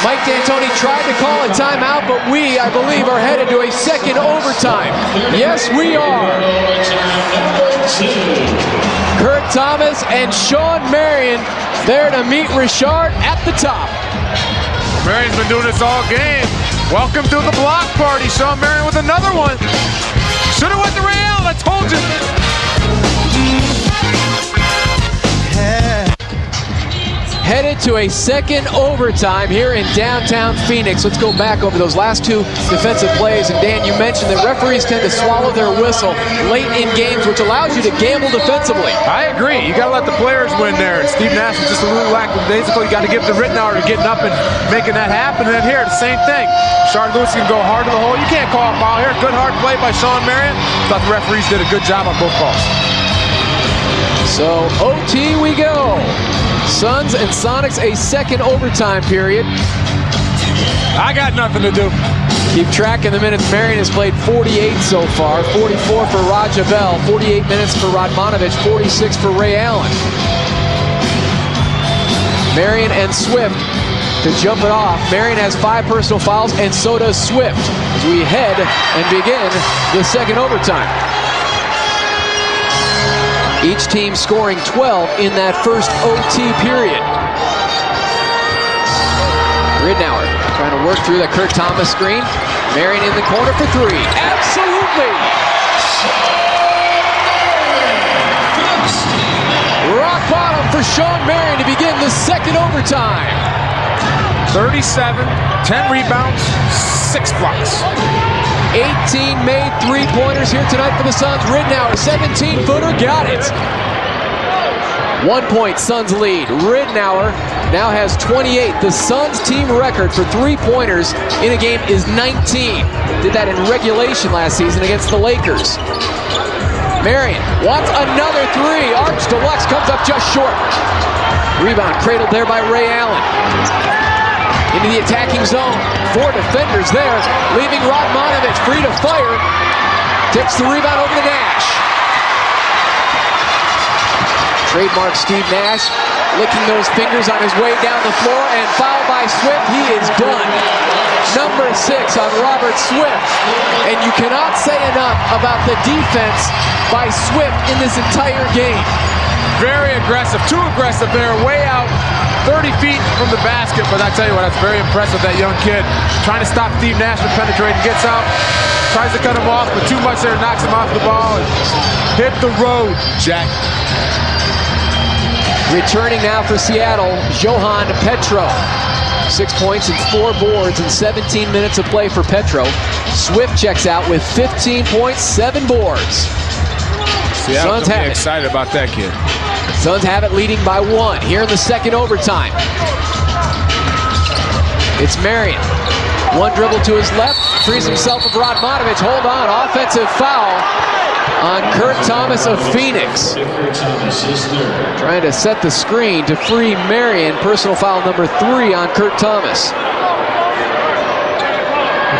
Mike D'Antoni tried to call a timeout, but we, I believe, are headed to a second overtime. Yes, we are. Kurt Thomas and Shawn Marion there to meet Richard at the top. Marion's been doing this all game. Welcome to the block party. Shawn Marion with another one. Should have went to Ray Allen, I told you. Headed to a second overtime here in downtown Phoenix. Let's go back over those last two defensive plays. And Dan, you mentioned that referees tend to swallow their whistle late in games, which allows you to gamble defensively. I agree. You got to let the players win there. And Steve Nash was just a little lackadaisical. You got to give the Ridnour to getting up and making that happen. And then here, the same thing. Sharn Lewis can go hard to the hole. You can't call a foul here. Good hard play by Shawn Marion. Thought the referees did a good job on both calls. So OT we go. Suns and Sonics a second overtime period. I got nothing to do. Keep track of the minutes. Marion has played 48 so far. 44 for Raja Bell. 48 minutes for Radmanovich. 46 for Ray Allen. Marion and Swift to jump it off. Marion has 5 personal fouls, and so does Swift as we head and begin the second overtime. Each team scoring 12 in that first OT period. Ridnour trying to work through the Kurt Thomas screen. Marion in the corner for 3. Absolutely! Rock bottom for Shawn Marion to begin the second overtime. 37, 10 rebounds, 6 blocks. 18 made three-pointers here tonight for the Suns. Ridnour, 17-footer, got it. 1 point Suns lead. Ridnour now has 28. The Suns team record for three-pointers in a game is 19. Did that in regulation last season against the Lakers. Marion wants another 3. Arch Deluxe comes up just short. Rebound cradled there by Ray Allen. Into the attacking zone. 4 defenders there, leaving Radmanovich free to fire. Tips the rebound over to Nash. Trademark Steve Nash licking those fingers on his way down the floor, and foul by Swift. He is done. Number 6 on Robert Swift. And you cannot say enough about the defense by Swift in this entire game. very aggressive, too aggressive there, way out 30 feet from the basket. But I tell you what, that's very impressive, that young kid. Trying to stop Steve Nash from penetrating, gets out, tries to cut him off, but too much there, knocks him off the ball. And hit the road, Jack. Returning now for Seattle, Johan Petro. 6 points and 4 boards in 17 minutes of play for Petro. Swift checks out with 15 points, 7 boards. Seattle's gonna be excited about that kid. Suns have it leading by 1 here in the second overtime. It's Marion. One dribble to his left, frees himself of Radmanovic. Hold on, offensive foul on Kurt Thomas of Phoenix. Trying to set the screen to free Marion. Personal foul number 3 on Kurt Thomas.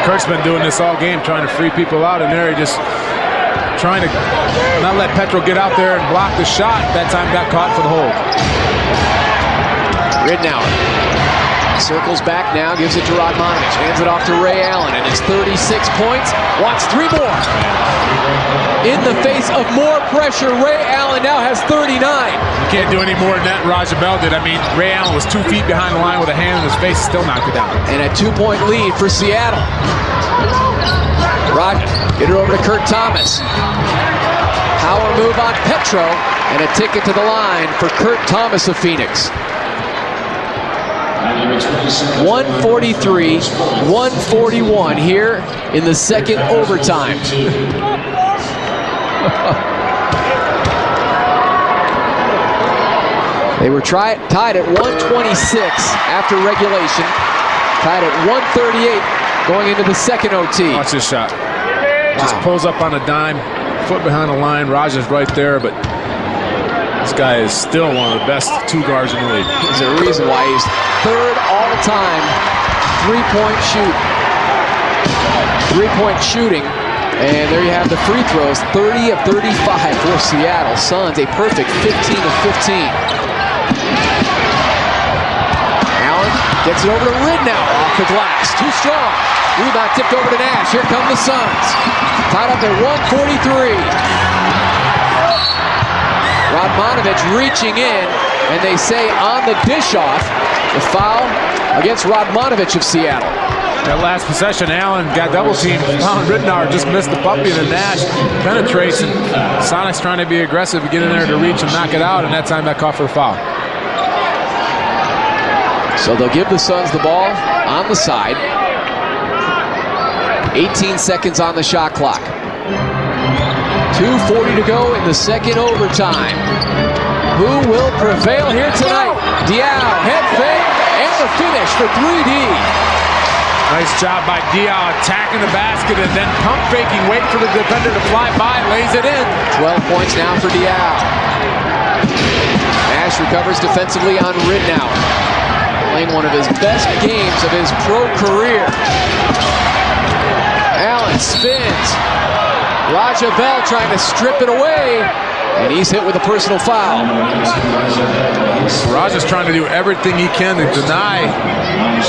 Kurt's been doing this all game, trying to free people out in there. He just trying to not let Petro get out there and block the shot. That time got caught for the hold. Ridnour circles back now, gives it to Radmanovic, hands it off to Ray Allen, and it's 36 points, wants 3 more. In the face of more pressure, Ray Allen now has 39. You can't do any more than that Raja Bell did. I mean, Ray Allen was 2 feet behind the line with a hand in his face, still knocked it down. And a 2-point lead for Seattle. Rod, get it over to Kurt Thomas. Power move on Petro, and a ticket to the line for Kurt Thomas of Phoenix. 143, 141 here in the second overtime. They were tied at 126 after regulation, tied at 138 going into the second OT. Watch this shot. Just pulls up on a dime, foot behind the line. Raja's right there, but this guy is still one of the best 2 guards in the league. There's a reason why he's 3rd all-time three-point shooting. And there you have the free throws, 30 of 35 for Seattle. Suns a perfect 15 of 15. Allen gets it over to Ridnour off the glass, too strong. Rebound tipped over to Nash. Here come the Suns. Tied up at 143. Radmanovic reaching in, and they say on the dish-off, the foul against Radmanovic of Seattle. That last possession, Allen got double-teamed. Ridnour just missed the puppy, and then Nash penetrates, and Sonic's trying to be aggressive to get in there to reach and knock it out, and that time that caught for a foul. So they'll give the Suns the ball on the side. 18 seconds on the shot clock. 2:40 to go in the second overtime. Who will prevail here tonight? Diaw, head fake, and the finish for 3D. Nice job by Diaw attacking the basket and then pump faking, waiting for the defender to fly by, lays it in. 12 points now for Diaw. Nash recovers defensively on Ridnour. Playing one of his best games of his pro career. Allen spins. Raja Bell trying to strip it away, and he's hit with a personal foul. Raja's trying to do everything he can to deny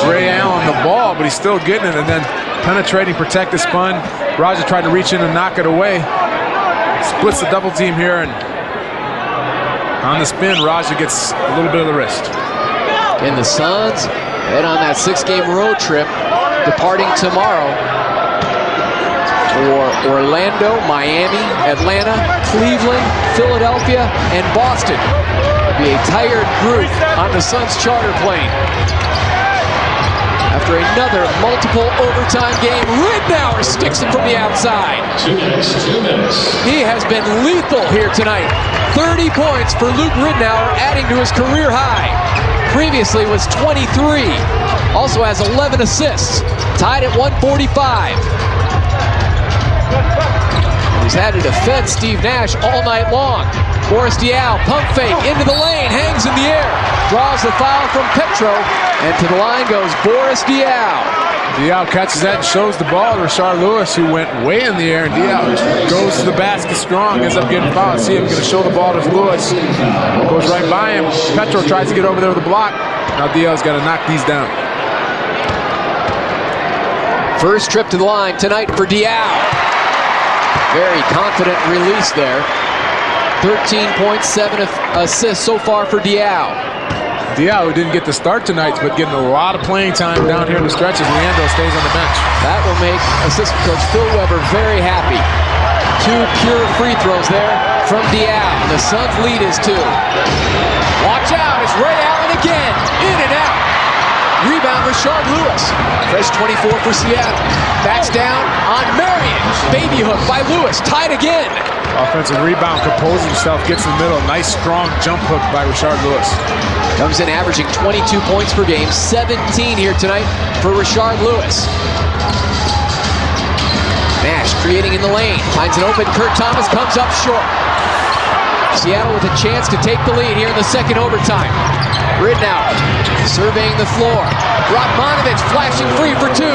Ray Allen the ball, but he's still getting it, and then penetrating, protect the spun. Raja tried to reach in and knock it away. Splits the double team here, and on the spin, Raja gets a little bit of the wrist. And the Suns head on that 6-game road trip, departing tomorrow for Orlando, Miami, Atlanta, Cleveland, Philadelphia, and Boston. It'll be a tired group on the Suns charter plane. After another multiple overtime game, Ridnour sticks it from the outside. 2 minutes, 2 minutes. He has been lethal here tonight. 30 points for Luke Ridnour, adding to his career high. Previously was 23. Also has 11 assists. Tied at 145. He's had to defend Steve Nash all night long. Boris Diaw, pump fake, into the lane, hangs in the air. Draws the foul from Petro, and to the line goes Boris Diaw. Diaw catches that and shows the ball to Rashard Lewis, who went way in the air, and Diaw goes to the basket strong, ends up getting fouled. See him going to show the ball to Lewis. Goes right by him. Petro tries to get over there with the block. Now Diaw's got to knock these down. First trip to the line tonight for Diaw. Very confident release there. 13.7 assists so far for Diao. Diao, who didn't get the start tonight, but getting a lot of playing time down here in the stretches. Leandro stays on the bench. That will make assistant coach Phil Weber very happy. 2 pure free throws there from Diao. The Suns' lead is 2. Watch out, it's Ray Allen again. In and out. Rebound, Rashard Lewis. Fresh 24 for Seattle. Backs down on Marion. Baby hook by Lewis. Tied again. Offensive rebound, composes himself, gets in the middle. Nice, strong jump hook by Rashard Lewis. Comes in averaging 22 points per game. 17 here tonight for Rashard Lewis. Nash creating in the lane. Finds an open. Kurt Thomas comes up short. Seattle with a chance to take the lead here in the second overtime. Ridnour surveying the floor. Radmanovic flashing free for 2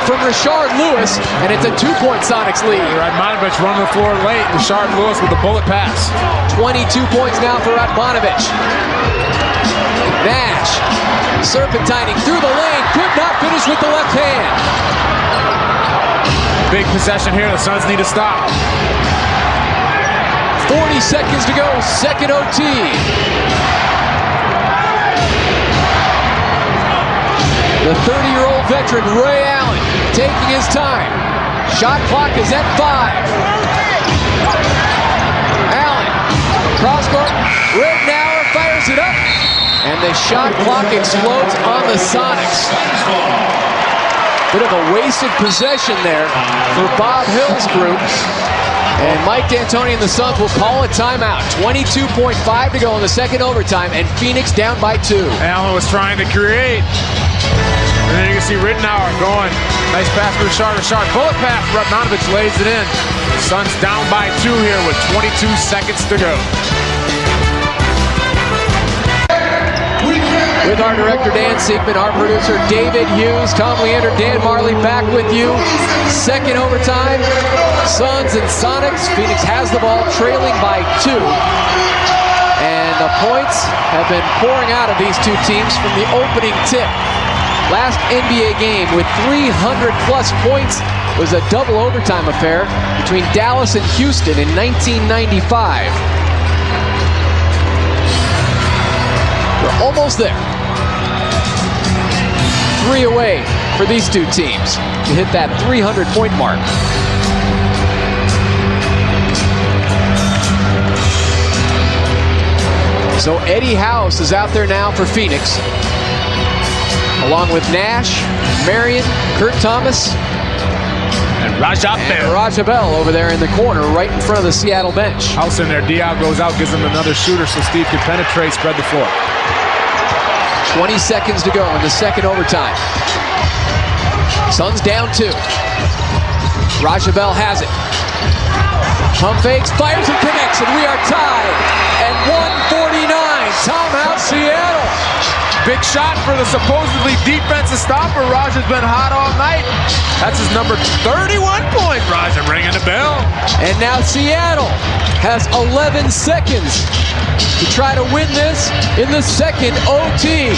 from Rashard Lewis, and it's a 2-point Sonics lead. Radmanovic running the floor late. Rashard Lewis with a bullet pass. 22 points now for Radmanovic. Nash serpentining through the lane. Could not finish with the left hand. Big possession here. The Suns need to stop. 40 seconds to go. Second OT. The 30-year-old veteran, Ray Allen, taking his time. Shot clock is at 5. Allen, cross-court, Ridnour fires it up, and the shot clock explodes on the Sonics. Bit of a wasted possession there for Bob Hill's group. And Mike D'Antoni and the Suns will call a timeout. 22.5 to go in the second overtime, and Phoenix down by 2. Allen was trying to create. And then you can see Ridnour going. Nice pass for Rashard. Rashard, bullet pass. Radmanovic lays it in. Suns down by 2 here with 22 seconds to go. With our director, Dan Siegman, our producer, David Hughes, Tom Leander, Dan Marley back with you. Second overtime, Suns and Sonics. Phoenix has the ball, trailing by 2. And the points have been pouring out of these 2 teams from the opening tip. Last NBA game with 300-plus points was a double overtime affair between Dallas and Houston in 1995. We're almost there. 3 away for these 2 teams to hit that 300-point mark. So Eddie House is out there now for Phoenix, along with Nash, Marion, Kurt Thomas, And Raja Bell over there in the corner, right in front of the Seattle bench. House in there. Diao goes out, gives him another shooter so Steve can penetrate, spread the floor. 20 seconds to go in the second overtime. Suns down 2. Raja Bell has it. Pump fakes, fires and connects, and we are tied at 149. Timeout, Seattle. Big shot for the supposedly defensive stopper. Raja's been hot all night. That's his number 31 point. Raja ringing the bell. And now Seattle has 11 seconds to try to win this in the second OT.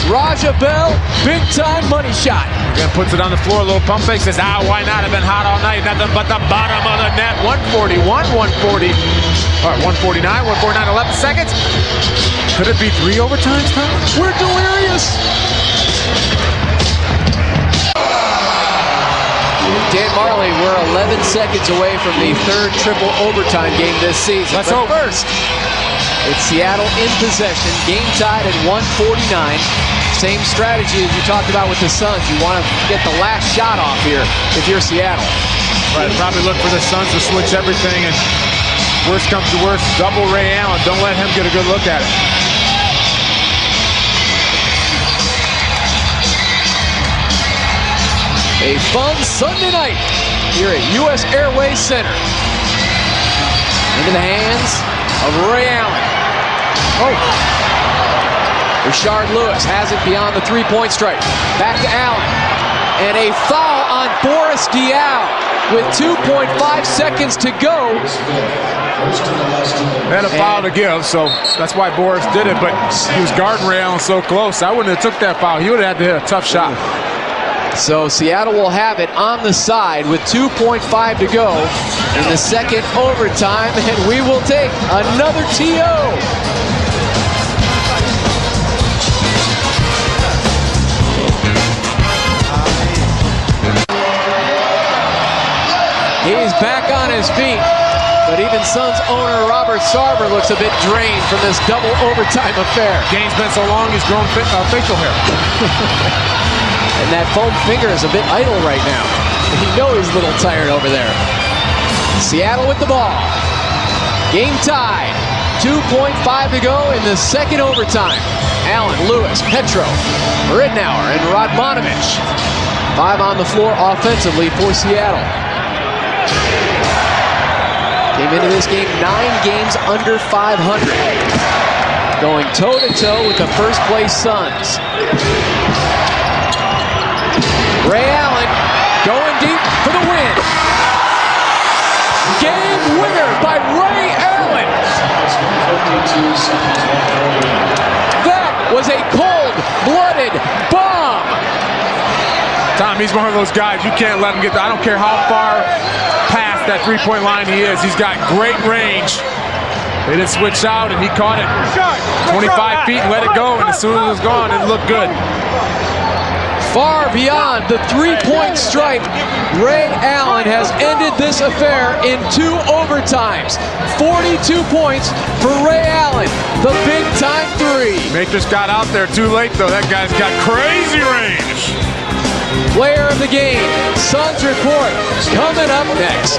Raja Bell, big time money shot. Again, puts it on the floor, a little pump fake, says, why not? I've been hot all night. Nothing but the bottom of the net. 141, 140, 149, 11 seconds. Could it be 3 overtimes, Tom? We're delirious. Dan Marley, we're 11 seconds away from the 3rd triple overtime game this season. Let's hope. First, it's Seattle in possession, game tied at 149. Same strategy as you talked about with the Suns. You want to get the last shot off here if you're Seattle. Right, probably look for the Suns to switch everything, and worst comes to worst, double Ray Allen. Don't let him get a good look at it. A fun Sunday night here at US Airways Center. Into the hands of Ray Allen. Rashard Lewis has it beyond the 3-point stripe. Back to Allen. And a foul on Boris Diaw with 2.5 seconds to go. They had a foul to give, so that's why Boris did it, but he was guarding Ray Allen so close. I wouldn't have took that foul. He would have had to hit a tough shot. So Seattle will have it on the side with 2.5 to go in the second overtime, and we will take another TO. He's back on his feet, but even Suns owner Robert Sarver looks a bit drained from this double overtime affair. Game's been so long, he's grown facial hair. And that foam finger is a bit idle right now. You know he's a little tired over there. Seattle with the ball. Game tied. 2.5 to go in the second overtime. Allen, Lewis, Petro, Ridnour, and Radmanovich. 5 on the floor offensively for Seattle. Came into this game 9 games under 500. Going toe-to-toe with the first place Suns. Ray Allen going deep for the win. Game winner by Ray Allen. That was a cold-blooded bomb. Tom, he's one of those guys, you can't let him get there. I don't care how far past that three-point line he is. He's got great range. They didn't switch out, and he caught it 25 feet and let it go, and as soon as it was gone, it looked good. Far beyond the three-point stripe, Ray Allen has ended this affair in 2 overtimes. 42 points for Ray Allen, the big-time 3. Matrix got out there too late, though. That guy's got crazy range. Player of the game, Suns Report, coming up next.